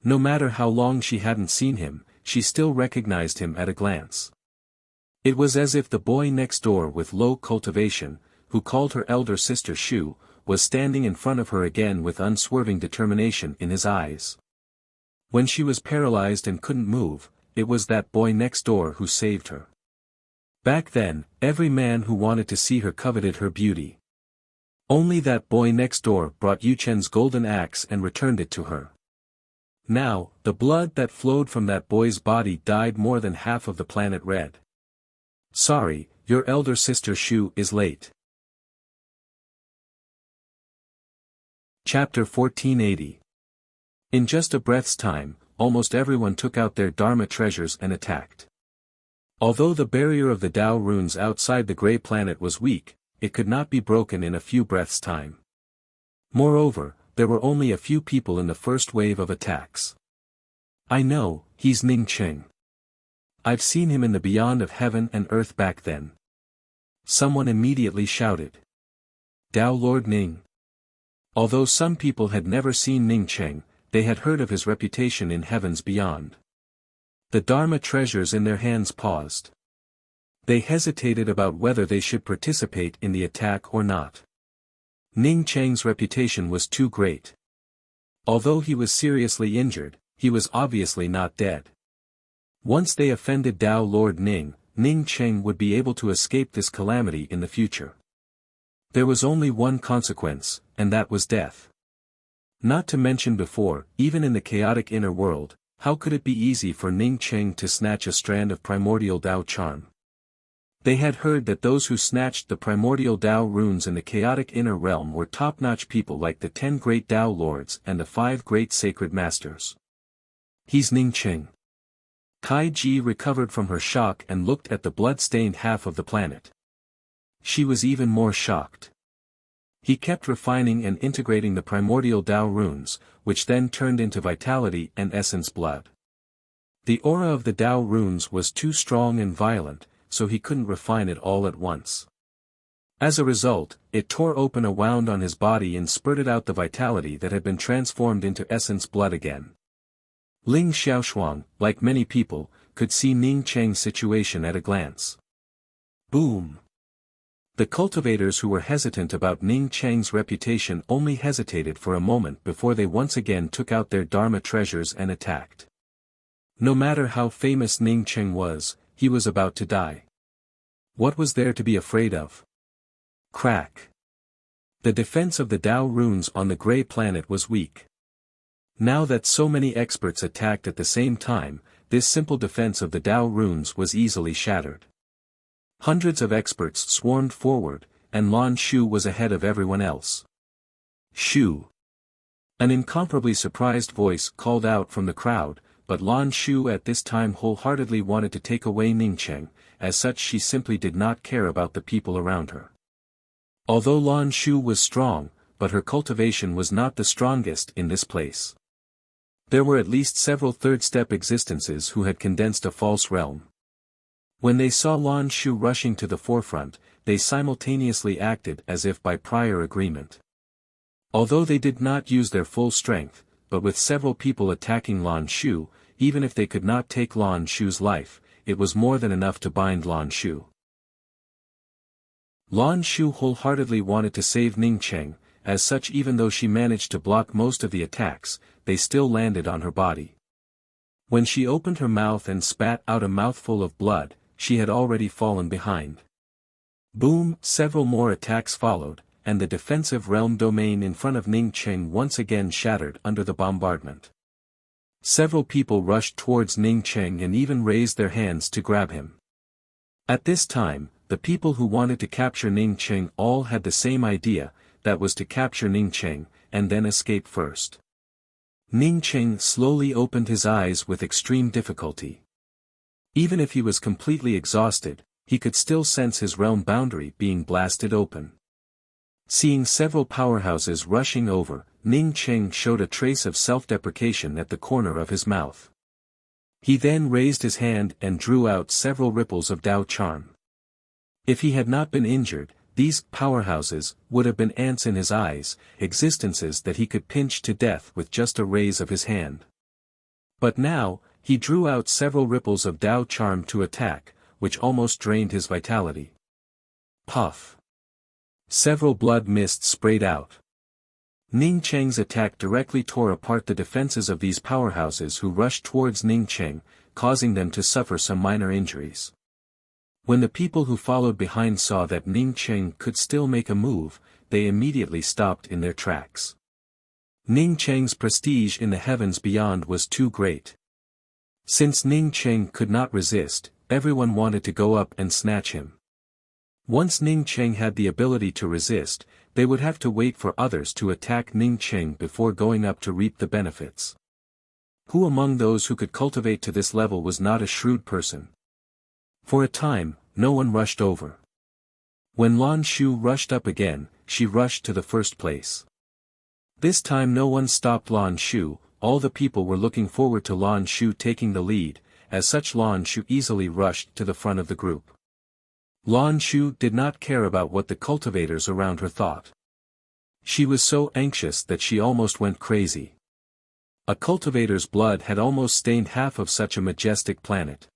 No matter how long she hadn't seen him, she still recognized him at a glance. It was as if the boy next door with low cultivation, who called her elder sister Shu, was standing in front of her again with unswerving determination in his eyes. When she was paralyzed and couldn't move, it was that boy next door who saved her. Back then, every man who wanted to see her coveted her beauty. Only that boy next door brought Yu Chen's golden axe and returned it to her. Now, the blood that flowed from that boy's body dyed more than half of the planet red. Sorry, your elder sister Shu is late. Chapter 1480. In just a breath's time, almost everyone took out their Dharma treasures and attacked. Although the barrier of the Tao runes outside the gray planet was weak, it could not be broken in a few breaths' time. Moreover, there were only a few people in the first wave of attacks. I know, he's Ning Cheng. I've seen him in the beyond of heaven and earth back then. Someone immediately shouted. Tao Lord Ning. Although some people had never seen Ning Cheng, they had heard of his reputation in heavens beyond. The Dharma treasures in their hands paused. They hesitated about whether they should participate in the attack or not. Ning Cheng's reputation was too great. Although he was seriously injured, he was obviously not dead. Once they offended Tao Lord Ning, Ning Cheng would be able to escape this calamity in the future. There was only one consequence, and that was death. Not to mention before, even in the chaotic inner world, how could it be easy for Ning Cheng to snatch a strand of primordial Tao charm? They had heard that those who snatched the primordial Tao runes in the chaotic inner realm were top-notch people like the 10 great Tao lords and the 5 great sacred masters. He's Ning Cheng. Tai Ji recovered from her shock and looked at the blood-stained half of the planet. She was even more shocked. He kept refining and integrating the primordial Tao runes, which then turned into vitality and essence blood. The aura of the Tao runes was too strong and violent, so he couldn't refine it all at once. As a result, it tore open a wound on his body and spurted out the vitality that had been transformed into essence blood again. Ling Xiaoshuang, like many people, could see Ning Cheng's situation at a glance. Boom! The cultivators who were hesitant about Ning Cheng's reputation only hesitated for a moment before they once again took out their Dharma treasures and attacked. No matter how famous Ning Cheng was, he was about to die. What was there to be afraid of? Crack. The defense of the Tao runes on the gray planet was weak. Now that so many experts attacked at the same time, this simple defense of the Tao runes was easily shattered. Hundreds of experts swarmed forward, and Lan Shu was ahead of everyone else. Shu. An incomparably surprised voice called out from the crowd, but Lan Shu at this time wholeheartedly wanted to take away Ning Cheng, as such she simply did not care about the people around her. Although Lan Shu was strong, but her cultivation was not the strongest in this place. There were at least several third-step existences who had condensed a false realm. When they saw Lan Shu rushing to the forefront, they simultaneously acted as if by prior agreement. Although they did not use their full strength, but with several people attacking Lan Shu, even if they could not take Lan Shu's life, it was more than enough to bind Lan Shu. Lan Shu wholeheartedly wanted to save Ning Cheng, as such even though she managed to block most of the attacks, they still landed on her body. When she opened her mouth and spat out a mouthful of blood, she had already fallen behind. Boom! Several more attacks followed, and the defensive realm domain in front of Ningcheng once again shattered under the bombardment. Several people rushed towards Ningcheng and even raised their hands to grab him. At this time, the people who wanted to capture Ningcheng all had the same idea, that was to capture Ningcheng, and then escape first. Ningcheng slowly opened his eyes with extreme difficulty. Even if he was completely exhausted, he could still sense his realm boundary being blasted open. Seeing several powerhouses rushing over, Ningcheng showed a trace of self-deprecation at the corner of his mouth. He then raised his hand and drew out several ripples of Dao charm. If he had not been injured, these powerhouses would have been ants in his eyes, existences that he could pinch to death with just a raise of his hand. But now, he drew out several ripples of Dao charm to attack, which almost drained his vitality. Puff! Several blood mists sprayed out. Ningcheng's attack directly tore apart the defenses of these powerhouses who rushed towards Ningcheng, causing them to suffer some minor injuries. When the people who followed behind saw that Ningcheng could still make a move, they immediately stopped in their tracks. Ningcheng's prestige in the heavens beyond was too great. Since Ningcheng could not resist, everyone wanted to go up and snatch him. Once Ningcheng had the ability to resist, they would have to wait for others to attack Ningcheng before going up to reap the benefits. Who among those who could cultivate to this level was not a shrewd person? For a time, no one rushed over. When Lan Shu rushed up again, she rushed to the first place. This time no one stopped Lan Shu, all the people were looking forward to Lan Shu taking the lead, as such Lan Shu easily rushed to the front of the group. Lan Shu did not care about what the cultivators around her thought. She was so anxious that she almost went crazy. A cultivator's blood had almost stained half of such a majestic planet.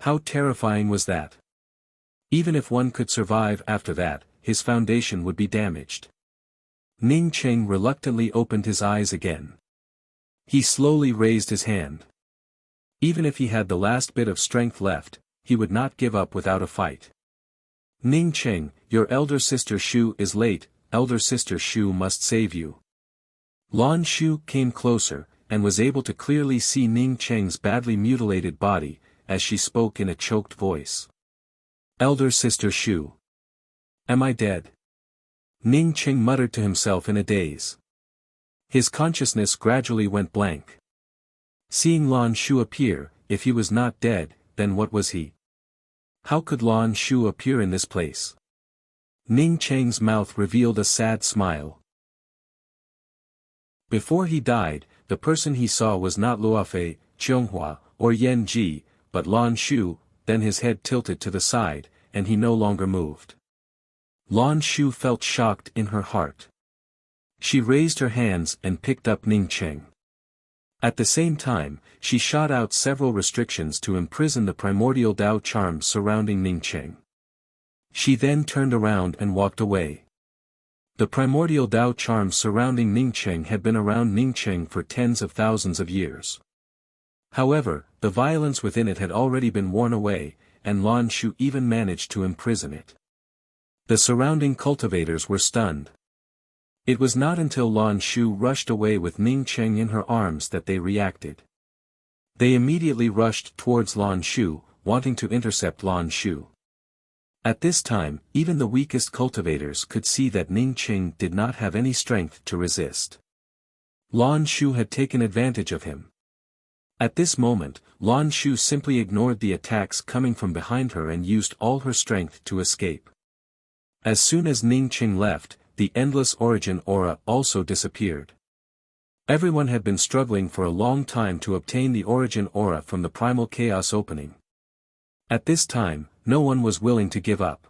How terrifying was that? Even if one could survive after that, his foundation would be damaged. Ningcheng reluctantly opened his eyes again. He slowly raised his hand. Even if he had the last bit of strength left, he would not give up without a fight. Ningcheng, your elder sister Shu is late, elder sister Shu must save you. Lan Shu came closer, and was able to clearly see Ningcheng's badly mutilated body, as she spoke in a choked voice. Elder sister Shu. Am I dead? Ningcheng muttered to himself in a daze. His consciousness gradually went blank. Seeing Lan Shu appear, if he was not dead, then what was he? How could Lan Shu appear in this place? Ningcheng's mouth revealed a sad smile. Before he died, the person he saw was not Luofei, Qianghua, or Yan Ji, but Lan Shu. Then his head tilted to the side, and he no longer moved. Lan Shu felt shocked in her heart. She raised her hands and picked up Ningcheng. At the same time, she shot out several restrictions to imprison the primordial Dao charms surrounding Ningcheng. She then turned around and walked away. The primordial Dao charms surrounding Ningcheng had been around Ningcheng for tens of thousands of years. However, the violence within it had already been worn away, and Lan Shu even managed to imprison it. The surrounding cultivators were stunned. It was not until Lan Shu rushed away with Ningcheng in her arms that they reacted. They immediately rushed towards Lan Shu, wanting to intercept Lan Shu. At this time, even the weakest cultivators could see that Ningcheng did not have any strength to resist. Lan Shu had taken advantage of him. At this moment, Lan Shu simply ignored the attacks coming from behind her and used all her strength to escape. As soon as Ningcheng left, the endless origin aura also disappeared. Everyone had been struggling for a long time to obtain the origin aura from the primal chaos opening. At this time, no one was willing to give up.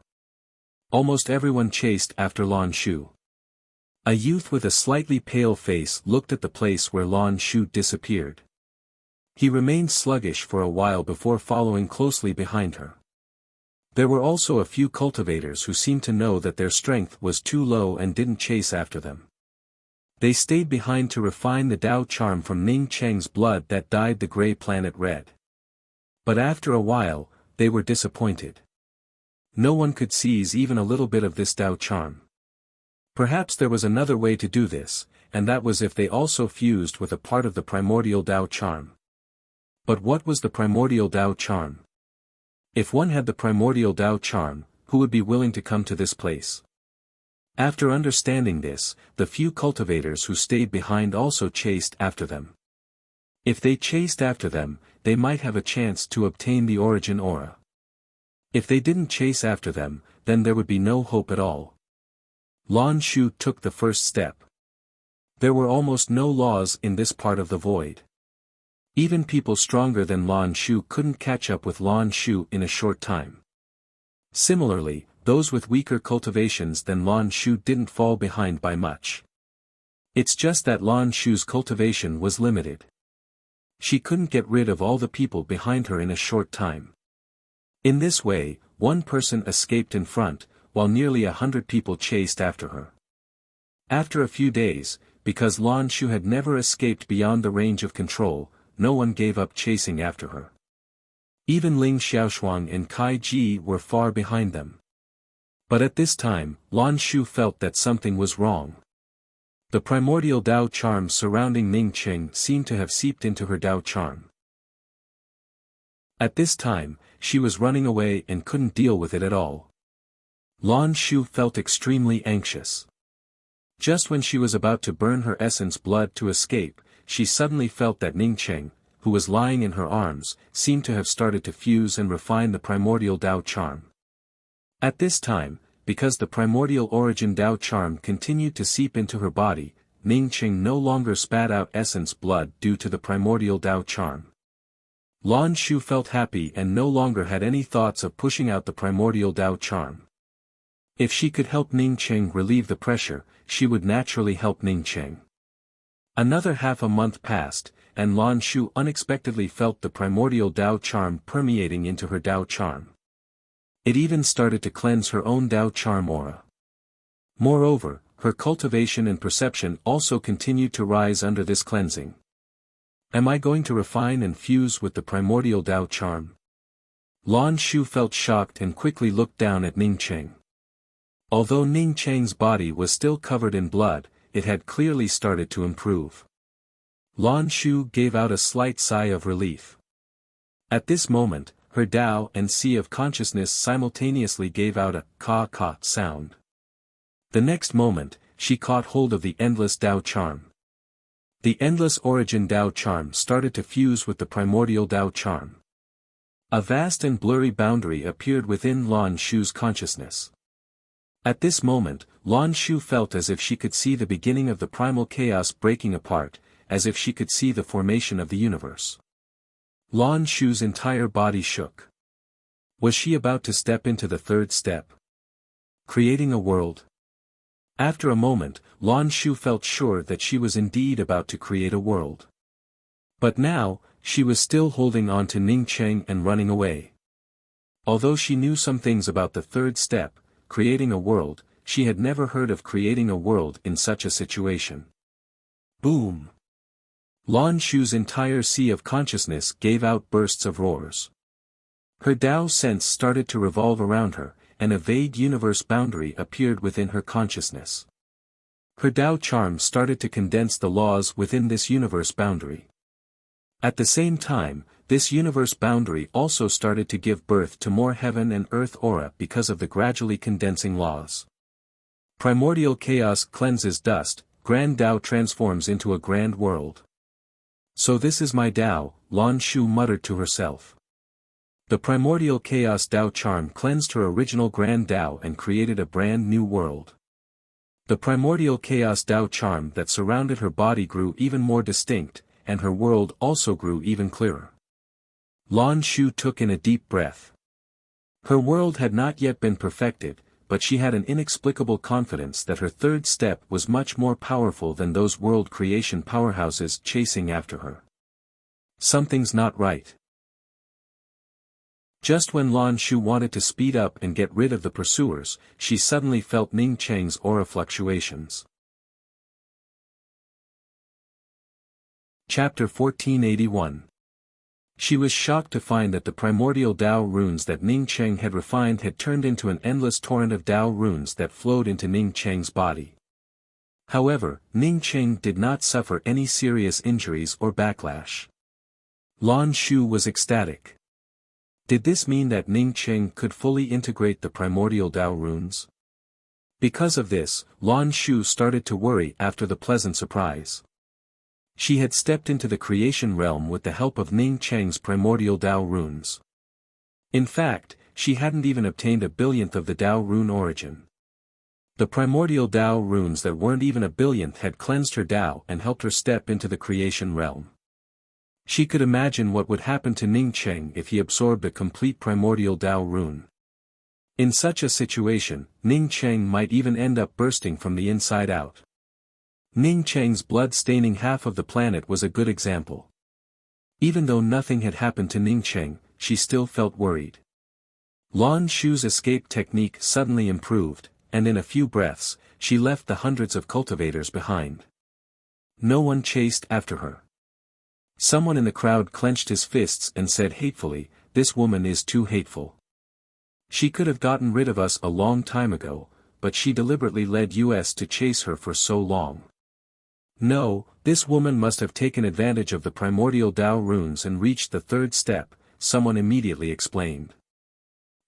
Almost everyone chased after Lan Shu. A youth with a slightly pale face looked at the place where Lan Shu disappeared. He remained sluggish for a while before following closely behind her. There were also a few cultivators who seemed to know that their strength was too low and didn't chase after them. They stayed behind to refine the Dao charm from Ningcheng's blood that dyed the gray planet red. But after a while, they were disappointed. No one could seize even a little bit of this Dao charm. Perhaps there was another way to do this, and that was if they also fused with a part of the primordial Tao charm. But what was the primordial Tao charm? If one had the primordial Tao charm, who would be willing to come to this place? After understanding this, the few cultivators who stayed behind also chased after them. If they chased after them, they might have a chance to obtain the origin aura. If they didn't chase after them, then there would be no hope at all. Lan Shu took the first step. There were almost no laws in this part of the void. Even people stronger than Lan Shu couldn't catch up with Lan Shu in a short time. Similarly, those with weaker cultivations than Lan Shu didn't fall behind by much. It's just that Lan Shu's cultivation was limited. She couldn't get rid of all the people behind her in a short time. In this way, one person escaped in front, while nearly 100 people chased after her. After a few days, because Lan Shu had never escaped beyond the range of control, no one gave up chasing after her. Even Ling Xiaoshuang and Kai Ji were far behind them. But at this time, Lan Shu felt that something was wrong. The primordial Tao charm surrounding Ning Qing seemed to have seeped into her Tao charm. At this time, she was running away and couldn't deal with it at all. Lan Shu felt extremely anxious. Just when she was about to burn her essence blood to escape, she suddenly felt that Ning Qing, who was lying in her arms, seemed to have started to fuse and refine the primordial Tao charm. At this time, because the primordial origin Tao charm continued to seep into her body, Ning Qing no longer spat out essence blood due to the primordial Tao charm. Lan Shu felt happy and no longer had any thoughts of pushing out the primordial Tao charm. If she could help Ning Qing relieve the pressure, she would naturally help Ning Qing. Another half a month passed, and Lan Shu unexpectedly felt the primordial Tao charm permeating into her Tao charm. It even started to cleanse her own Tao charm aura. Moreover, her cultivation and perception also continued to rise under this cleansing. Am I going to refine and fuse with the primordial Tao charm? Lan Shu felt shocked and quickly looked down at Ning Qing. Although Ning Qing's body was still covered in blood, it had clearly started to improve. Lan Shu gave out a slight sigh of relief. At this moment, her Tao and sea of consciousness simultaneously gave out a ka-ka sound. The next moment, she caught hold of the endless Tao charm. The endless origin Tao charm started to fuse with the primordial Tao charm. A vast and blurry boundary appeared within Lan Shu's consciousness. At this moment, Lan Shu felt as if she could see the beginning of the primal chaos breaking apart, as if she could see the formation of the universe. Lan Shu's entire body shook. Was she about to step into the third step? Creating a world? After a moment, Lan Shu felt sure that she was indeed about to create a world. But now, she was still holding on to Ning Qing and running away. Although she knew some things about the third step, creating a world, she had never heard of creating a world in such a situation. Boom! Lan Shu's entire sea of consciousness gave out bursts of roars. Her Tao sense started to revolve around her, and a vague universe boundary appeared within her consciousness. Her Tao charm started to condense the laws within this universe boundary. At the same time, this universe boundary also started to give birth to more heaven and earth aura because of the gradually condensing laws. Primordial chaos cleanses dust, grand Tao transforms into a grand world. So this is my Tao, Lan Shu muttered to herself. The primordial chaos Tao charm cleansed her original grand Tao and created a brand new world. The primordial chaos Tao charm that surrounded her body grew even more distinct, and her world also grew even clearer. Lan Shu took in a deep breath. Her world had not yet been perfected, but she had an inexplicable confidence that her third step was much more powerful than those world creation powerhouses chasing after her. Something's not right. Just when Lan Shu wanted to speed up and get rid of the pursuers, she suddenly felt Ning Qing's aura fluctuations. Chapter 1481. She was shocked to find that the primordial Tao runes that Ning Qing had refined had turned into an endless torrent of Tao runes that flowed into Ning Qing's body. However, Ning Cheng did not suffer any serious injuries or backlash. Lan Shu was ecstatic. Did this mean that Ning Cheng could fully integrate the primordial Tao runes? Because of this, Lan Shu started to worry after the pleasant surprise. She had stepped into the creation realm with the help of Ning Cheng's primordial Tao runes. In fact, she hadn't even obtained a billionth of the Tao rune origin. The primordial Tao runes that weren't even a billionth had cleansed her Tao and helped her step into the creation realm. She could imagine what would happen to Ning Cheng if he absorbed a complete primordial Tao rune. In such a situation, Ning Cheng might even end up bursting from the inside out. Ning Cheng's blood staining half of the planet was a good example. Even though nothing had happened to Ning Cheng, she still felt worried. Lan Shu's escape technique suddenly improved, and in a few breaths, she left the hundreds of cultivators behind. No one chased after her. Someone in the crowd clenched his fists and said hatefully, "This woman is too hateful. She could have gotten rid of us a long time ago, but she deliberately led us to chase her for so long. No, this woman must have taken advantage of the primordial Tao runes and reached the third step," someone immediately explained.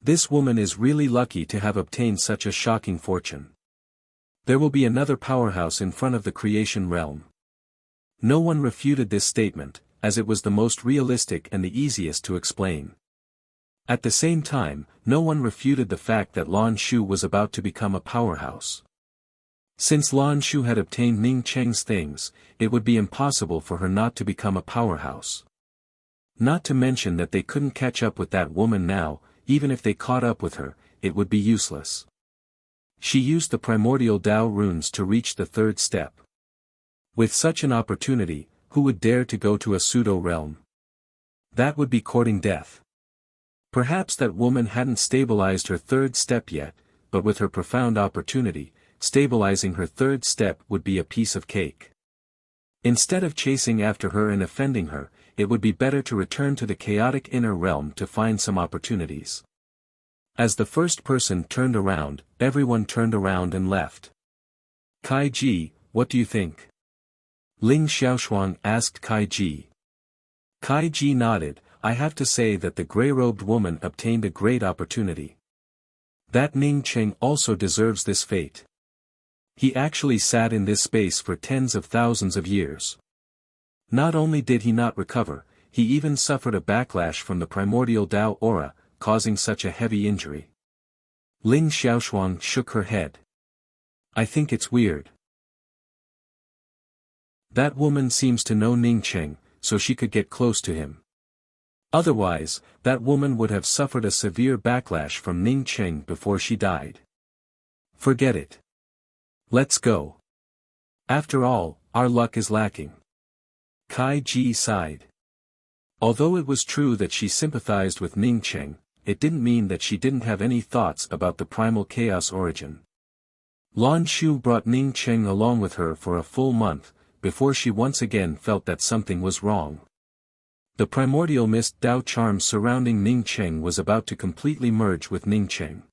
"This woman is really lucky to have obtained such a shocking fortune. There will be another powerhouse in front of the creation realm." No one refuted this statement, as it was the most realistic and the easiest to explain. At the same time, no one refuted the fact that Lan Shu was about to become a powerhouse. Since Lan Shu had obtained Ning Cheng's things, it would be impossible for her not to become a powerhouse. Not to mention that they couldn't catch up with that woman now, even if they caught up with her, it would be useless. She used the primordial Tao runes to reach the third step. With such an opportunity, who would dare to go to a pseudo-realm? That would be courting death. Perhaps that woman hadn't stabilized her third step yet, but with her profound opportunity, stabilizing her third step would be a piece of cake. Instead of chasing after her and offending her, it would be better to return to the chaotic inner realm to find some opportunities. As the first person turned around, everyone turned around and left. "Kai Ji, what do you think?" Ling Xiaoshuang asked Kai Ji. Kai Ji nodded. "I have to say that the grey-robed woman obtained a great opportunity. That Ning Cheng also deserves this fate. He actually sat in this space for tens of thousands of years. Not only did he not recover, he even suffered a backlash from the primordial Tao aura, causing such a heavy injury." Ling Xiaoshuang shook her head. "I think it's weird. That woman seems to know Ning Cheng, so she could get close to him. Otherwise, that woman would have suffered a severe backlash from Ning Cheng before she died. Forget it. Let's go. After all, our luck is lacking." Kai Ji sighed. Although it was true that she sympathized with Ning Cheng, it didn't mean that she didn't have any thoughts about the primal chaos origin. Lan Shu brought Ning Cheng along with her for a full month, before she once again felt that something was wrong. The primordial mist Tao charm surrounding Ning Cheng was about to completely merge with Ning Cheng.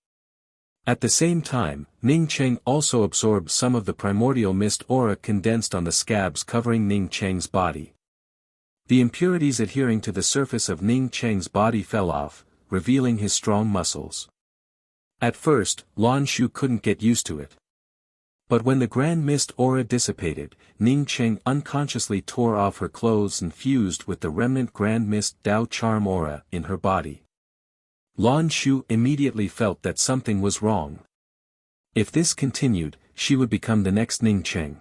At the same time, Ning Cheng also absorbed some of the primordial mist aura condensed on the scabs covering Ning Cheng's body. The impurities adhering to the surface of Ning Cheng's body fell off, revealing his strong muscles. At first, Lan Shu couldn't get used to it. But when the grand mist aura dissipated, Ning Cheng unconsciously tore off her clothes and fused with the remnant grand mist Tao charm aura in her body. Lan Shu immediately felt that something was wrong. If this continued, she would become the next Ning Cheng.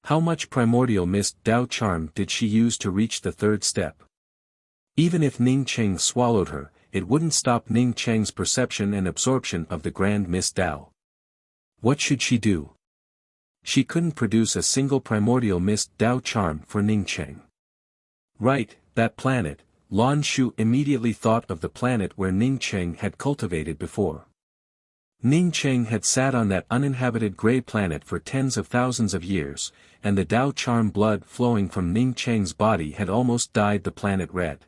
How much primordial mist Tao charm did she use to reach the third step? Even if Ning Cheng swallowed her, it wouldn't stop Ning Cheng's perception and absorption of the grand mist Tao. What should she do? She couldn't produce a single primordial mist Tao charm for Ning Cheng. Right, that planet. Lan Shu immediately thought of the planet where Ning Cheng had cultivated before. Ning Cheng had sat on that uninhabited grey planet for tens of thousands of years, and the Tao charm blood flowing from Ning Cheng's body had almost dyed the planet red.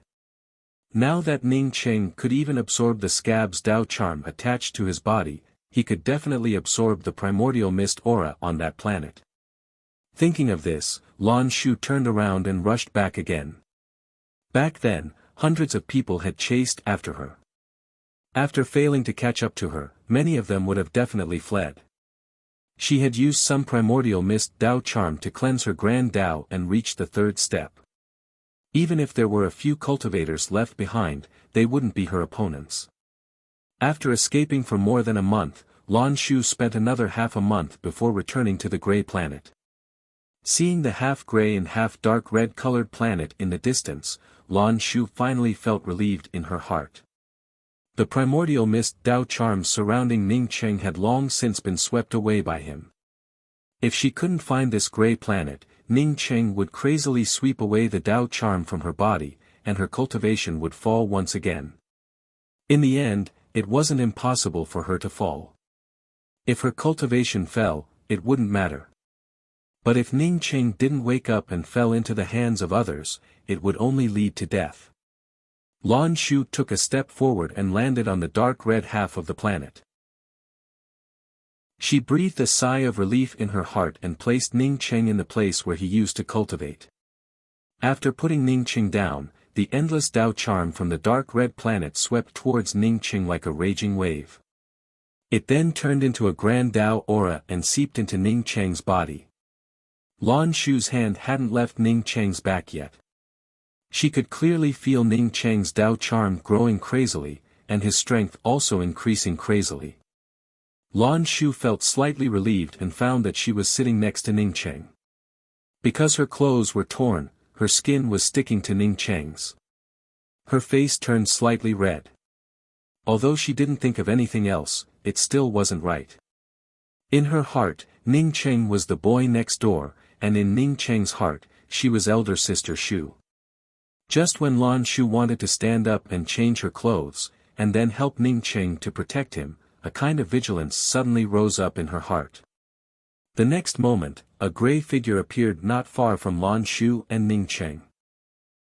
Now that Ning Cheng could even absorb the scab's Tao charm attached to his body, he could definitely absorb the primordial mist aura on that planet. Thinking of this, Lan Shu turned around and rushed back again. Back then, hundreds of people had chased after her. After failing to catch up to her, many of them would have definitely fled. She had used some primordial mist Dao charm to cleanse her grand Dao and reach the third step. Even if there were a few cultivators left behind, they wouldn't be her opponents. After escaping for more than a month, Lan Shu spent another half a month before returning to the gray planet. Seeing the half-gray and half-dark red-colored planet in the distance, Lan Shu finally felt relieved in her heart. The primordial mist Dao charms surrounding Ning Cheng had long since been swept away by him. If she couldn't find this gray planet, Ning Cheng would crazily sweep away the Dao charm from her body, and her cultivation would fall once again. In the end, it wasn't impossible for her to fall. If her cultivation fell, it wouldn't matter. But if Ning Cheng didn't wake up and fell into the hands of others, it would only lead to death. Lan Shu took a step forward and landed on the dark red half of the planet. She breathed a sigh of relief in her heart and placed Ning Cheng in the place where he used to cultivate. After putting Ning Cheng down, the endless Dao charm from the dark red planet swept towards Ning Cheng like a raging wave. It then turned into a grand Dao aura and seeped into Ning Cheng's body. Lan Shu's hand hadn't left Ning Cheng's back yet. She could clearly feel Ning Cheng's Dao charm growing crazily, and his strength also increasing crazily. Lan Shu felt slightly relieved and found that she was sitting next to Ning Cheng. Because her clothes were torn, her skin was sticking to Ning Cheng's. Her face turned slightly red. Although she didn't think of anything else, it still wasn't right. In her heart, Ning Cheng was the boy next door, and in Ning Cheng's heart, she was elder sister Shu. Just when Lan Shu wanted to stand up and change her clothes, and then help Ning Cheng to protect him, a kind of vigilance suddenly rose up in her heart. The next moment, a gray figure appeared not far from Lan Shu and Ning Cheng.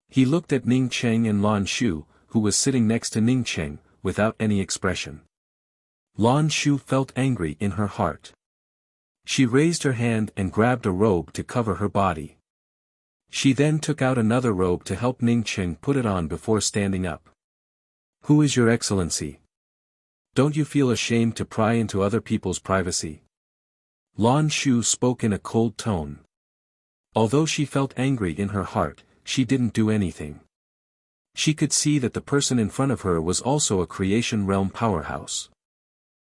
He looked at Ning Cheng and Lan Shu, who was sitting next to Ning Cheng, without any expression. Lan Shu felt angry in her heart. She raised her hand and grabbed a robe to cover her body. She then took out another robe to help Ning Cheng put it on before standing up. "Who is your excellency? Don't you feel ashamed to pry into other people's privacy?" Lan Shu spoke in a cold tone. Although she felt angry in her heart, she didn't do anything. She could see that the person in front of her was also a creation realm powerhouse.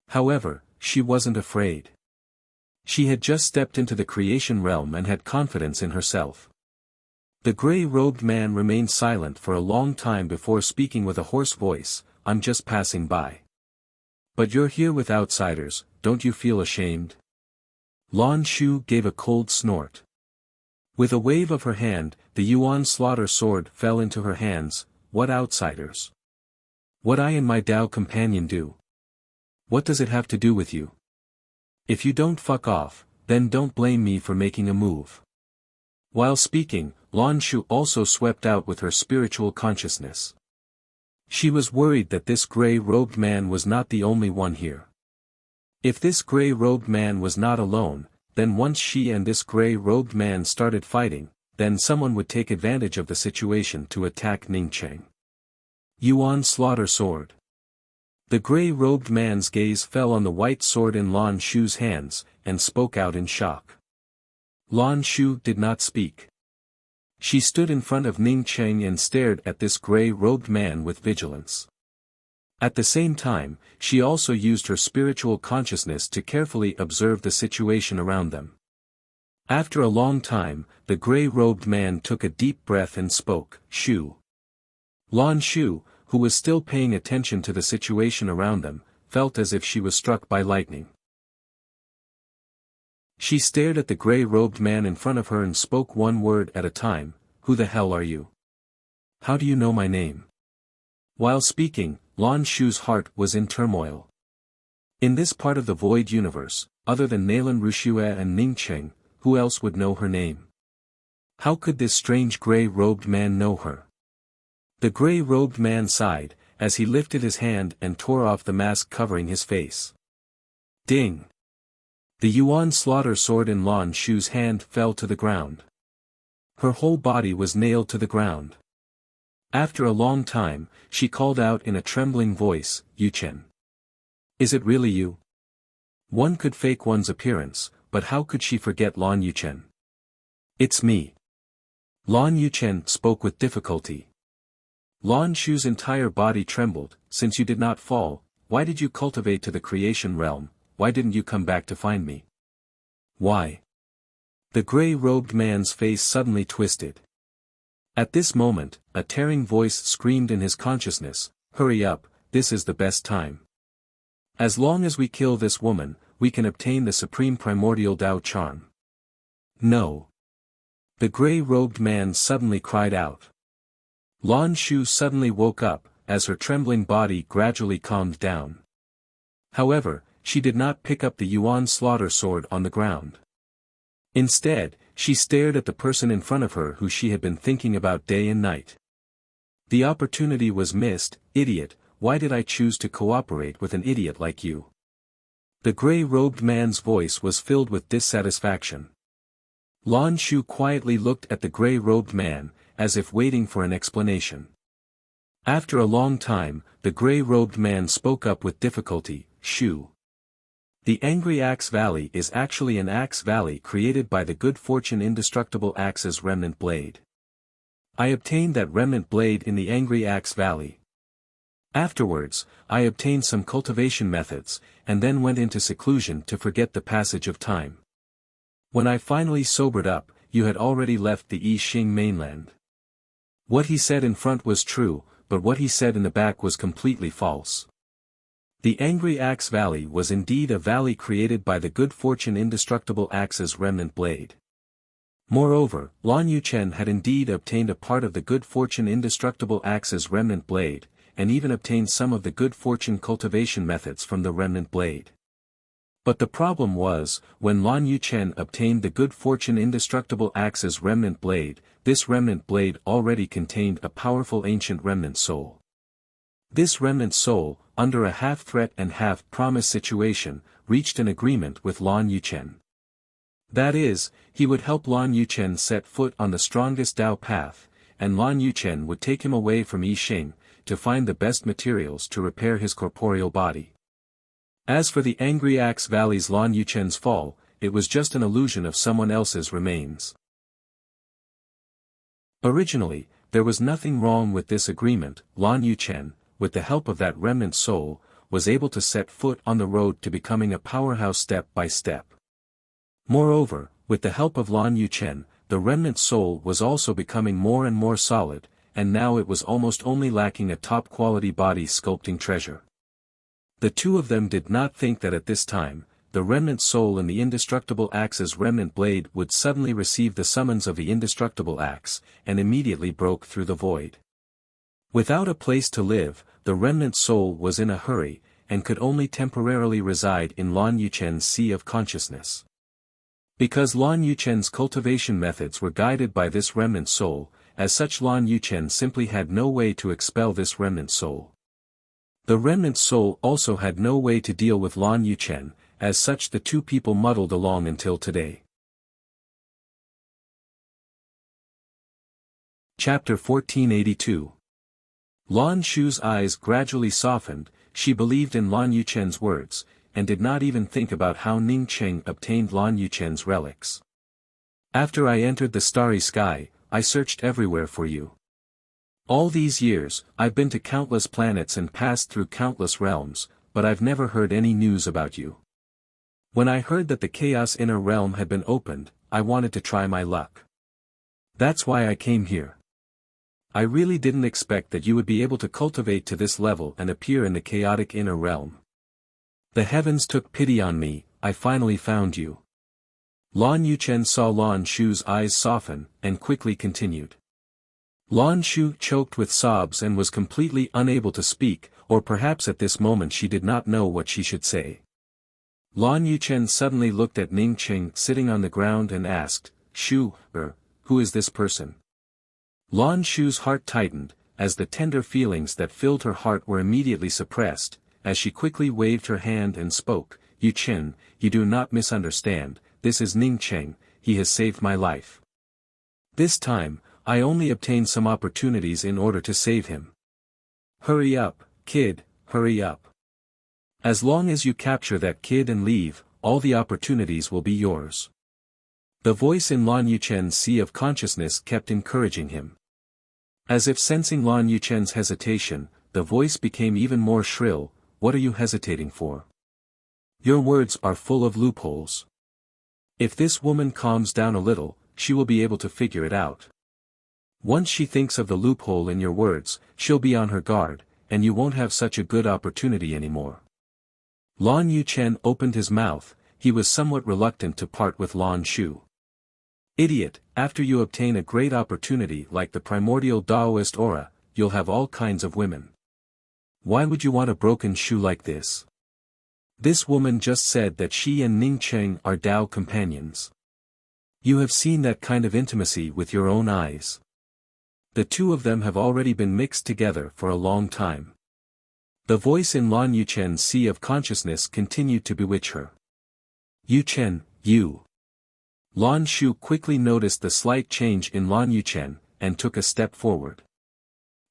However, she wasn't afraid. She had just stepped into the creation realm and had confidence in herself. The gray-robed man remained silent for a long time before speaking with a hoarse voice, "I'm just passing by. But you're here with outsiders, don't you feel ashamed?" Lan Shu gave a cold snort. With a wave of her hand, the Yuan slaughter sword fell into her hands. "What outsiders? What I and my Dao companion do? What does it have to do with you? If you don't fuck off, then don't blame me for making a move." While speaking, Lan Shu also swept out with her spiritual consciousness. She was worried that this gray-robed man was not the only one here. If this gray-robed man was not alone, then once she and this gray-robed man started fighting, then someone would take advantage of the situation to attack Ning Cheng. Yuan slaughter sword. The gray-robed man's gaze fell on the white sword in Lan Shu's hands, and spoke out in shock. Lan Shu did not speak. She stood in front of Ning Cheng and stared at this gray-robed man with vigilance. At the same time, she also used her spiritual consciousness to carefully observe the situation around them. After a long time, the gray-robed man took a deep breath and spoke, "Shu." Lan Shu, who was still paying attention to the situation around them, felt as if she was struck by lightning. She stared at the gray-robed man in front of her and spoke one word at a time, "Who the hell are you? How do you know my name?" While speaking, Lan Shu's heart was in turmoil. In this part of the void universe, other than Nalan Rushue and Ning Cheng, who else would know her name? How could this strange gray-robed man know her? The gray-robed man sighed, as he lifted his hand and tore off the mask covering his face. Ding! The Yuan slaughter sword in Lan Shu's hand fell to the ground. Her whole body was nailed to the ground. After a long time, she called out in a trembling voice, "Yuchen. Is it really you?" One could fake one's appearance, but how could she forget Lan Yuchen? "It's me." Lan Yuchen spoke with difficulty. Lan Shu's entire body trembled. "Since you did not fall, why did you cultivate to the creation realm? Why didn't you come back to find me?" "Why?" The gray-robed man's face suddenly twisted. At this moment, a tearing voice screamed in his consciousness, "Hurry up, this is the best time. As long as we kill this woman, we can obtain the supreme primordial Tao charm." "No." The gray-robed man suddenly cried out. Lan Shu suddenly woke up, as her trembling body gradually calmed down. However, she did not pick up the Yuan slaughter sword on the ground. Instead, she stared at the person in front of her who she had been thinking about day and night. "The opportunity was missed, idiot. Why did I choose to cooperate with an idiot like you?" The gray-robed man's voice was filled with dissatisfaction. Lan Shu quietly looked at the gray-robed man, as if waiting for an explanation. After a long time, the gray-robed man spoke up with difficulty, "Shu. The Angry Axe Valley is actually an axe valley created by the good fortune indestructible axe's remnant blade. I obtained that remnant blade in the Angry Axe Valley. Afterwards, I obtained some cultivation methods, and then went into seclusion to forget the passage of time. When I finally sobered up, you had already left the I Ching mainland." What he said in front was true, but what he said in the back was completely false. The Angry Axe Valley was indeed a valley created by the good fortune indestructible axe's remnant blade. Moreover, Lan Yuchen had indeed obtained a part of the good fortune indestructible axe's remnant blade, and even obtained some of the good fortune cultivation methods from the remnant blade. But the problem was, when Lan Yuchen obtained the good fortune indestructible axe's remnant blade, this remnant blade already contained a powerful ancient remnant soul. This remnant soul, under a half-threat and half-promise situation, reached an agreement with Lan Yuchen. That is, he would help Lan Yuchen set foot on the strongest Tao path, and Lan Yuchen would take him away from I Ching, to find the best materials to repair his corporeal body. As for the Angry Axe Valley's Lan Yuchen's fall, it was just an illusion of someone else's remains. Originally, there was nothing wrong with this agreement. Lan Yuchen, with the help of that remnant soul, was able to set foot on the road to becoming a powerhouse step by step. Moreover, with the help of Lan Yuchen, the remnant soul was also becoming more and more solid, and now it was almost only lacking a top-quality body sculpting treasure. The two of them did not think that at this time, the remnant soul and the indestructible axe's remnant blade would suddenly receive the summons of the indestructible axe, and immediately broke through the void. Without a place to live, the remnant soul was in a hurry, and could only temporarily reside in Lan Yuchen's sea of consciousness. Because Lan Yuchen's cultivation methods were guided by this remnant soul, as such Lan Yuchen simply had no way to expel this remnant soul. The remnant soul also had no way to deal with Lan Yuchen, as such the two people muddled along until today. Chapter 1482. Lan Shu's eyes gradually softened. She believed in Lan Yuchen's words, and did not even think about how Ning Cheng obtained Lan Yuchen's relics. "After I entered the starry sky, I searched everywhere for you. All these years, I've been to countless planets and passed through countless realms, but I've never heard any news about you. When I heard that the Chaos Inner Realm had been opened, I wanted to try my luck. That's why I came here. I really didn't expect that you would be able to cultivate to this level and appear in the chaotic inner realm. The heavens took pity on me. I finally found you." Lan Yuchen saw Lan Shu's eyes soften, and quickly continued. Lan Shu choked with sobs and was completely unable to speak, or perhaps at this moment she did not know what she should say. Lan Yuchen suddenly looked at Ning Cheng sitting on the ground and asked, "Shu, who is this person?" Lan Shu's heart tightened, as the tender feelings that filled her heart were immediately suppressed, as she quickly waved her hand and spoke, Yu Chen, you do not misunderstand, this is Ning Cheng, he has saved my life. This time, I only obtained some opportunities in order to save him. Hurry up, kid, hurry up. As long as you capture that kid and leave, all the opportunities will be yours. The voice in Lan Yuchen's sea of consciousness kept encouraging him. As if sensing Lan Yuchen's hesitation, the voice became even more shrill, what are you hesitating for? Your words are full of loopholes. If this woman calms down a little, she will be able to figure it out. Once she thinks of the loophole in your words, she'll be on her guard, and you won't have such a good opportunity anymore. Lan Yuchen opened his mouth, he was somewhat reluctant to part with Lan Shu. Idiot, after you obtain a great opportunity like the primordial Taoist aura, you'll have all kinds of women. Why would you want a broken shoe like this? This woman just said that she and Ning Cheng are Tao companions. You have seen that kind of intimacy with your own eyes. The two of them have already been mixed together for a long time. The voice in Lan Yuchen's sea of consciousness continued to bewitch her. Yuchen, you. Lan Shu quickly noticed the slight change in Lan Yuchen, and took a step forward.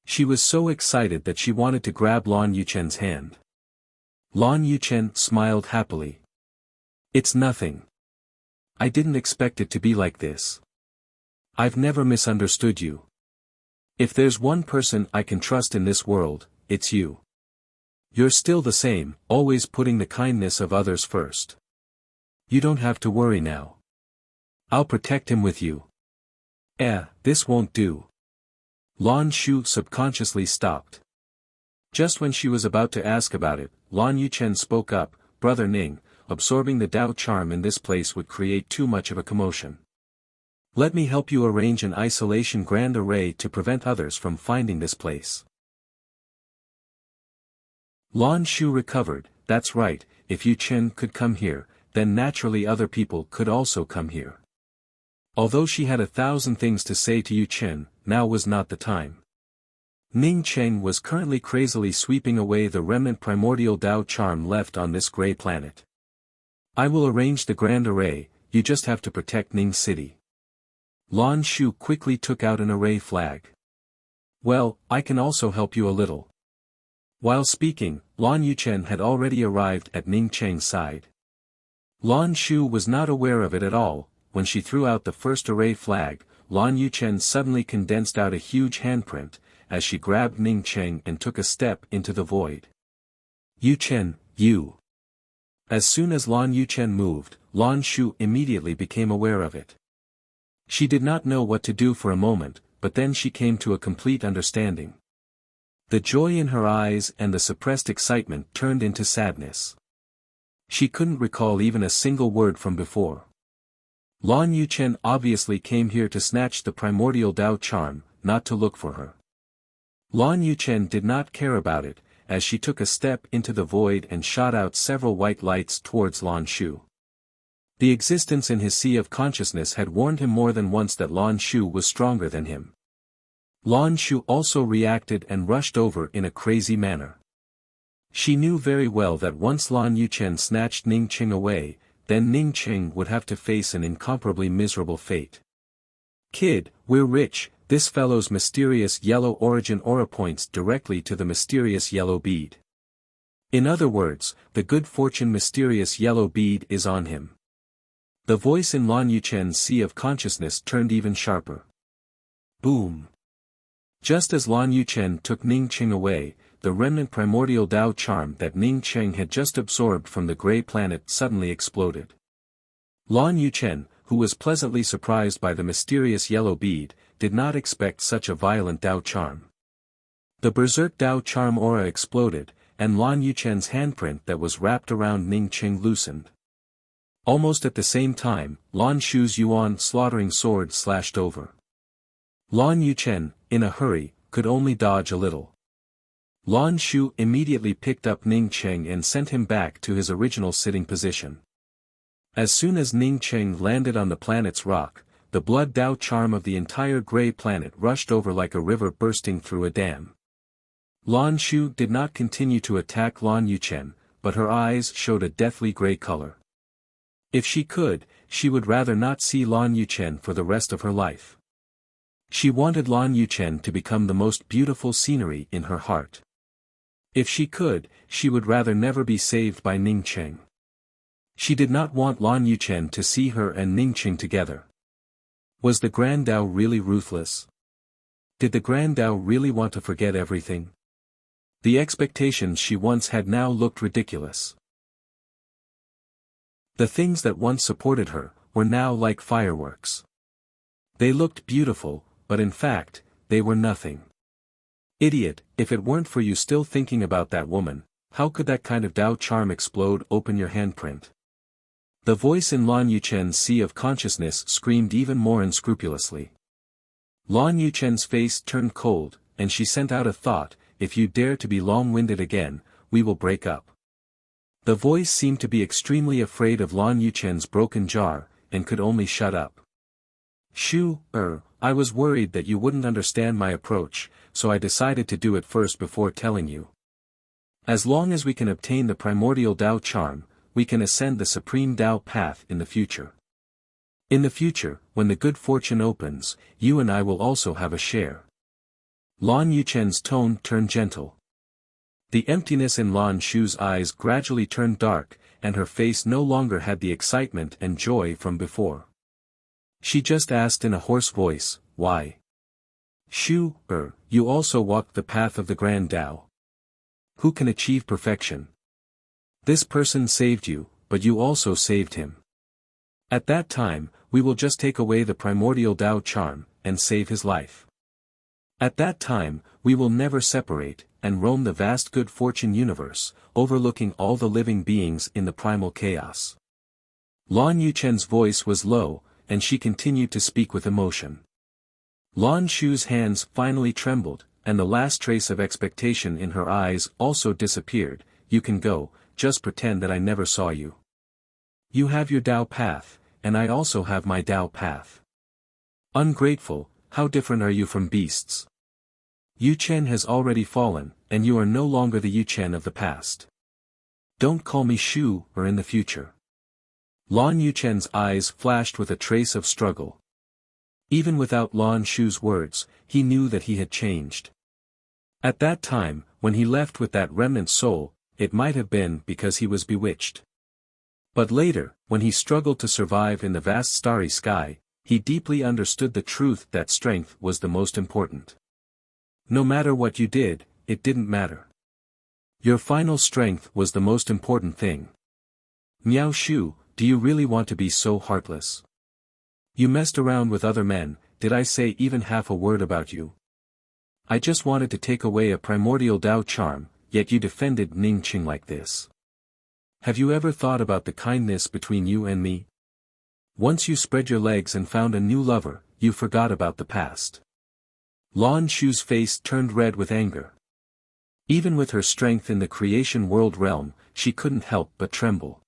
She was so excited that she wanted to grab Lan Yuchen's hand. Lan Yuchen smiled happily. It's nothing. I didn't expect it to be like this. I've never misunderstood you. If there's one person I can trust in this world, it's you. You're still the same, always putting the kindness of others first. You don't have to worry now. I'll protect him with you. This won't do. Lan Shu subconsciously stopped. Just when she was about to ask about it, Lan Yuchen spoke up, Brother Ning, absorbing the Tao charm in this place would create too much of a commotion. Let me help you arrange an isolation grand array to prevent others from finding this place. Lan Shu recovered, that's right, if Yu Chen could come here, then naturally other people could also come here. Although she had 1,000 things to say to Yu Chen, now was not the time. Ning Cheng was currently crazily sweeping away the remnant primordial Tao charm left on this gray planet. I will arrange the grand array, you just have to protect Ning City. Lan Shu quickly took out an array flag. Well, I can also help you a little. While speaking, Lan Yuchen had already arrived at Ning Cheng's side. Lan Shu was not aware of it at all. When she threw out the first array flag, Lan Yuchen suddenly condensed out a huge handprint, as she grabbed Ning Cheng and took a step into the void. Yuchen, you. As soon as Lan Yuchen moved, Lan Shu immediately became aware of it. She did not know what to do for a moment, but then she came to a complete understanding. The joy in her eyes and the suppressed excitement turned into sadness. She couldn't recall even a single word from before. Lan Yuchen obviously came here to snatch the primordial Tao charm, not to look for her. Lan Yuchen did not care about it, as she took a step into the void and shot out several white lights towards Lan Shu. The existence in his sea of consciousness had warned him more than once that Lan Shu was stronger than him. Lan Shu also reacted and rushed over in a crazy manner. She knew very well that once Lan Yuchen snatched Ning Cheng away, then Ning Cheng would have to face an incomparably miserable fate. Kid, we're rich, this fellow's mysterious yellow origin aura points directly to the mysterious yellow bead. In other words, the good fortune mysterious yellow bead is on him. The voice in Lan Yuchen's sea of consciousness turned even sharper. Boom. Just as Lan Yuchen took Ning Cheng away, the remnant primordial Tao charm that Ning Cheng had just absorbed from the gray planet suddenly exploded. Lan Yuchen, who was pleasantly surprised by the mysterious yellow bead, did not expect such a violent Tao charm. The berserk Tao charm aura exploded, and Lan Yuchen's handprint that was wrapped around Ning Cheng loosened. Almost at the same time, Lan Shu's yuan slaughtering sword slashed over. Lan Yuchen, in a hurry, could only dodge a little. Lan Shu immediately picked up Ning Cheng and sent him back to his original sitting position. As soon as Ning Cheng landed on the planet's rock, the blood Tao charm of the entire gray planet rushed over like a river bursting through a dam. Lan Shu did not continue to attack Lan Yuchen, but her eyes showed a deathly gray color. If she could, she would rather not see Lan Yuchen for the rest of her life. She wanted Lan Yuchen to become the most beautiful scenery in her heart. If she could, she would rather never be saved by Ning Cheng. She did not want Lan Yuchen to see her and Ning Cheng together. Was the Grand Dao really ruthless? Did the Grand Dao really want to forget everything? The expectations she once had now looked ridiculous. The things that once supported her were now like fireworks. They looked beautiful, but in fact, they were nothing. Idiot, if it weren't for you still thinking about that woman, how could that kind of Dao charm explode open your handprint? The voice in Lan Yuchen's sea of consciousness screamed even more unscrupulously. Lan Yuchen's face turned cold, and she sent out a thought, if you dare to be long-winded again, we will break up. The voice seemed to be extremely afraid of Lan Yuchen's broken jar, and could only shut up. Shu, I was worried that you wouldn't understand my approach, so I decided to do it first before telling you. As long as we can obtain the primordial Dao charm, we can ascend the supreme Dao path in the future. In the future, when the good fortune opens, you and I will also have a share. Lan Yuchen's tone turned gentle. The emptiness in Lan Shu's eyes gradually turned dark, and her face no longer had the excitement and joy from before. She just asked in a hoarse voice, why? Shu, you also walked the path of the Grand Dao. Who can achieve perfection? This person saved you, but you also saved him. At that time, we will just take away the primordial Dao charm, and save his life. At that time, we will never separate, and roam the vast good fortune universe, overlooking all the living beings in the primal chaos. Lan Yuchen's voice was low, and she continued to speak with emotion. Lan Shu's hands finally trembled, and the last trace of expectation in her eyes also disappeared. You can go, just pretend that I never saw you. You have your Dao path, and I also have my Dao path. Ungrateful, how different are you from beasts? Yu Chen has already fallen, and you are no longer the Yu Chen of the past. Don't call me Shu, or in the future. Lan Yuchen's eyes flashed with a trace of struggle. Even without Lan Shu's words, he knew that he had changed. At that time, when he left with that remnant soul, it might have been because he was bewitched. But later, when he struggled to survive in the vast starry sky, he deeply understood the truth that strength was the most important. No matter what you did, it didn't matter. Your final strength was the most important thing. Miao Shu, do you really want to be so heartless? You messed around with other men, did I say even half a word about you? I just wanted to take away a primordial Dao charm, yet you defended Ning Cheng like this. Have you ever thought about the kindness between you and me? Once you spread your legs and found a new lover, you forgot about the past. Lan Shu's face turned red with anger. Even with her strength in the creation world realm, she couldn't help but tremble.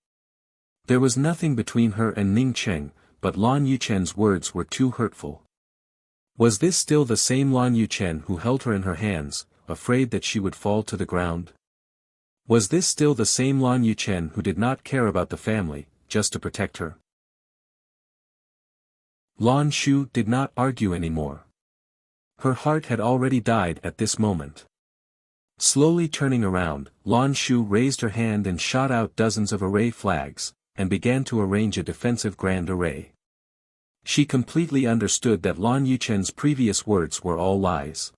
There was nothing between her and Ning Cheng, but Lan Yuchen's words were too hurtful. Was this still the same Lan Yuchen who held her in her hands, afraid that she would fall to the ground? Was this still the same Lan Yuchen who did not care about the family, just to protect her? Lan Shu did not argue anymore. Her heart had already died at this moment. Slowly turning around, Lan Shu raised her hand and shot out dozens of array flags, and began to arrange a defensive grand array. She completely understood that Lan Yuchen's previous words were all lies.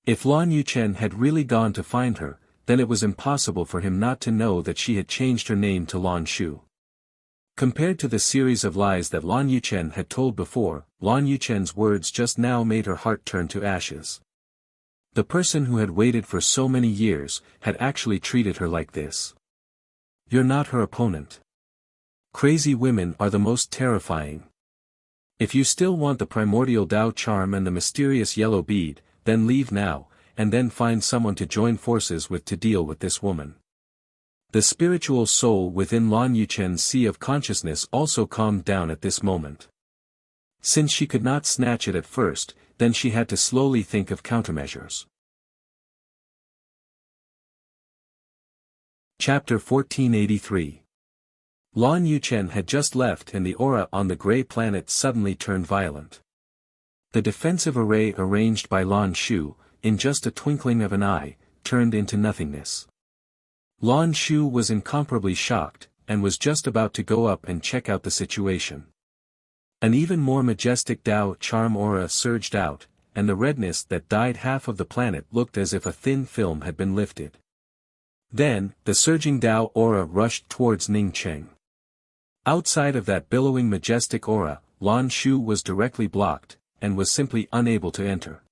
If Lan Yuchen had really gone to find her, then it was impossible for him not to know that she had changed her name to Lan Shu. Compared to the series of lies that Lan Yuchen had told before, Lan Yuchen's words just now made her heart turn to ashes. The person who had waited for so many years, had actually treated her like this. You're not her opponent. Crazy women are the most terrifying. If you still want the primordial Dao charm and the mysterious yellow bead, then leave now, and then find someone to join forces with to deal with this woman. The spiritual soul within Lan Yuchen's sea of consciousness also calmed down at this moment. Since she could not snatch it at first, then she had to slowly think of countermeasures. Chapter 1483. Lan Yuchen had just left and the aura on the gray planet suddenly turned violent. The defensive array arranged by Lan Shu, in just a twinkling of an eye, turned into nothingness. Lan Shu was incomparably shocked, and was just about to go up and check out the situation. An even more majestic Dao charm aura surged out, and the redness that dyed half of the planet looked as if a thin film had been lifted. Then, the surging Dao aura rushed towards Ning Cheng. Outside of that billowing majestic aura, Lan Shu was directly blocked, and was simply unable to enter.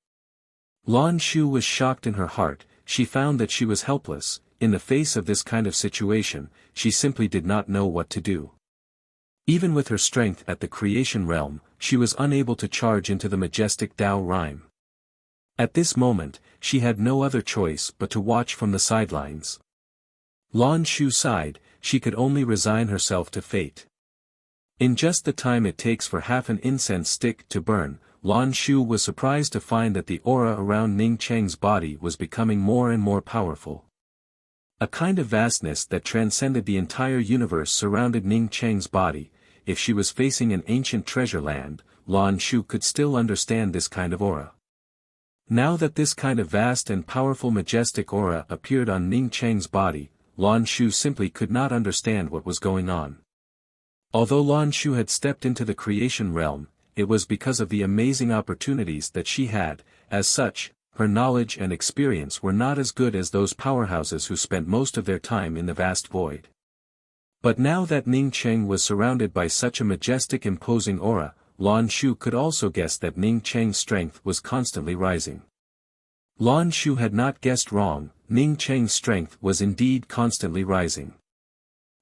Lan Shu was shocked in her heart. She found that she was helpless. In the face of this kind of situation, she simply did not know what to do. Even with her strength at the creation realm, she was unable to charge into the majestic Dao rhyme. At this moment, she had no other choice but to watch from the sidelines. Lan Shu sighed. She could only resign herself to fate. In just the time it takes for half an incense stick to burn, Lan Shu was surprised to find that the aura around Ning Cheng's body was becoming more and more powerful. A kind of vastness that transcended the entire universe surrounded Ning Cheng's body. If she was facing an ancient treasure land, Lan Shu could still understand this kind of aura. Now that this kind of vast and powerful majestic aura appeared on Ning Cheng's body, Lan Shu simply could not understand what was going on. Although Lan Shu had stepped into the creation realm, it was because of the amazing opportunities that she had. As such, her knowledge and experience were not as good as those powerhouses who spent most of their time in the vast void. But now that Ning Cheng was surrounded by such a majestic imposing aura, Lan Shu could also guess that Ning Cheng's strength was constantly rising. Lan Shu had not guessed wrong. Ning Cheng's strength was indeed constantly rising.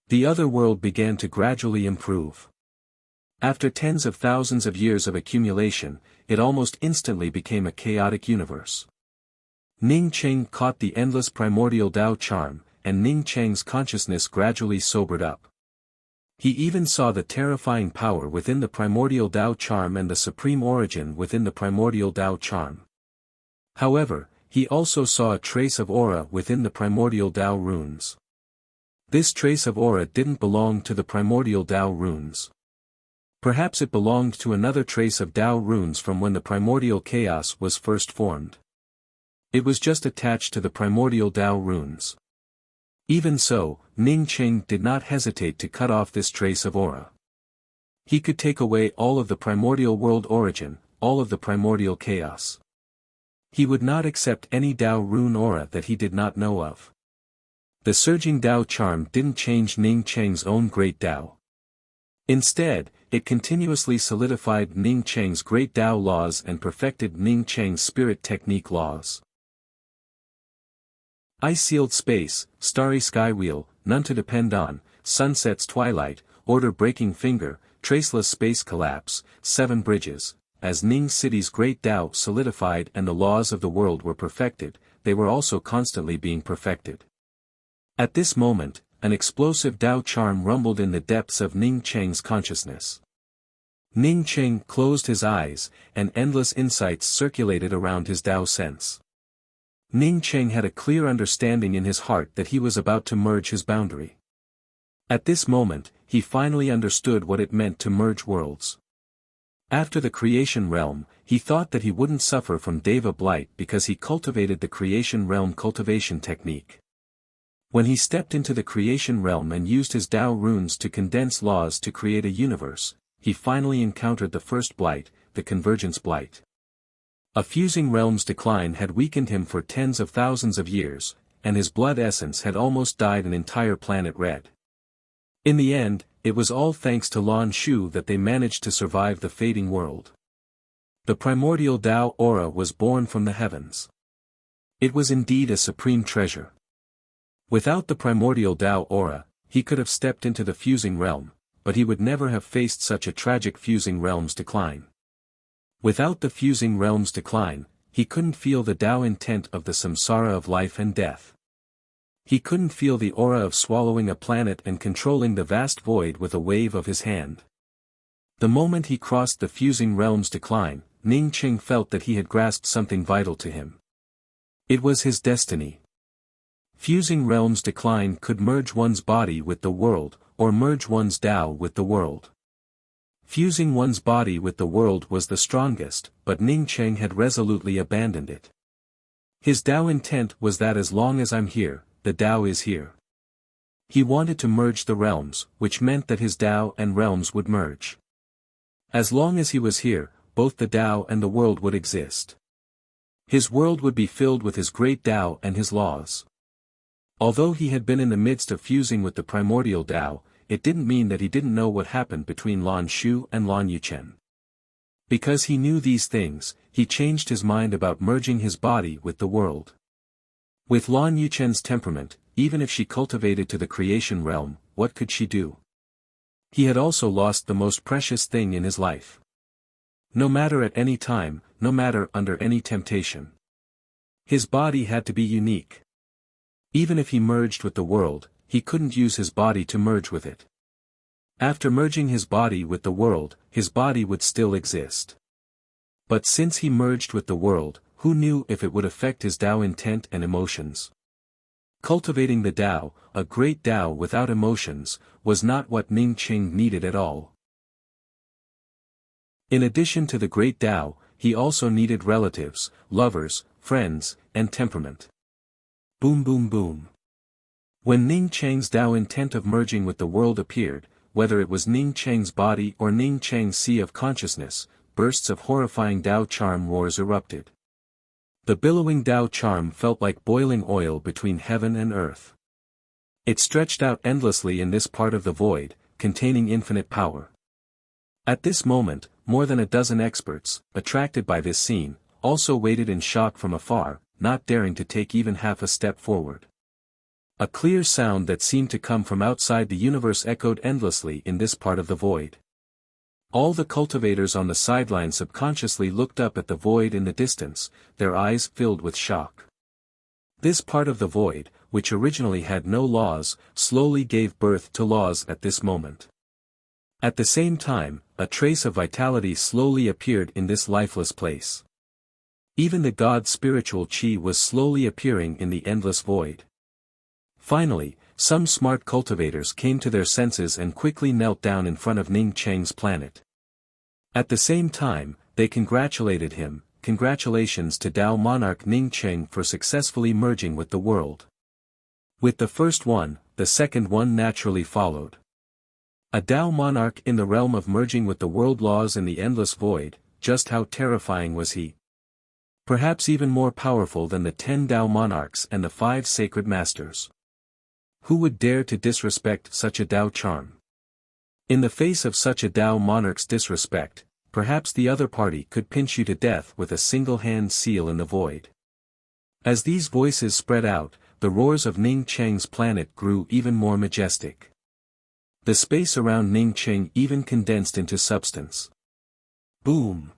The other world began to gradually improve. After tens of thousands of years of accumulation, it almost instantly became a chaotic universe. Ning Cheng caught the endless primordial Dao charm, and Ning Cheng's consciousness gradually sobered up. He even saw the terrifying power within the primordial Dao charm and the supreme origin within the primordial Dao charm. However, he also saw a trace of aura within the primordial Dao runes. This trace of aura didn't belong to the primordial Dao runes. Perhaps it belonged to another trace of Dao runes from when the primordial chaos was first formed. It was just attached to the primordial Dao runes. Even so, Ning Cheng did not hesitate to cut off this trace of aura. He could take away all of the primordial world origin, all of the primordial chaos. He would not accept any Dao rune aura that he did not know of. The surging Dao charm didn't change Ning Cheng's own great Dao. Instead, it continuously solidified Ning Cheng's great Dao laws and perfected Ning Cheng's spirit technique laws. Ice-sealed space, starry sky wheel, none to depend on, sunset's twilight, order-breaking finger, traceless space collapse, 7 bridges. As Ning City's great Dao solidified and the laws of the world were perfected, they were also constantly being perfected. At this moment, an explosive Dao charm rumbled in the depths of Ning Cheng's consciousness. Ning Cheng closed his eyes, and endless insights circulated around his Dao sense. Ning Cheng had a clear understanding in his heart that he was about to merge his boundary. At this moment, he finally understood what it meant to merge worlds. After the creation realm, he thought that he wouldn't suffer from Deva blight because he cultivated the creation realm cultivation technique. When he stepped into the creation realm and used his Dao runes to condense laws to create a universe, he finally encountered the first blight, the convergence blight. A fusing realm's decline had weakened him for tens of thousands of years, and his blood essence had almost dyed an entire planet red. In the end, it was all thanks to Lan Shu that they managed to survive the fading world. The primordial Dao aura was born from the heavens. It was indeed a supreme treasure. Without the primordial Dao aura, he could have stepped into the fusing realm, but he would never have faced such a tragic fusing realm's decline. Without the fusing realm's decline, he couldn't feel the Dao intent of the samsara of life and death. He couldn't feel the aura of swallowing a planet and controlling the vast void with a wave of his hand. The moment he crossed the fusing realm's decline, Ning Cheng felt that he had grasped something vital to him. It was his destiny. Fusing realms decline could merge one's body with the world, or merge one's Tao with the world. Fusing one's body with the world was the strongest, but Ning Cheng had resolutely abandoned it. His Tao intent was that as long as I'm here, the Tao is here. He wanted to merge the realms, which meant that his Tao and realms would merge. As long as he was here, both the Tao and the world would exist. His world would be filled with his great Tao and his laws. Although he had been in the midst of fusing with the primordial Tao, it didn't mean that he didn't know what happened between Lan Shu and Lan Yuchen. Because he knew these things, he changed his mind about merging his body with the world. With Lan Yuchen's temperament, even if she cultivated to the creation realm, what could she do? He had also lost the most precious thing in his life. No matter at any time, no matter under any temptation. His body had to be unique. Even if he merged with the world, he couldn't use his body to merge with it. After merging his body with the world, his body would still exist. But since he merged with the world, who knew if it would affect his Tao intent and emotions? Cultivating the Tao, a great Tao without emotions, was not what Ning Cheng needed at all. In addition to the great Tao, he also needed relatives, lovers, friends, and temperament. Boom boom boom. When Ning Cheng's Tao intent of merging with the world appeared, whether it was Ning Cheng's body or Ning Cheng's sea of consciousness, bursts of horrifying Tao charm roars erupted. The billowing Tao charm felt like boiling oil between heaven and earth. It stretched out endlessly in this part of the void, containing infinite power. At this moment, more than a dozen experts, attracted by this scene, also waited in shock from afar, not daring to take even half a step forward. A clear sound that seemed to come from outside the universe echoed endlessly in this part of the void. All the cultivators on the sideline subconsciously looked up at the void in the distance, their eyes filled with shock. This part of the void, which originally had no laws, slowly gave birth to laws at this moment. At the same time, a trace of vitality slowly appeared in this lifeless place. Even the god's spiritual chi was slowly appearing in the endless void. Finally, some smart cultivators came to their senses and quickly knelt down in front of Ning Cheng's planet. At the same time, they congratulated him. Congratulations to Tao monarch Ning Cheng for successfully merging with the world. With the first one, the second one naturally followed. A Tao monarch in the realm of merging with the world laws in the endless void, just how terrifying was he? Perhaps even more powerful than the 10 Tao monarchs and the 5 sacred masters. Who would dare to disrespect such a Tao charm? In the face of such a Tao monarch's disrespect, perhaps the other party could pinch you to death with a single hand seal in the void. As these voices spread out, the roars of Ning Cheng's planet grew even more majestic. The space around Ning Cheng even condensed into substance. Boom!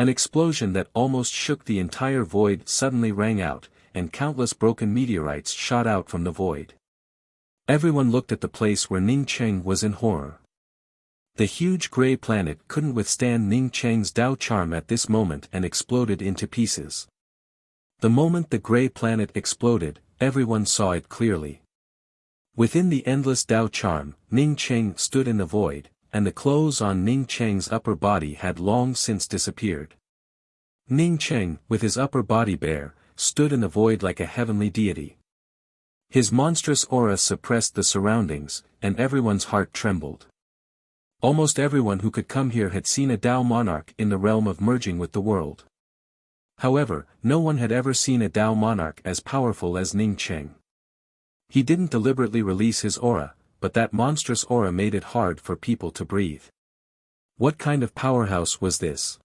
An explosion that almost shook the entire void suddenly rang out, and countless broken meteorites shot out from the void. Everyone looked at the place where Ning Cheng was in horror. The huge gray planet couldn't withstand Ning Cheng's Tao charm at this moment and exploded into pieces. The moment the gray planet exploded, everyone saw it clearly. Within the endless Tao charm, Ning Cheng stood in the void, and the clothes on Ning Cheng's upper body had long since disappeared. Ning Cheng, with his upper body bare, stood in the void like a heavenly deity. His monstrous aura suppressed the surroundings, and everyone's heart trembled. Almost everyone who could come here had seen a Tao monarch in the realm of merging with the world. However, no one had ever seen a Tao monarch as powerful as Ning Cheng. He didn't deliberately release his aura, but that monstrous aura made it hard for people to breathe. What kind of powerhouse was this?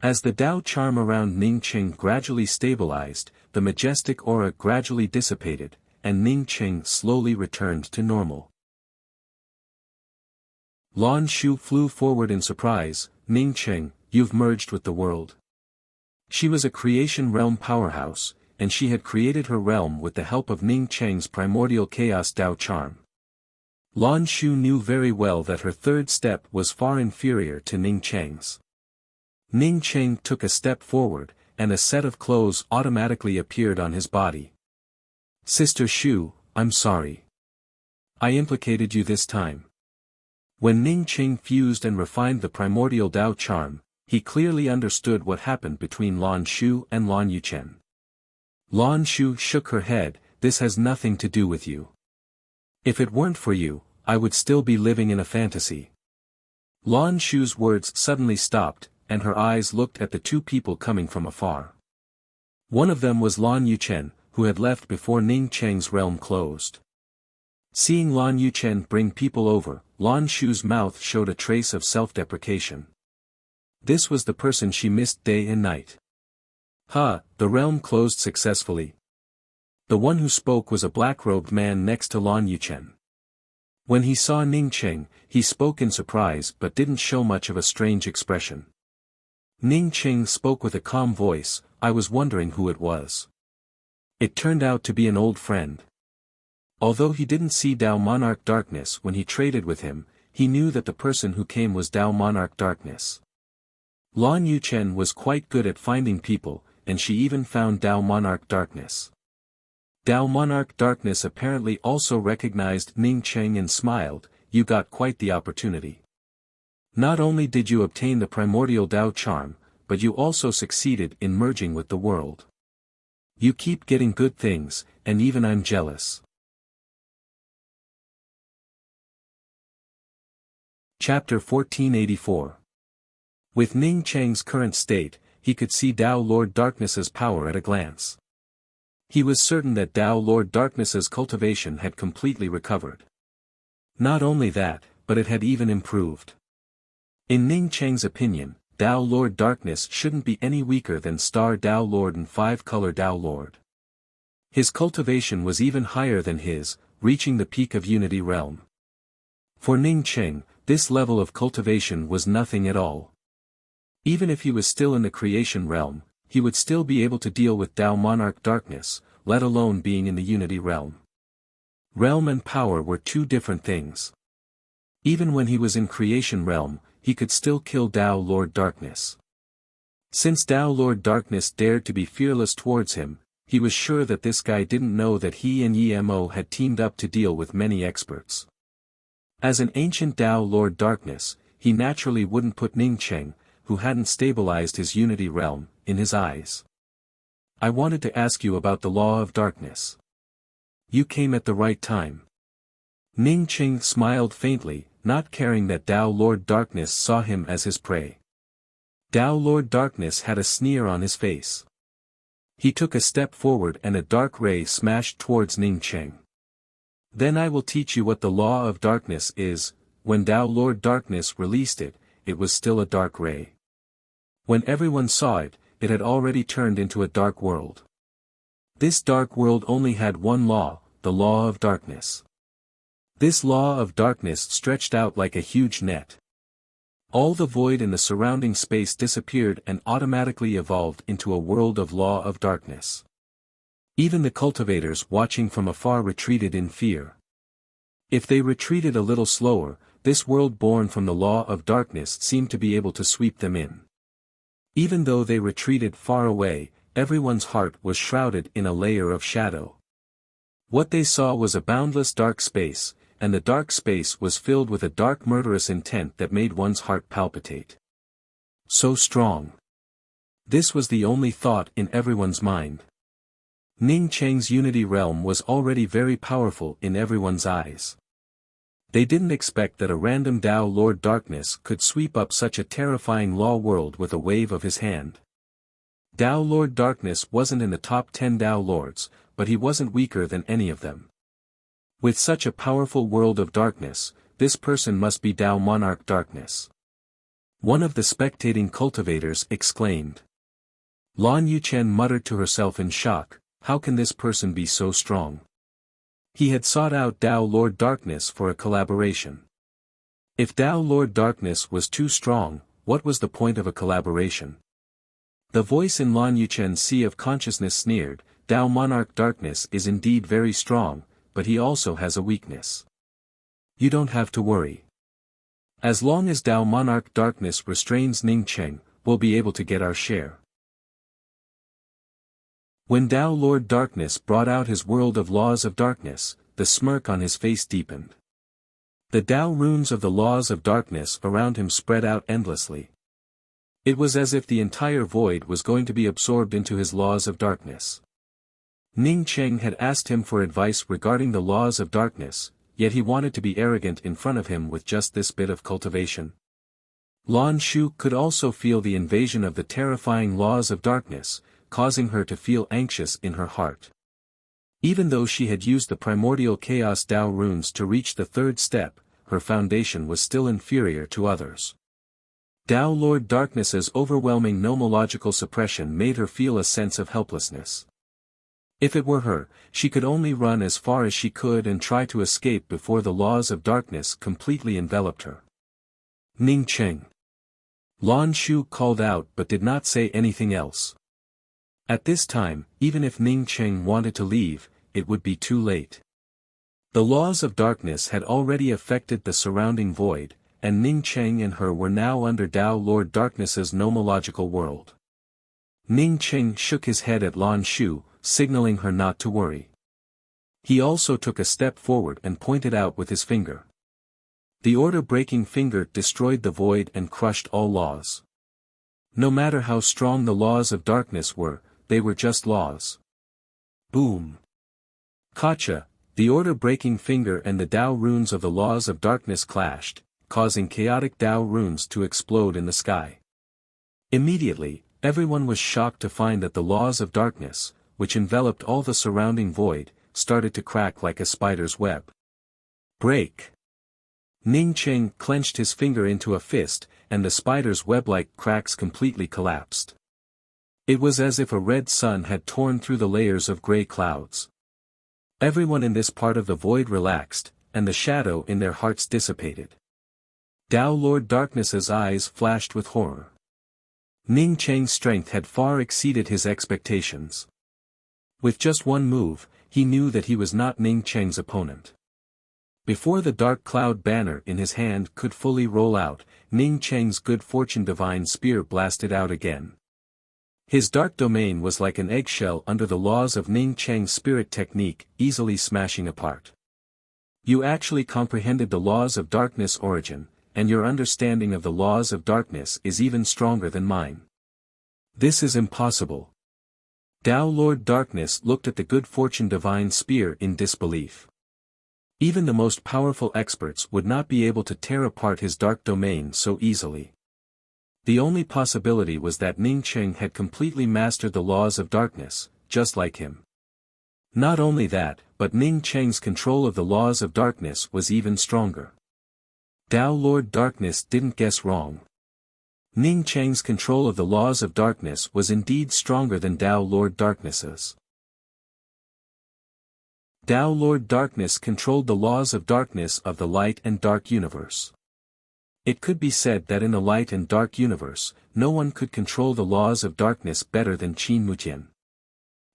As the Tao charm around Ning Cheng gradually stabilized, the majestic aura gradually dissipated, and Ning Cheng slowly returned to normal. Lan Shu flew forward in surprise. Ning Cheng, you've merged with the world. She was a creation realm powerhouse, and she had created her realm with the help of Ning Cheng's primordial chaos Tao charm. Lan Shu knew very well that her third step was far inferior to Ning Cheng's. Ning Cheng took a step forward, and a set of clothes automatically appeared on his body. Sister Shu, I'm sorry. I implicated you this time. When Ning Qing fused and refined the primordial Dao charm, he clearly understood what happened between Lan Shu and Lan Yuchen. Lan Shu shook her head, this has nothing to do with you. If it weren't for you, I would still be living in a fantasy. Lan Shu's words suddenly stopped, and her eyes looked at the two people coming from afar. One of them was Lan Yuchen, who had left before Ning Cheng's realm closed. Seeing Lan Yuchen bring people over, Lan Shu's mouth showed a trace of self-deprecation. This was the person she missed day and night. The realm closed successfully. The one who spoke was a black-robed man next to Lan Yuchen. When he saw Ning Cheng, he spoke in surprise but didn't show much of a strange expression. Ning Cheng spoke with a calm voice, I was wondering who it was. It turned out to be an old friend. Although he didn't see Dao Monarch Darkness when he traded with him, he knew that the person who came was Dao Monarch Darkness. Lan Yuchen was quite good at finding people, and she even found Dao Monarch Darkness. Dao Monarch Darkness apparently also recognized Ning Cheng and smiled, you got quite the opportunity. Not only did you obtain the primordial Dao charm, but you also succeeded in merging with the world. You keep getting good things, and even I'm jealous. Chapter 1484. With Ning Cheng's current state, he could see Dao Lord Darkness's power at a glance. He was certain that Dao Lord Darkness's cultivation had completely recovered. Not only that, but it had even improved. In Ning Cheng's opinion, Dao Lord Darkness shouldn't be any weaker than Star Dao Lord and Five-Color Dao Lord. His cultivation was even higher than his, reaching the peak of Unity Realm. For Ning Cheng, this level of cultivation was nothing at all. Even if he was still in the creation realm, he would still be able to deal with Dao Monarch Darkness, let alone being in the Unity Realm. Realm and power were two different things. Even when he was in creation realm, he could still kill Dao Lord Darkness. Since Dao Lord Darkness dared to be fearless towards him, he was sure that this guy didn't know that he and Yemo had teamed up to deal with many experts. As an ancient Dao Lord Darkness, he naturally wouldn't put Ning Cheng, who hadn't stabilized his Unity realm, in his eyes. I wanted to ask you about the Law of Darkness. You came at the right time. Ning Cheng smiled faintly, not caring that Dao Lord Darkness saw him as his prey. Dao Lord Darkness had a sneer on his face. He took a step forward and a dark ray smashed towards Ning Cheng. Then I will teach you what the Law of Darkness is. When Dao Lord Darkness released it, it was still a dark ray. When everyone saw it, it had already turned into a dark world. This dark world only had one law, the Law of Darkness. This Law of Darkness stretched out like a huge net. All the void in the surrounding space disappeared and automatically evolved into a world of Law of Darkness. Even the cultivators watching from afar retreated in fear. If they retreated a little slower, this world born from the Law of Darkness seemed to be able to sweep them in. Even though they retreated far away, everyone's heart was shrouded in a layer of shadow. What they saw was a boundless dark space, and the dark space was filled with a dark murderous intent that made one's heart palpitate. So strong. This was the only thought in everyone's mind. Ning Cheng's Unity Realm was already very powerful in everyone's eyes. They didn't expect that a random Dao Lord Darkness could sweep up such a terrifying law world with a wave of his hand. Dao Lord Darkness wasn't in the top 10 Dao Lords, but he wasn't weaker than any of them. With such a powerful world of darkness, this person must be Dao Monarch Darkness. One of the spectating cultivators exclaimed. Lan Yuchen muttered to herself in shock, how can this person be so strong? He had sought out Dao Lord Darkness for a collaboration. If Dao Lord Darkness was too strong, what was the point of a collaboration? The voice in Lan Yuchen's sea of consciousness sneered, Dao Monarch Darkness is indeed very strong, but he also has a weakness. You don't have to worry. As long as Dao Monarch Darkness restrains Ning Cheng, we'll be able to get our share. When Tao Lord Darkness brought out his world of laws of darkness, the smirk on his face deepened. The Tao runes of the laws of darkness around him spread out endlessly. It was as if the entire void was going to be absorbed into his laws of darkness. Ning Cheng had asked him for advice regarding the laws of darkness, yet he wanted to be arrogant in front of him with just this bit of cultivation. Lan Shu could also feel the invasion of the terrifying laws of darkness, causing her to feel anxious in her heart. Even though she had used the primordial chaos Tao runes to reach the third step, her foundation was still inferior to others. Tao Lord Darkness's overwhelming nomological suppression made her feel a sense of helplessness. If it were her, she could only run as far as she could and try to escape before the laws of darkness completely enveloped her. Ning Cheng. Lan Shu called out but did not say anything else. At this time, even if Ning Cheng wanted to leave, it would be too late. The laws of darkness had already affected the surrounding void, and Ning Cheng and her were now under Tao Lord Darkness's nomological world. Ning Cheng shook his head at Lan Shu, signaling her not to worry. He also took a step forward and pointed out with his finger. The order-breaking finger destroyed the void and crushed all laws. No matter how strong the laws of darkness were, they were just laws. Boom! Kacha, the order-breaking finger and the Tao runes of the laws of darkness clashed, causing chaotic Tao runes to explode in the sky. Immediately, everyone was shocked to find that the laws of darkness, which enveloped all the surrounding void, started to crack like a spider's web. Break! Ning Cheng clenched his finger into a fist, and the spider's web-like cracks completely collapsed. It was as if a red sun had torn through the layers of gray clouds. Everyone in this part of the void relaxed, and the shadow in their hearts dissipated. Tao Lord Darkness's eyes flashed with horror. Ning Cheng's strength had far exceeded his expectations. With just one move, he knew that he was not Ning Cheng's opponent. Before the dark cloud banner in his hand could fully roll out, Ning Cheng's good fortune divine spear blasted out again. His dark domain was like an eggshell under the laws of Ning Cheng's spirit technique, easily smashing apart. You actually comprehended the laws of darkness origin, and your understanding of the laws of darkness is even stronger than mine. This is impossible. Tao Lord Darkness looked at the good fortune divine spear in disbelief. Even the most powerful experts would not be able to tear apart his dark domain so easily. The only possibility was that Ning Cheng had completely mastered the laws of darkness, just like him. Not only that, but Ning Cheng's control of the laws of darkness was even stronger. Tao Lord Darkness didn't guess wrong. Ning Cheng's control of the laws of darkness was indeed stronger than Tao Lord Darkness's. Tao Lord Darkness controlled the laws of darkness of the light and dark universe. It could be said that in the light and dark universe, no one could control the laws of darkness better than Qin Mutian.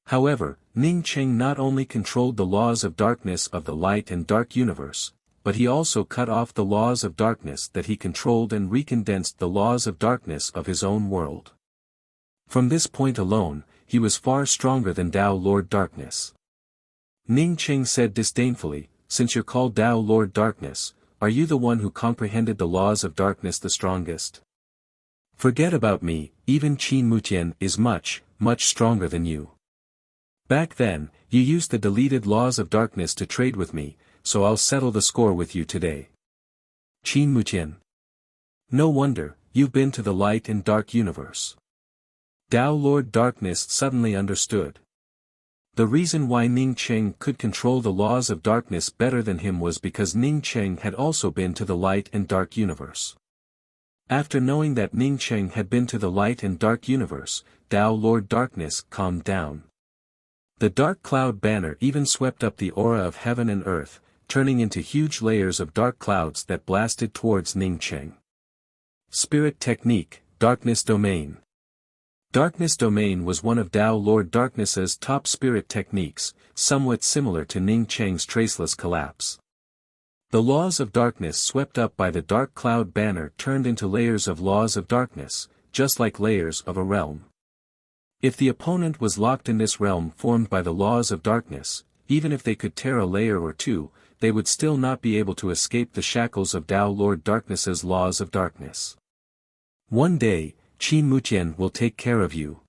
However, Ning Cheng not only controlled the laws of darkness of the light and dark universe, but he also cut off the laws of darkness that he controlled and recondensed the laws of darkness of his own world. From this point alone, he was far stronger than Tao Lord Darkness. Ning Cheng said disdainfully, "Since you're called Tao Lord Darkness, are you the one who comprehended the laws of darkness the strongest? Forget about me, even Qin Mutian is much, much stronger than you. Back then, you used the deleted laws of darkness to trade with me, so I'll settle the score with you today. Qin Mutian. No wonder, you've been to the light and dark universe." Tao Lord Darkness suddenly understood. The reason why Ning Cheng could control the laws of darkness better than him was because Ning Cheng had also been to the light and dark universe. After knowing that Ning Cheng had been to the light and dark universe, Tao Lord Darkness calmed down. The dark cloud banner even swept up the aura of heaven and earth, turning into huge layers of dark clouds that blasted towards Ning Cheng. Spirit Technique, Darkness Domain. Darkness Domain was one of Tao Lord Darkness's top spirit techniques, somewhat similar to Ning Cheng's traceless collapse. The laws of darkness swept up by the dark cloud banner turned into layers of laws of darkness, just like layers of a realm. If the opponent was locked in this realm formed by the laws of darkness, even if they could tear a layer or two, they would still not be able to escape the shackles of Tao Lord Darkness's laws of darkness. One day, Qin Mutian will take care of you.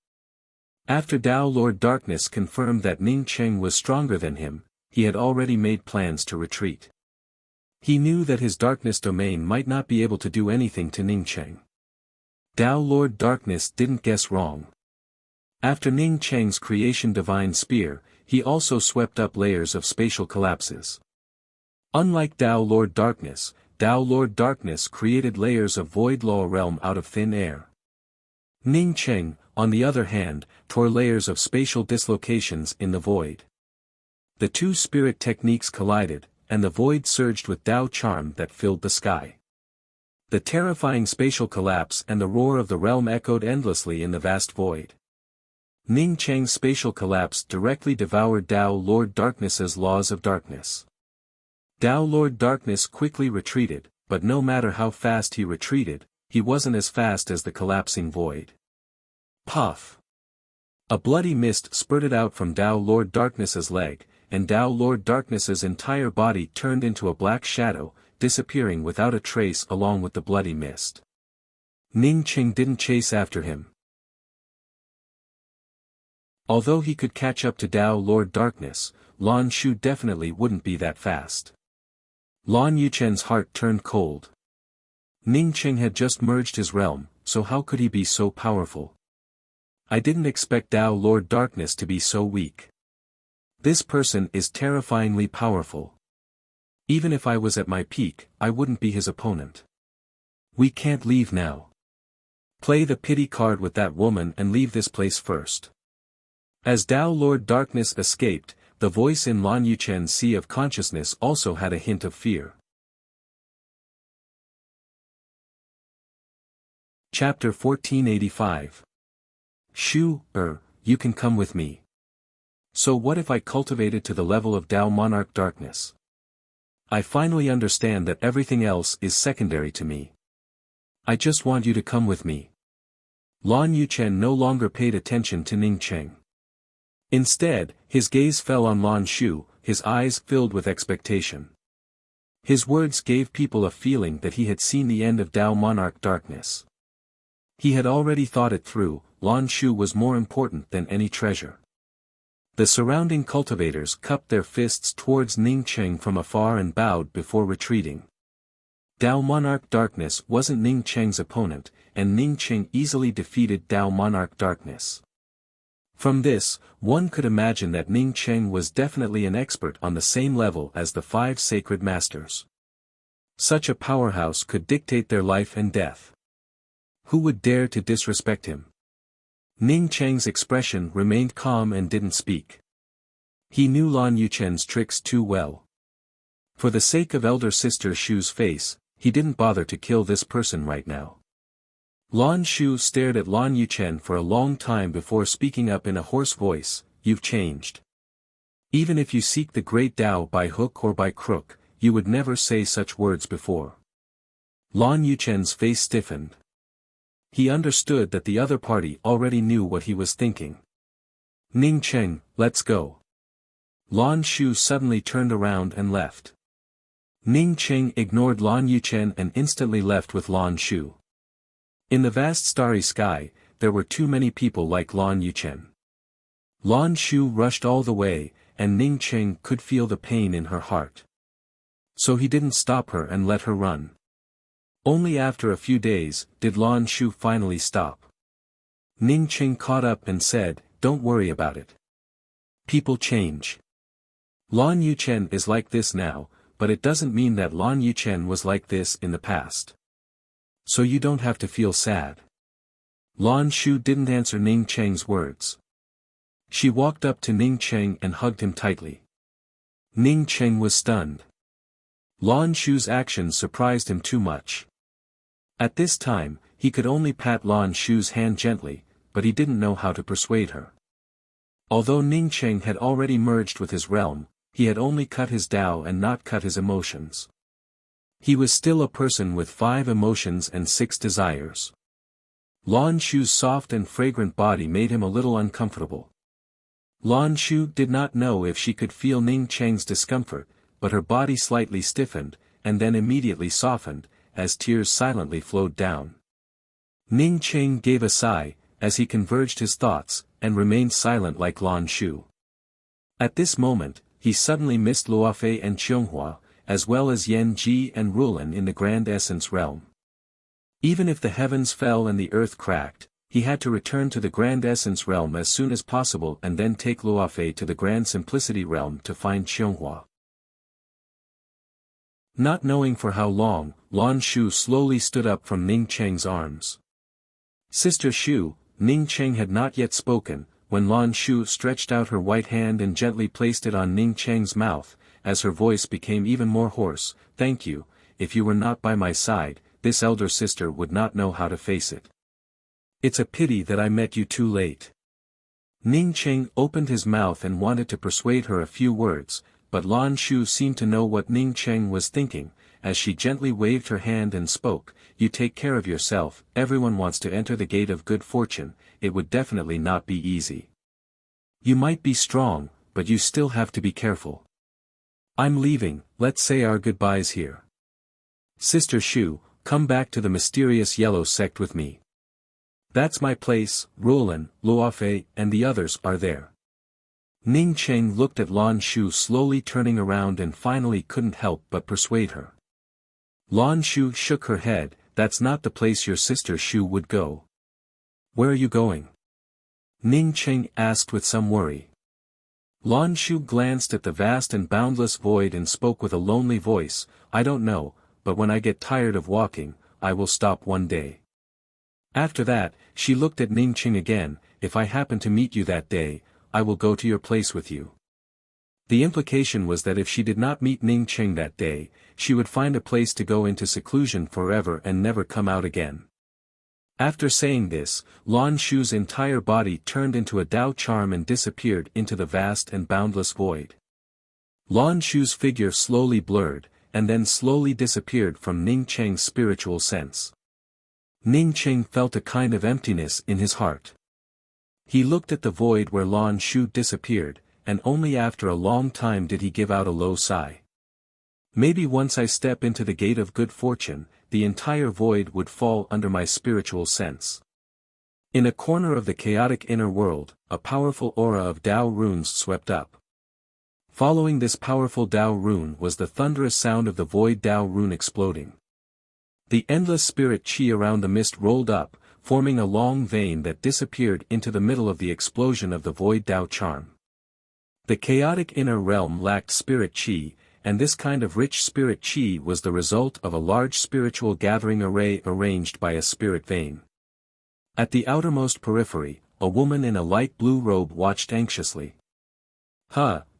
After Tao Lord Darkness confirmed that Ning Cheng was stronger than him, he had already made plans to retreat. He knew that his darkness domain might not be able to do anything to Ning Cheng. Tao Lord Darkness didn't guess wrong. After Ning Cheng's creation divine spear, he also swept up layers of spatial collapses. Unlike Tao Lord Darkness created layers of void law realm out of thin air. Ning Cheng, on the other hand, tore layers of spatial dislocations in the void. The two spirit techniques collided, and the void surged with Tao charm that filled the sky. The terrifying spatial collapse and the roar of the realm echoed endlessly in the vast void. Ning Cheng's spatial collapse directly devoured Tao Lord Darkness's laws of darkness. Tao Lord Darkness quickly retreated, but no matter how fast he retreated, he wasn't as fast as the collapsing void. Puff! A bloody mist spurted out from Tao Lord Darkness's leg, and Tao Lord Darkness's entire body turned into a black shadow, disappearing without a trace along with the bloody mist. Ning Cheng didn't chase after him. Although he could catch up to Tao Lord Darkness, Lan Shu definitely wouldn't be that fast. Lan Yuchen's heart turned cold. Ning Cheng had just merged his realm, so how could he be so powerful? I didn't expect Tao Lord Darkness to be so weak. This person is terrifyingly powerful. Even if I was at my peak, I wouldn't be his opponent. We can't leave now. Play the pity card with that woman and leave this place first. As Tao Lord Darkness escaped, the voice in Lan Yuchen's sea of consciousness also had a hint of fear. Chapter 1485. Shu, you can come with me. So what if I cultivated to the level of Tao Monarch Darkness? I finally understand that everything else is secondary to me. I just want you to come with me. Lan Yuchen no longer paid attention to Ning Cheng. Instead, his gaze fell on Lan Shu, his eyes filled with expectation. His words gave people a feeling that he had seen the end of Tao Monarch Darkness. He had already thought it through. Lan Shu was more important than any treasure. The surrounding cultivators cupped their fists towards Ning Cheng from afar and bowed before retreating. Tao Monarch Darkness wasn't Ning Cheng's opponent, and Ning Cheng easily defeated Tao Monarch Darkness. From this, one could imagine that Ning Cheng was definitely an expert on the same level as the 5 sacred masters. Such a powerhouse could dictate their life and death. Who would dare to disrespect him? Ning Cheng's expression remained calm and didn't speak. He knew Lan Yuchen's tricks too well. For the sake of elder sister Shu's face, he didn't bother to kill this person right now. Lan Shu stared at Lan Yuchen for a long time before speaking up in a hoarse voice, "You've changed. Even if you seek the great Tao by hook or by crook, you would never say such words before." Lan Yuchen's face stiffened. He understood that the other party already knew what he was thinking. "Ning Cheng, let's go." Lan Shu suddenly turned around and left. Ning Cheng ignored Lan Yuchen and instantly left with Lan Shu. In the vast starry sky, there were too many people like Lan Yuchen. Lan Shu rushed all the way, and Ning Cheng could feel the pain in her heart. So he didn't stop her and let her run. Only after a few days, did Lan Shu finally stop. Ning Cheng caught up and said, "Don't worry about it. People change. Lan Yuchen is like this now, but it doesn't mean that Lan Yuchen was like this in the past. So you don't have to feel sad." Lan Shu didn't answer Ning Cheng's words. She walked up to Ning Cheng and hugged him tightly. Ning Cheng was stunned. Lan Shu's actions surprised him too much. At this time, he could only pat Lan Shu's hand gently, but he didn't know how to persuade her. Although Ning Cheng had already merged with his realm, he had only cut his Tao and not cut his emotions. He was still a person with 5 emotions and 6 desires. Lan Shu's soft and fragrant body made him a little uncomfortable. Lan Shu did not know if she could feel Ning Cheng's discomfort, but her body slightly stiffened, and then immediately softened, as tears silently flowed down. Ning Cheng gave a sigh, as he converged his thoughts, and remained silent like Lan Shu. At this moment, he suddenly missed Luofei and Qianghua, as well as Yan Ji and Rulan in the Grand Essence realm. Even if the heavens fell and the earth cracked, he had to return to the Grand Essence realm as soon as possible and then take Luofei to the Grand Simplicity realm to find Qianghua. Not knowing for how long, Lan Shu slowly stood up from Ning Cheng's arms. Sister Shu, Ning Cheng had not yet spoken, when Lan Shu stretched out her white hand and gently placed it on Ning Cheng's mouth, as her voice became even more hoarse. "Thank you, if you were not by my side, this elder sister would not know how to face it. It's a pity that I met you too late." Ning Cheng opened his mouth and wanted to persuade her a few words, but Lan Shu seemed to know what Ning Cheng was thinking, as she gently waved her hand and spoke, "You take care of yourself, everyone wants to enter the gate of good fortune, it would definitely not be easy. You might be strong, but you still have to be careful. I'm leaving, let's say our goodbyes here. Sister Shu, come back to the mysterious yellow sect with me. That's my place, Rulan, Luofei, and the others are there." Ning Cheng looked at Lan Shu slowly turning around and finally couldn't help but persuade her. Lan Shu shook her head, "That's not the place your sister Shu would go." "Where are you going?" Ning Cheng asked with some worry. Lan Shu glanced at the vast and boundless void and spoke with a lonely voice, "I don't know, but when I get tired of walking, I will stop one day." After that, she looked at Ning Cheng again, "If I happen to meet you that day, I will go to your place with you." The implication was that if she did not meet Ning Cheng that day, she would find a place to go into seclusion forever and never come out again. After saying this, Lan Shu's entire body turned into a Dao charm and disappeared into the vast and boundless void. Lan Shu's figure slowly blurred, and then slowly disappeared from Ning Cheng's spiritual sense. Ning Cheng felt a kind of emptiness in his heart. He looked at the void where Lan Shu disappeared, and only after a long time did he give out a low sigh. "Maybe once I step into the gate of good fortune, the entire void would fall under my spiritual sense." In a corner of the chaotic inner world, a powerful aura of Dao runes swept up. Following this powerful Dao rune was the thunderous sound of the void Dao rune exploding. The endless spirit chi around the mist rolled up, forming a long vein that disappeared into the middle of the explosion of the void Dao charm. The chaotic inner realm lacked spirit chi, and this kind of rich spirit chi was the result of a large spiritual gathering array arranged by a spirit vein. At the outermost periphery, a woman in a light blue robe watched anxiously.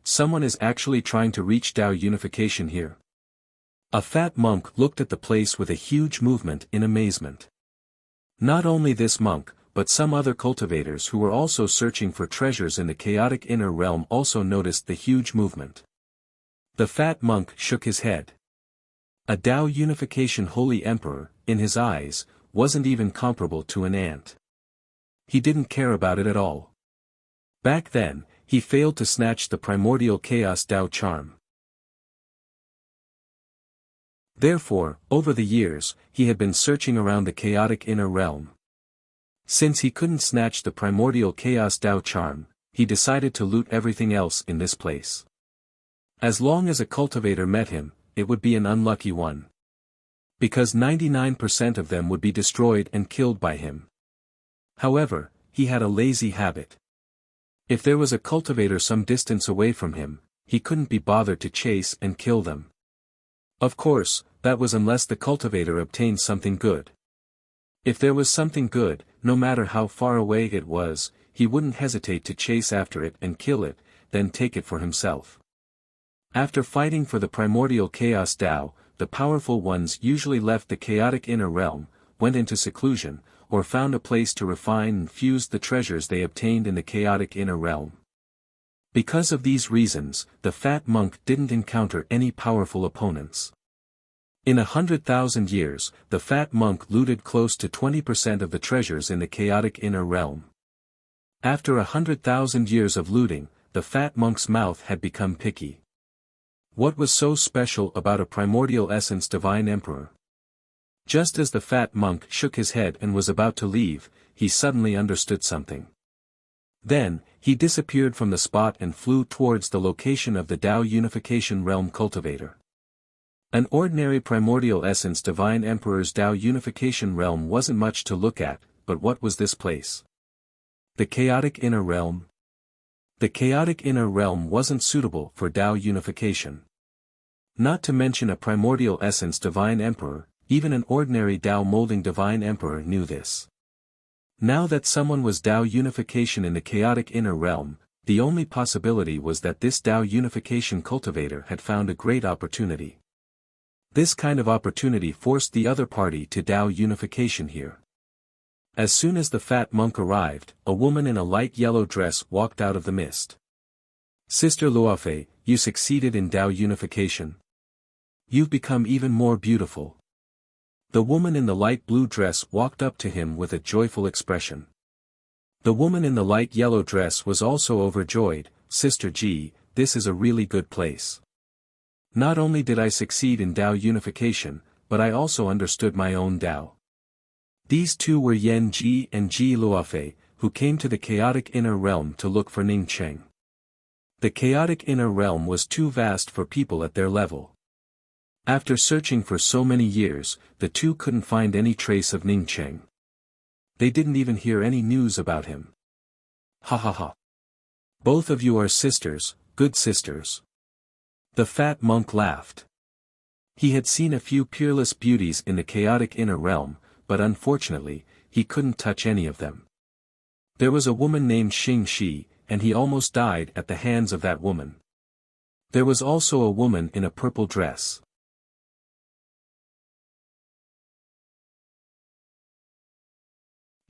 Someone is actually trying to reach Dao unification here. A fat monk looked at the place with a huge movement in amazement. Not only this monk, but some other cultivators who were also searching for treasures in the chaotic inner realm also noticed the huge movement. The fat monk shook his head. A Dao unification holy emperor, in his eyes, wasn't even comparable to an ant. He didn't care about it at all. Back then, he failed to snatch the primordial chaos Dao charm. Therefore, over the years, he had been searching around the chaotic inner realm. Since he couldn't snatch the primordial chaos Dao charm, he decided to loot everything else in this place. As long as a cultivator met him, it would be an unlucky one. Because 99% of them would be destroyed and killed by him. However, he had a lazy habit. If there was a cultivator some distance away from him, he couldn't be bothered to chase and kill them. Of course, that was unless the cultivator obtained something good. If there was something good, no matter how far away it was, he wouldn't hesitate to chase after it and kill it, then take it for himself. After fighting for the primordial chaos Dao, the powerful ones usually left the chaotic inner realm, went into seclusion, or found a place to refine and fuse the treasures they obtained in the chaotic inner realm. Because of these reasons, the fat monk didn't encounter any powerful opponents. In 100,000 years, the fat monk looted close to 20% of the treasures in the chaotic inner realm. After 100,000 years of looting, the fat monk's mouth had become picky. What was so special about a primordial essence divine emperor? Just as the fat monk shook his head and was about to leave, he suddenly understood something. Then, he disappeared from the spot and flew towards the location of the Tao Unification Realm cultivator. An ordinary primordial essence divine emperor's Tao Unification Realm wasn't much to look at, but what was this place? The chaotic inner realm? The chaotic inner realm wasn't suitable for Tao unification. Not to mention a primordial essence divine emperor, even an ordinary Tao molding divine emperor knew this. Now that someone was Tao unification in the chaotic inner realm, the only possibility was that this Tao unification cultivator had found a great opportunity. This kind of opportunity forced the other party to Tao unification here. As soon as the fat monk arrived, a woman in a light yellow dress walked out of the mist. Sister Luofei, you succeeded in Tao unification. You've become even more beautiful. The woman in the light blue dress walked up to him with a joyful expression. The woman in the light yellow dress was also overjoyed. Sister Ji, this is a really good place. Not only did I succeed in Tao unification, but I also understood my own Tao. These two were Yan Ji and Ji Luofei, who came to the chaotic inner realm to look for Ning Cheng. The chaotic inner realm was too vast for people at their level. After searching for so many years, the two couldn't find any trace of Ning Cheng. They didn't even hear any news about him. Ha ha ha. Both of you are sisters, good sisters. The fat monk laughed. He had seen a few peerless beauties in the chaotic inner realm, but unfortunately, he couldn't touch any of them. There was a woman named Xing Shi, and he almost died at the hands of that woman. There was also a woman in a purple dress.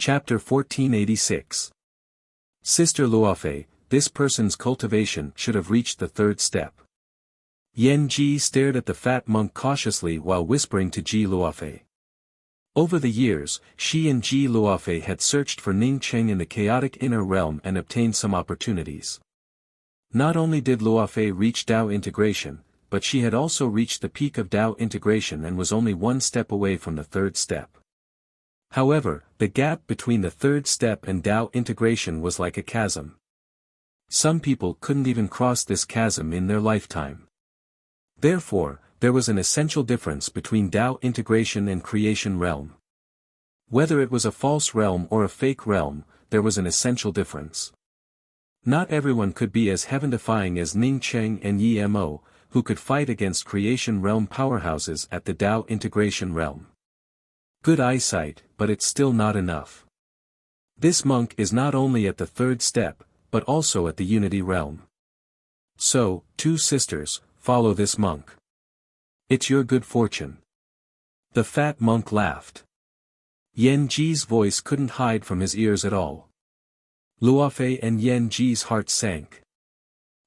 Chapter 1486. Sister Luofei, this person's cultivation should have reached the third step. Yan Ji stared at the fat monk cautiously while whispering to Ji Luofei. Over the years, she and Ji Luofei had searched for Ning Cheng in the chaotic inner realm and obtained some opportunities. Not only did Luofei reach Tao integration, but she had also reached the peak of Tao integration and was only one step away from the third step. However, the gap between the third step and Tao integration was like a chasm. Some people couldn't even cross this chasm in their lifetime. Therefore, there was an essential difference between Tao integration and creation realm. Whether it was a false realm or a fake realm, there was an essential difference. Not everyone could be as heaven-defying as Ning Cheng and Yi Mo, who could fight against creation realm powerhouses at the Tao integration realm. Good eyesight, but it's still not enough. This monk is not only at the third step, but also at the unity realm. So, two sisters, follow this monk. It's your good fortune. The fat monk laughed. Yan Ji's voice couldn't hide from his ears at all. Luofei and Yan Ji's heart sank.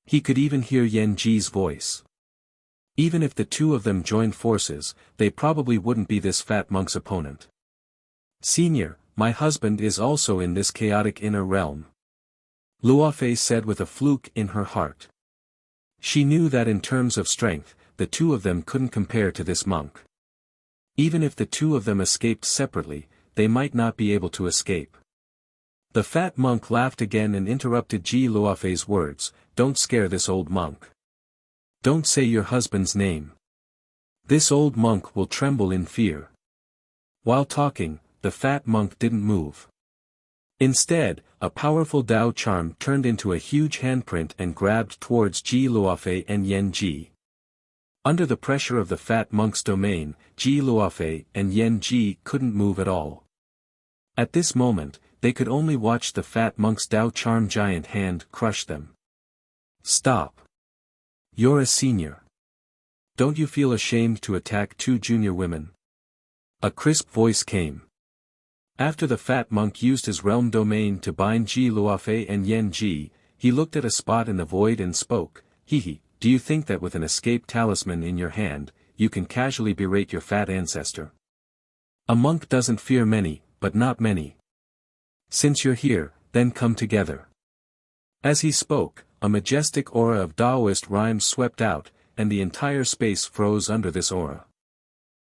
He could even hear Yan Ji's voice. Even if the two of them joined forces, they probably wouldn't be this fat monk's opponent. Senior, my husband is also in this chaotic inner realm. Luofei said with a fluke in her heart. She knew that in terms of strength, the two of them couldn't compare to this monk. Even if the two of them escaped separately, they might not be able to escape. The fat monk laughed again and interrupted Ji Luofei's words, "Don't scare this old monk. Don't say your husband's name. This old monk will tremble in fear." While talking, the fat monk didn't move. Instead, a powerful Tao charm turned into a huge handprint and grabbed towards Ji Luofei and Yan Ji. Under the pressure of the fat monk's domain, Ji Luofei and Yan Ji couldn't move at all. At this moment, they could only watch the fat monk's Tao charm giant hand crush them. Stop. You're a senior. Don't you feel ashamed to attack two junior women? A crisp voice came. After the fat monk used his realm domain to bind Ji Luofei and Yan Ji, he looked at a spot in the void and spoke, "Hehe, do you think that with an escape talisman in your hand, you can casually berate your fat ancestor. A monk doesn't fear many, but not many. Since you're here, then come together. As he spoke, a majestic aura of Taoist rhymes swept out, and the entire space froze under this aura.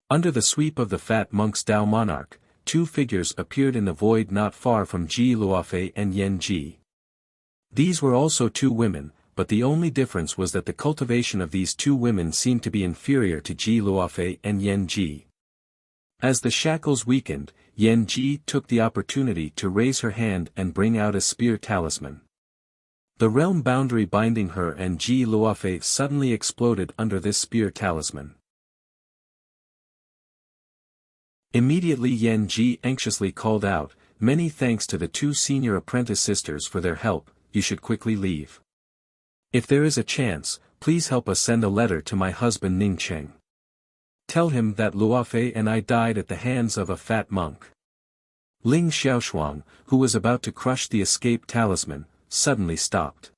Under the sweep of the fat monk's Tao monarch, two figures appeared in the void not far from Ji Luofei and Yan Ji. These were also two women, but the only difference was that the cultivation of these two women seemed to be inferior to Ji Luofei and Yan Ji. As the shackles weakened, Yan Ji took the opportunity to raise her hand and bring out a spear talisman. The realm boundary binding her and Ji Luofei suddenly exploded under this spear talisman. Immediately Yan Ji anxiously called out, "Many thanks to the two senior apprentice sisters for their help, you should quickly leave. If there is a chance, please help us send a letter to my husband Ning Cheng. Tell him that Luofei and I died at the hands of a fat monk." Ling Xiaoshuang, who was about to crush the escape talisman, suddenly stopped.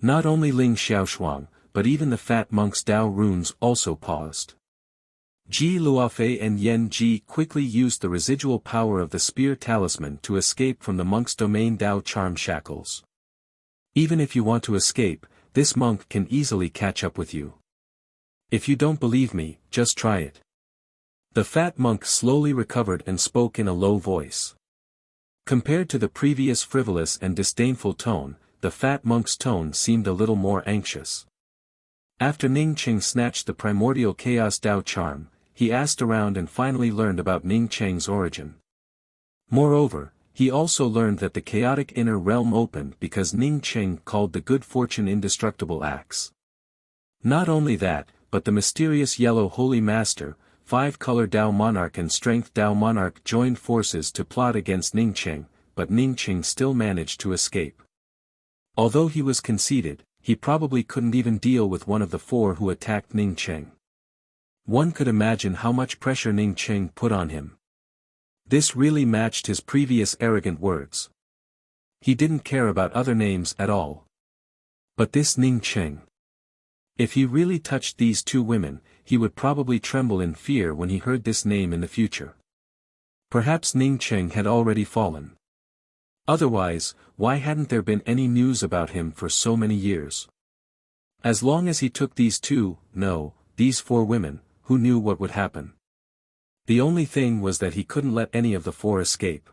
Not only Ling Xiaoshuang, but even the fat monk's Tao runes also paused. Ji Luofei and Yan Ji quickly used the residual power of the spear talisman to escape from the monk's domain Tao charm shackles. Even if you want to escape, this monk can easily catch up with you. If you don't believe me, just try it. The fat monk slowly recovered and spoke in a low voice. Compared to the previous frivolous and disdainful tone, the fat monk's tone seemed a little more anxious. After Ning Cheng snatched the primordial chaos Tao charm, he asked around and finally learned about Ning Cheng's origin. Moreover, he also learned that the chaotic inner realm opened because Ning Cheng called the good fortune indestructible axe. Not only that, but the mysterious yellow holy master, five-color Tao monarch and strength Tao monarch joined forces to plot against Ning Cheng, but Ning Cheng still managed to escape. Although he was conceited, he probably couldn't even deal with one of the four who attacked Ning Cheng. One could imagine how much pressure Ning Cheng put on him. This really matched his previous arrogant words. He didn't care about other names at all. But this Ning Cheng. If he really touched these two women, he would probably tremble in fear when he heard this name in the future. Perhaps Ning Cheng had already fallen. Otherwise, why hadn't there been any news about him for so many years? As long as he took these these four women, who knew what would happen? The only thing was that he couldn't let any of the four escape.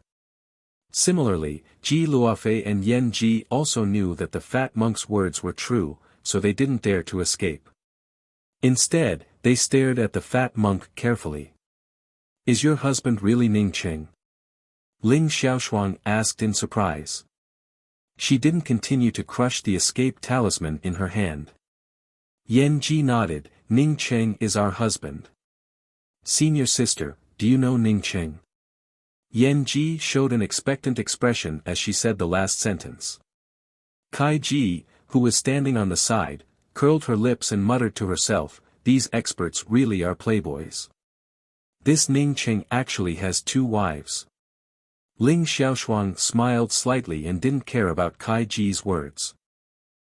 Similarly, Ji Luofei and Yan Ji also knew that the fat monk's words were true, so they didn't dare to escape. Instead, they stared at the fat monk carefully. "Is your husband really Ning Cheng?" Ling Xiaoshuang asked in surprise. She didn't continue to crush the escape talisman in her hand. Yan Ji nodded, "Ning Cheng is our husband." "Senior sister, do you know Ning Cheng?" Yan Ji showed an expectant expression as she said the last sentence. Kai Ji, who was standing on the side, curled her lips and muttered to herself, "These experts really are playboys. This Ning Cheng actually has two wives." Ling Xiaoshuang smiled slightly and didn't care about Kai Ji's words.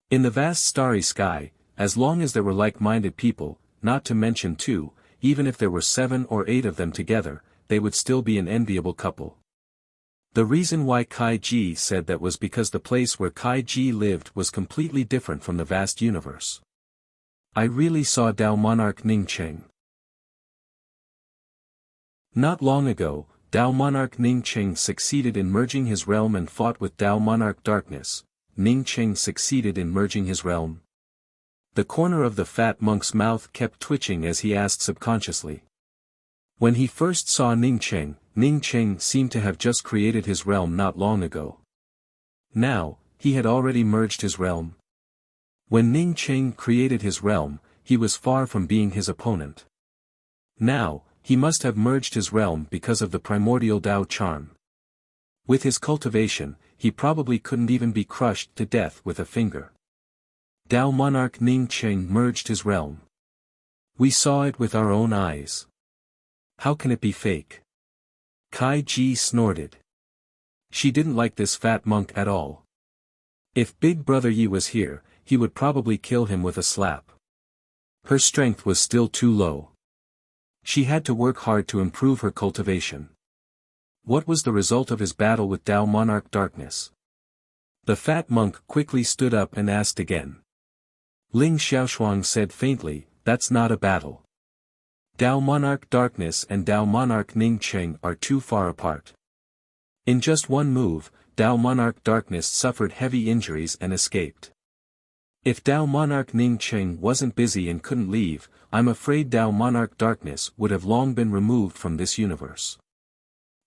In the vast starry sky, as long as there were like-minded people, not to mention two, even if there were 7 or 8 of them together, they would still be an enviable couple. The reason why Kai Ji said that was because the place where Kai Ji lived was completely different from the vast universe. "I really saw Tao monarch Ning Cheng." Not long ago, Tao monarch Ning Cheng succeeded in merging his realm and fought with Tao monarch darkness. Ning Cheng succeeded in merging his realm. The corner of the fat monk's mouth kept twitching as he asked subconsciously. When he first saw Ning Cheng seemed to have just created his realm not long ago. Now, he had already merged his realm. When Ning Cheng created his realm, he was far from being his opponent. Now, he must have merged his realm because of the primordial Tao charm. With his cultivation, he probably couldn't even be crushed to death with a finger. Tao monarch Ning Cheng merged his realm. We saw it with our own eyes. How can it be fake? Kai Ji snorted. She didn't like this fat monk at all. If Big Brother Yi was here, he would probably kill him with a slap. Her strength was still too low. She had to work hard to improve her cultivation. What was the result of his battle with Tao Monarch Darkness? The fat monk quickly stood up and asked again. Ling Xiaoshuang said faintly, "That's not a battle. Tao Monarch Darkness and Tao Monarch Ning Cheng are too far apart." In just one move, Tao Monarch Darkness suffered heavy injuries and escaped. If Tao Monarch Ning Cheng wasn't busy and couldn't leave, I'm afraid Tao Monarch Darkness would have long been removed from this universe.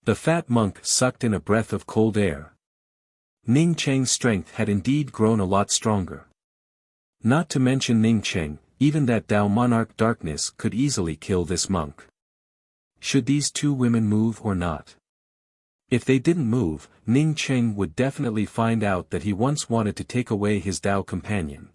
The fat monk sucked in a breath of cold air. Ning Cheng's strength had indeed grown a lot stronger. Not to mention Ning Cheng, even that Tao Monarch Darkness could easily kill this monk. Should these two women move or not? If they didn't move, Ning Cheng would definitely find out that he once wanted to take away his Tao companion.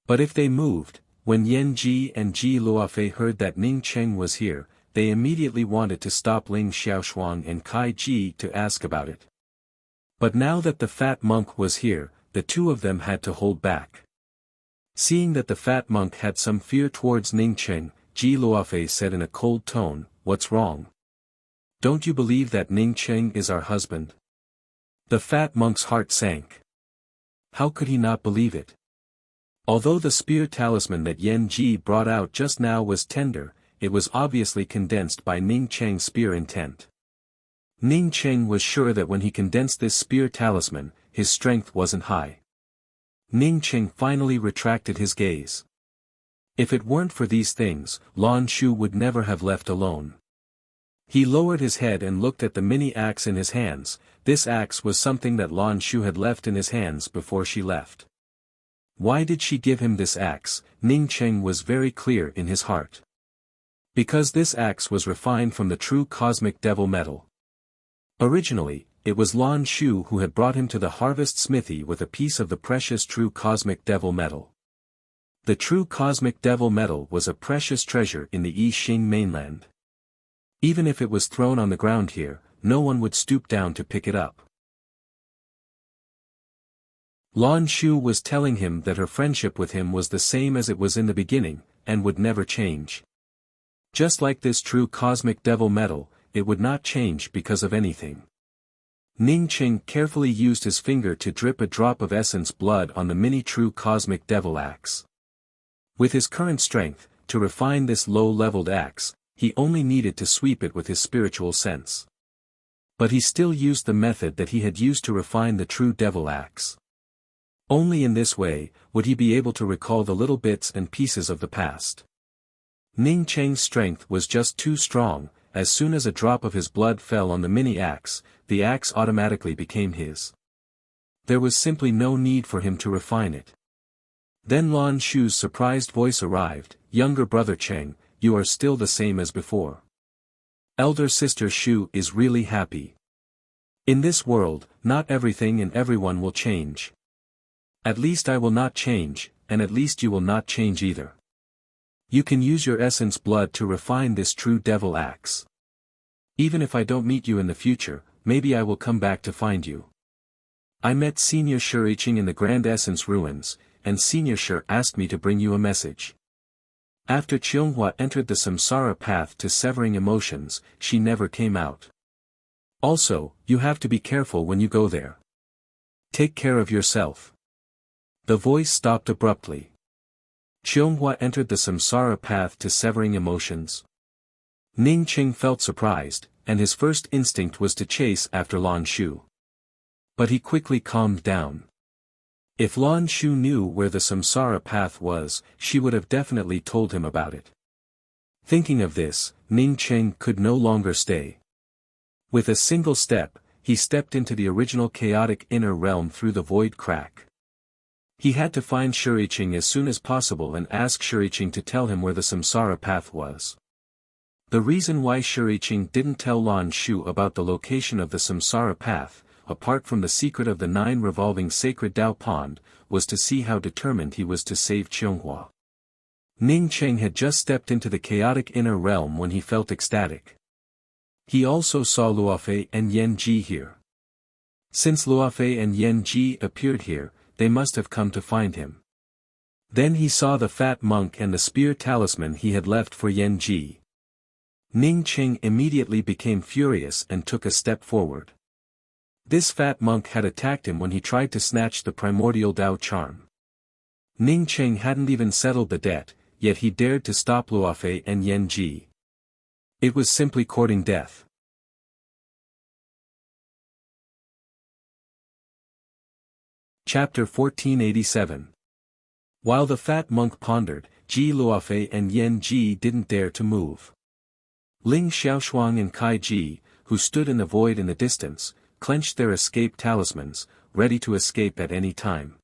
But if they moved, when Yan Ji and Ji Luofei heard that Ning Cheng was here, they immediately wanted to stop Ling Xiaoshuang and Kai Ji to ask about it. But now that the fat monk was here, the two of them had to hold back. Seeing that the fat monk had some fear towards Ning Cheng, Ji Luofei said in a cold tone, "What's wrong? Don't you believe that Ning Cheng is our husband?" The fat monk's heart sank. How could he not believe it? Although the spear talisman that Yan Ji brought out just now was tender, it was obviously condensed by Ning Cheng's spear intent. Ning Cheng was sure that when he condensed this spear talisman, his strength wasn't high. Ning Cheng finally retracted his gaze. If it weren't for these things, Lan Shu would never have left alone. He lowered his head and looked at the mini axe in his hands. This axe was something that Lan Shu had left in his hands before she left. Why did she give him this axe? Ning Cheng was very clear in his heart. Because this axe was refined from the true cosmic devil metal. Originally, it was Lan Shu who had brought him to the harvest smithy with a piece of the precious true cosmic devil metal. The true cosmic devil metal was a precious treasure in the Yixing mainland. Even if it was thrown on the ground here, no one would stoop down to pick it up. Lan Shu was telling him that her friendship with him was the same as it was in the beginning, and would never change. Just like this true cosmic devil metal, it would not change because of anything. Ning Cheng carefully used his finger to drip a drop of essence blood on the mini true cosmic devil axe. With his current strength, to refine this low-leveled axe, he only needed to sweep it with his spiritual sense. But he still used the method that he had used to refine the true devil axe. Only in this way, would he be able to recall the little bits and pieces of the past. Ning Cheng's strength was just too strong. As soon as a drop of his blood fell on the mini axe, the axe automatically became his. There was simply no need for him to refine it. Then Lan Shu's surprised voice arrived, "Younger brother Cheng, you are still the same as before. Elder sister Shu is really happy. In this world, not everything and everyone will change. At least I will not change, and at least you will not change either. You can use your essence blood to refine this true devil axe. Even if I don't meet you in the future, maybe I will come back to find you. I met Senior Shuriching in the Grand Essence ruins, and Senior Shur asked me to bring you a message." After Cheonghua entered the samsara path to severing emotions, she never came out. Also, you have to be careful when you go there. Take care of yourself. The voice stopped abruptly. Cheonghua entered the samsara path to severing emotions. Ning Cheng felt surprised, and his first instinct was to chase after Lan Shu. But he quickly calmed down. If Lan Shu knew where the samsara path was, she would have definitely told him about it. Thinking of this, Ning Cheng could no longer stay. With a single step, he stepped into the original chaotic inner realm through the void crack. He had to find Shuriching as soon as possible and ask Shuriching to tell him where the samsara path was. The reason why Shuriching didn't tell Lan Shu about the location of the samsara path, apart from the secret of the 9 revolving sacred Dao pond, was to see how determined he was to save Cheonghua. Ning Cheng had just stepped into the chaotic inner realm when he felt ecstatic. He also saw Luofei and Yan Ji here. Since Luofei and Yan Ji appeared here, they must have come to find him. Then he saw the fat monk and the spear talisman he had left for Yan Ji. Ning Qing immediately became furious and took a step forward. This fat monk had attacked him when he tried to snatch the primordial Dao charm. Ning Qing hadn't even settled the debt, yet he dared to stop Luofei and Yan Ji. It was simply courting death. Chapter 1487. While the fat monk pondered, Ji Luofei and Yan Ji didn't dare to move. Ling Xiaoshuang and Kai Ji, who stood in the void in the distance, clenched their escape talismans, ready to escape at any time.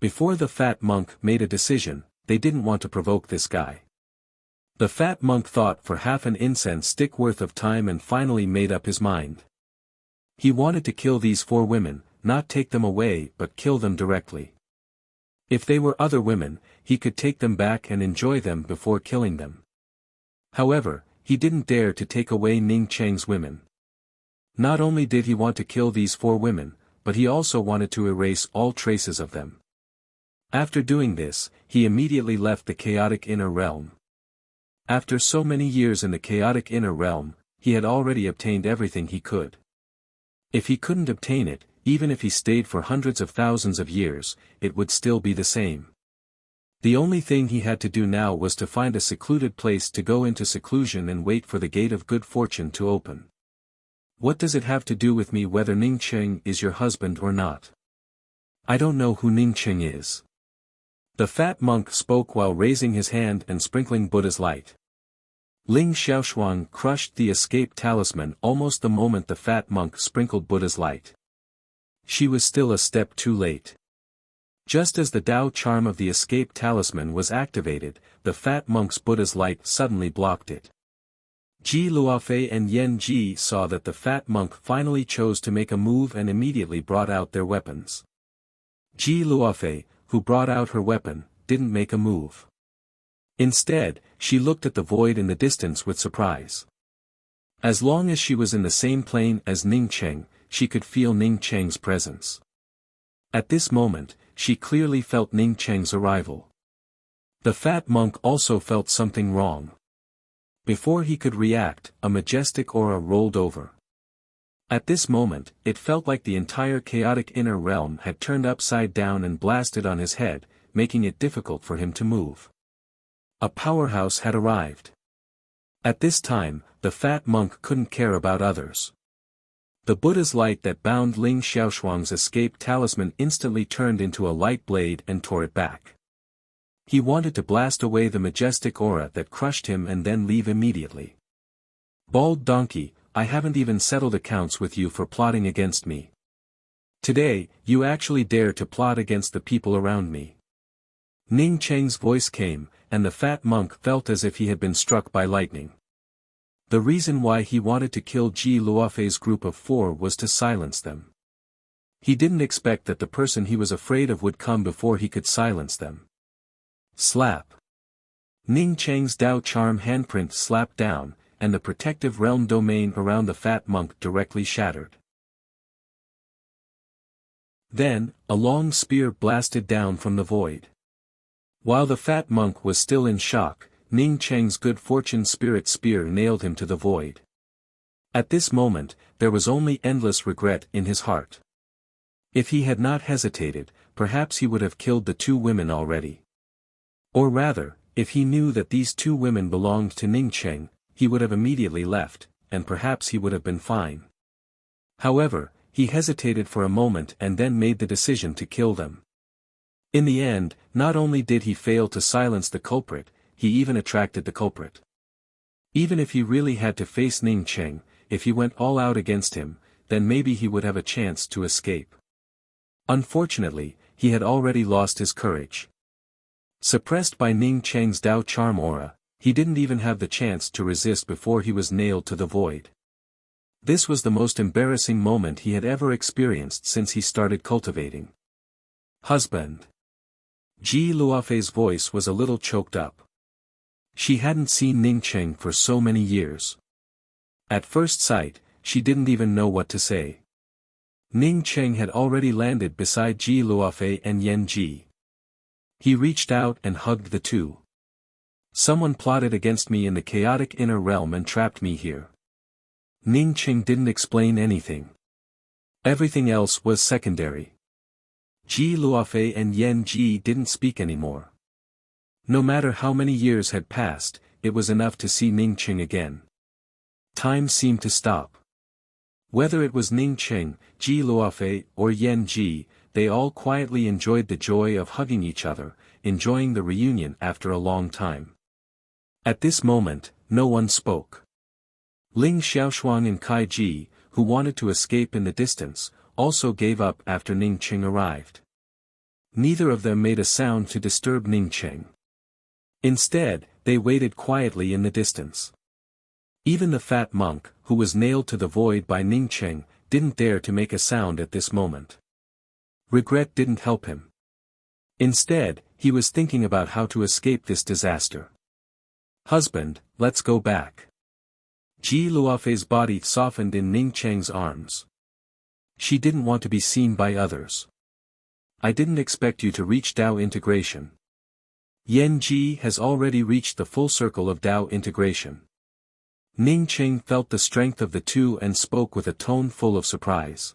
Before the fat monk made a decision, they didn't want to provoke this guy. The fat monk thought for half an incense stick worth of time and finally made up his mind. He wanted to kill these 4 women, not take them away but kill them directly. If they were other women, he could take them back and enjoy them before killing them. However, he didn't dare to take away Ning Cheng's women. Not only did he want to kill these 4 women, but he also wanted to erase all traces of them. After doing this, he immediately left the chaotic inner realm. After so many years in the chaotic inner realm, he had already obtained everything he could. If he couldn't obtain it, even if he stayed for hundreds of thousands of years, it would still be the same. The only thing he had to do now was to find a secluded place to go into seclusion and wait for the gate of good fortune to open. What does it have to do with me whether Ning Qing is your husband or not? I don't know who Ning Qing is. The fat monk spoke while raising his hand and sprinkling Buddha's light. Ling Xiaoshuang crushed the escape talisman almost the moment the fat monk sprinkled Buddha's light. She was still a step too late. Just as the Dao charm of the escape talisman was activated, the fat monk's Buddha's light suddenly blocked it. Ji Luofei and Yan Ji saw that the fat monk finally chose to make a move and immediately brought out their weapons. Ji Luofei, who brought out her weapon, didn't make a move. Instead, she looked at the void in the distance with surprise. As long as she was in the same plane as Ning Cheng, she could feel Ning Cheng's presence. At this moment, she clearly felt Ning Cheng's arrival. The fat monk also felt something wrong. Before he could react, a majestic aura rolled over. At this moment, it felt like the entire chaotic inner realm had turned upside down and blasted on his head, making it difficult for him to move. A powerhouse had arrived. At this time, the fat monk couldn't care about others. The Buddha's light that bound Ling Xiaoshuang's escape talisman instantly turned into a light blade and tore it back. He wanted to blast away the majestic aura that crushed him and then leave immediately. Bald donkey, I haven't even settled accounts with you for plotting against me. Today, you actually dare to plot against the people around me. Ning Cheng's voice came, and the fat monk felt as if he had been struck by lightning. The reason why he wanted to kill Ji Luofei's group of 4 was to silence them. He didn't expect that the person he was afraid of would come before he could silence them. Slap. Ning Cheng's Dao charm handprint slapped down, and the protective realm domain around the fat monk directly shattered. Then, a long spear blasted down from the void. While the fat monk was still in shock, Ning Cheng's good fortune spirit spear nailed him to the void. At this moment, there was only endless regret in his heart. If he had not hesitated, perhaps he would have killed the 2 women already. Or rather, if he knew that these 2 women belonged to Ning Cheng, he would have immediately left, and perhaps he would have been fine. However, he hesitated for a moment and then made the decision to kill them. In the end, not only did he fail to silence the culprit, he even attracted the culprit. Even if he really had to face Ning Cheng, if he went all out against him, then maybe he would have a chance to escape. Unfortunately, he had already lost his courage. Suppressed by Ning Cheng's Dao charm aura, he didn't even have the chance to resist before he was nailed to the void. This was the most embarrassing moment he had ever experienced since he started cultivating. Husband. Ji Luofei's voice was a little choked up. She hadn't seen Ning Cheng for so many years. At first sight, she didn't even know what to say. Ning Cheng had already landed beside Ji Luofei and Yan Ji. He reached out and hugged the two. Someone plotted against me in the chaotic inner realm and trapped me here. Ning Qing didn't explain anything. Everything else was secondary. Ji Luofei and Yan Ji didn't speak anymore. No matter how many years had passed, it was enough to see Ning Qing again. Time seemed to stop. Whether it was Ning Qing, Ji Luofei, or Yan Ji, they all quietly enjoyed the joy of hugging each other, enjoying the reunion after a long time. At this moment, no one spoke. Ling Xiaoshuang and Kai Ji, who wanted to escape in the distance, also gave up after Ning Qing arrived. Neither of them made a sound to disturb Ning Qing. Instead, they waited quietly in the distance. Even the fat monk, who was nailed to the void by Ning Qing, didn't dare to make a sound at this moment. Regret didn't help him. Instead, he was thinking about how to escape this disaster. "Husband, let's go back." Ji Luofei's body softened in Ning Cheng's arms. She didn't want to be seen by others. "I didn't expect you to reach Dao integration." Yan Ji has already reached the full circle of Dao integration. Ning Qing felt the strength of the two and spoke with a tone full of surprise.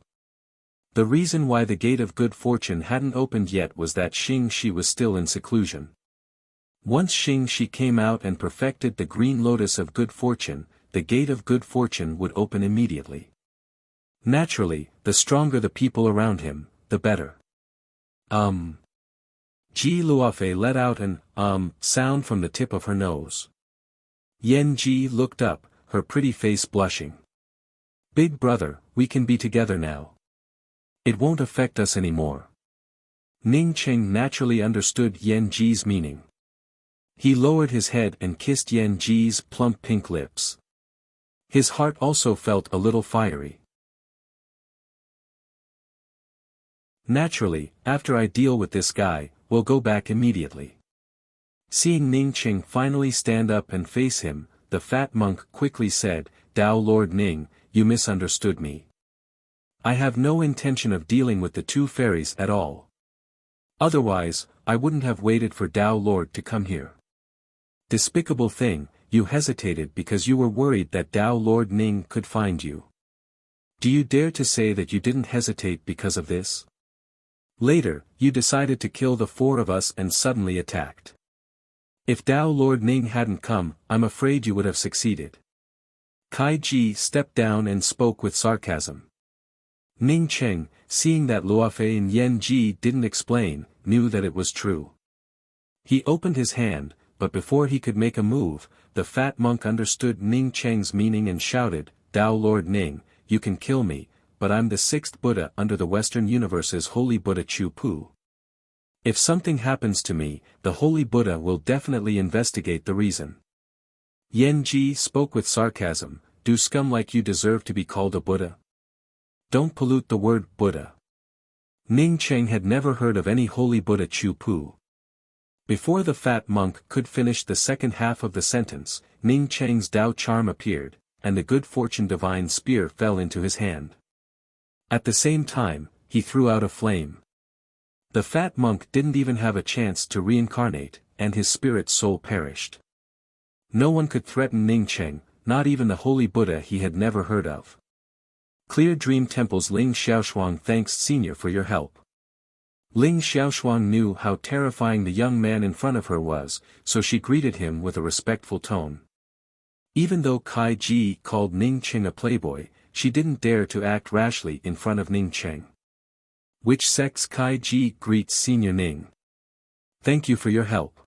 The reason why the gate of good fortune hadn't opened yet was that Xing Shi was still in seclusion. Once Xing Shi came out and perfected the green lotus of good fortune, the gate of good fortune would open immediately. Naturally, the stronger the people around him, the better. Ji Luofei let out an sound from the tip of her nose. Yan Ji looked up, her pretty face blushing. "Big brother, we can be together now. It won't affect us anymore." Ning Qing naturally understood Yan Ji's meaning. He lowered his head and kissed Yan Ji's plump pink lips. His heart also felt a little fiery. "Naturally, after I deal with this guy, we'll go back immediately." Seeing Ning Qing finally stand up and face him, the fat monk quickly said, "Dao Lord Ning, you misunderstood me. I have no intention of dealing with the two fairies at all. Otherwise, I wouldn't have waited for Dao Lord to come here. Despicable thing, you hesitated because you were worried that Dao Lord Ning could find you. Do you dare to say that you didn't hesitate because of this? Later, you decided to kill the four of us and suddenly attacked. If Dao Lord Ning hadn't come, I'm afraid you would have succeeded." Kai Ji stepped down and spoke with sarcasm. Ning Qing, seeing that Luofei and Yan Ji didn't explain, knew that it was true. He opened his hand, but before he could make a move, the fat monk understood Ning Cheng's meaning and shouted, "Dao Lord Ning, you can kill me, but I'm the sixth Buddha under the Western Universe's Holy Buddha Chu Pu. If something happens to me, the Holy Buddha will definitely investigate the reason." Yan Ji spoke with sarcasm, "Do scum like you deserve to be called a Buddha? Don't pollute the word Buddha." Ning Cheng had never heard of any Holy Buddha Chu Pu. Before the fat monk could finish the second half of the sentence, Ning Cheng's Dao charm appeared, and the good fortune divine spear fell into his hand. At the same time, he threw out a flame. The fat monk didn't even have a chance to reincarnate, and his spirit soul perished. No one could threaten Ning Cheng, not even the Holy Buddha he had never heard of. Clear Dream Temple's Ling Xiaoshuang thanks Senior for your help. Ling Xiaoshuang knew how terrifying the young man in front of her was, so she greeted him with a respectful tone. Even though Kai Ji called Ning Qing a playboy, she didn't dare to act rashly in front of Ning Cheng. "Which sex Kai Ji greets Senior Ning. Thank you for your help."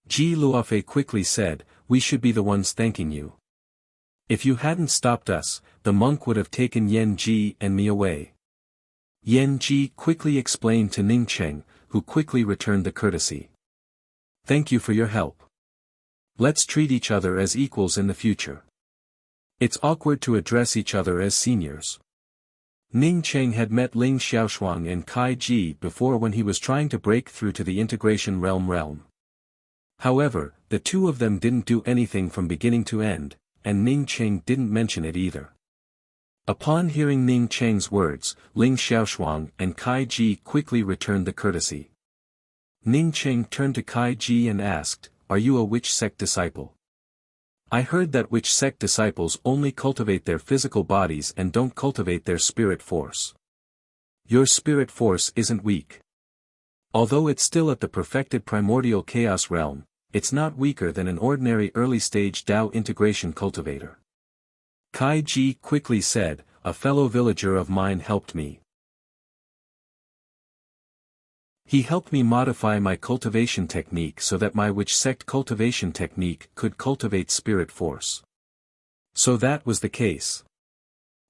Ji Luofei quickly said, "We should be the ones thanking you. If you hadn't stopped us, the monk would have taken Yan Ji and me away." Yan Ji quickly explained to Ning Cheng, who quickly returned the courtesy. "Thank you for your help. Let's treat each other as equals in the future. It's awkward to address each other as seniors." Ning Cheng had met Ling Xiaoshuang and Kai Ji before when he was trying to break through to the integration realm. However, the two of them didn't do anything from beginning to end, and Ning Cheng didn't mention it either. Upon hearing Ning Cheng's words, Ling Xiaoshuang and Kai Ji quickly returned the courtesy. Ning Cheng turned to Kai Ji and asked, "Are you a witch sect disciple? I heard that witch sect disciples only cultivate their physical bodies and don't cultivate their spirit force. Your spirit force isn't weak. Although it's still at the perfected primordial chaos realm, it's not weaker than an ordinary early-stage Dao integration cultivator." Kai Ji quickly said, "A fellow villager of mine helped me. He helped me modify my cultivation technique so that my witch sect cultivation technique could cultivate spirit force." So that was the case.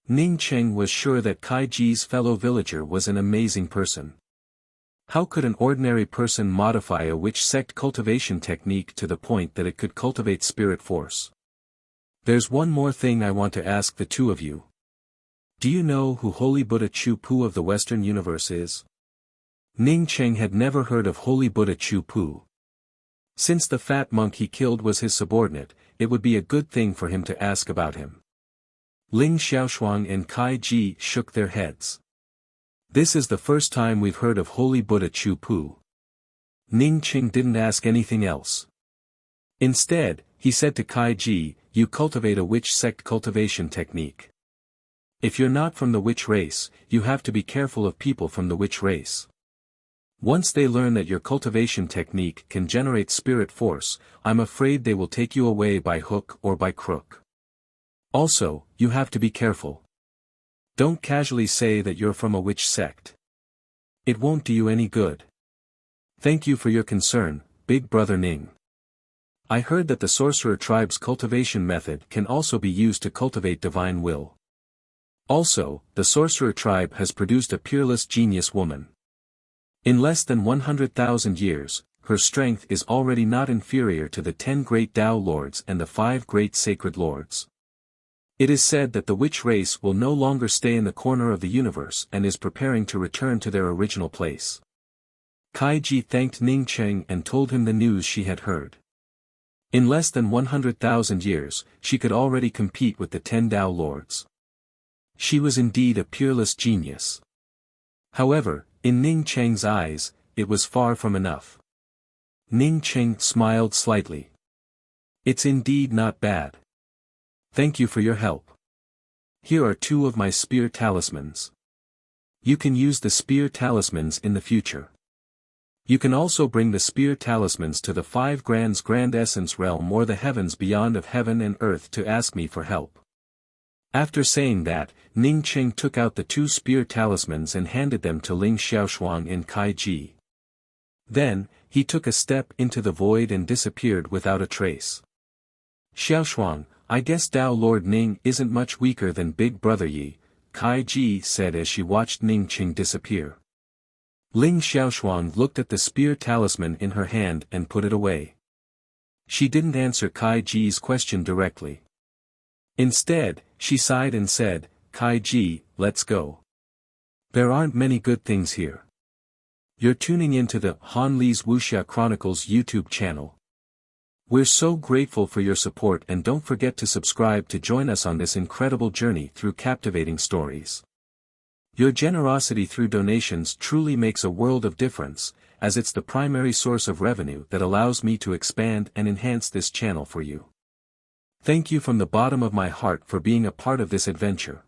Ning Cheng was sure that Kai Ji's fellow villager was an amazing person. How could an ordinary person modify a witch sect cultivation technique to the point that it could cultivate spirit force? There's one more thing I want to ask the two of you. Do you know who Holy Buddha Chu Pu of the Western universe is? Ning Cheng had never heard of Holy Buddha Chu Pu. Since the fat monk he killed was his subordinate, it would be a good thing for him to ask about him. Ling Xiaoshuang and Kai Ji shook their heads. This is the first time we've heard of Holy Buddha Chu Pu. Ning Cheng didn't ask anything else. Instead, he said to Kai Ji, "You cultivate a witch sect cultivation technique. If you're not from the witch race, you have to be careful of people from the witch race. Once they learn that your cultivation technique can generate spirit force, I'm afraid they will take you away by hook or by crook. Also, you have to be careful. Don't casually say that you're from a witch sect. It won't do you any good. Thank you for your concern, Big Brother Ning. I heard that the sorcerer tribe's cultivation method can also be used to cultivate divine will. Also, the sorcerer tribe has produced a peerless genius woman. In less than 100,000 years, her strength is already not inferior to the 10 great Tao lords and the 5 great sacred lords. It is said that the witch race will no longer stay in the corner of the universe and is preparing to return to their original place." Kai Ji thanked Ning Cheng and told him the news she had heard. In less than 100,000 years, she could already compete with the 10 Tao lords. She was indeed a peerless genius. However, in Ning Cheng's eyes, it was far from enough. Ning Cheng smiled slightly. "It's indeed not bad. Thank you for your help. Here are 2 of my spear talismans. You can use the spear talismans in the future. You can also bring the spear talismans to the 5 Grand Essence realm or the heavens beyond of heaven and earth to ask me for help." After saying that, Ning Cheng took out the 2 spear talismans and handed them to Ling Xiaoshuang and Kai Ji. Then, he took a step into the void and disappeared without a trace. "Xiaoshuang, I guess Tao Lord Ning isn't much weaker than Big Brother Yi," Kai Ji said as she watched Ning Cheng disappear. Ling Xiaoshuang looked at the spear talisman in her hand and put it away. She didn't answer Kai Ji's question directly. Instead, she sighed and said, "Kai Ji, let's go. There aren't many good things here." You're tuning into the Han Li's Wuxia Chronicles YouTube channel. We're so grateful for your support and don't forget to subscribe to join us on this incredible journey through captivating stories. Your generosity through donations truly makes a world of difference, as it's the primary source of revenue that allows me to expand and enhance this channel for you. Thank you from the bottom of my heart for being a part of this adventure.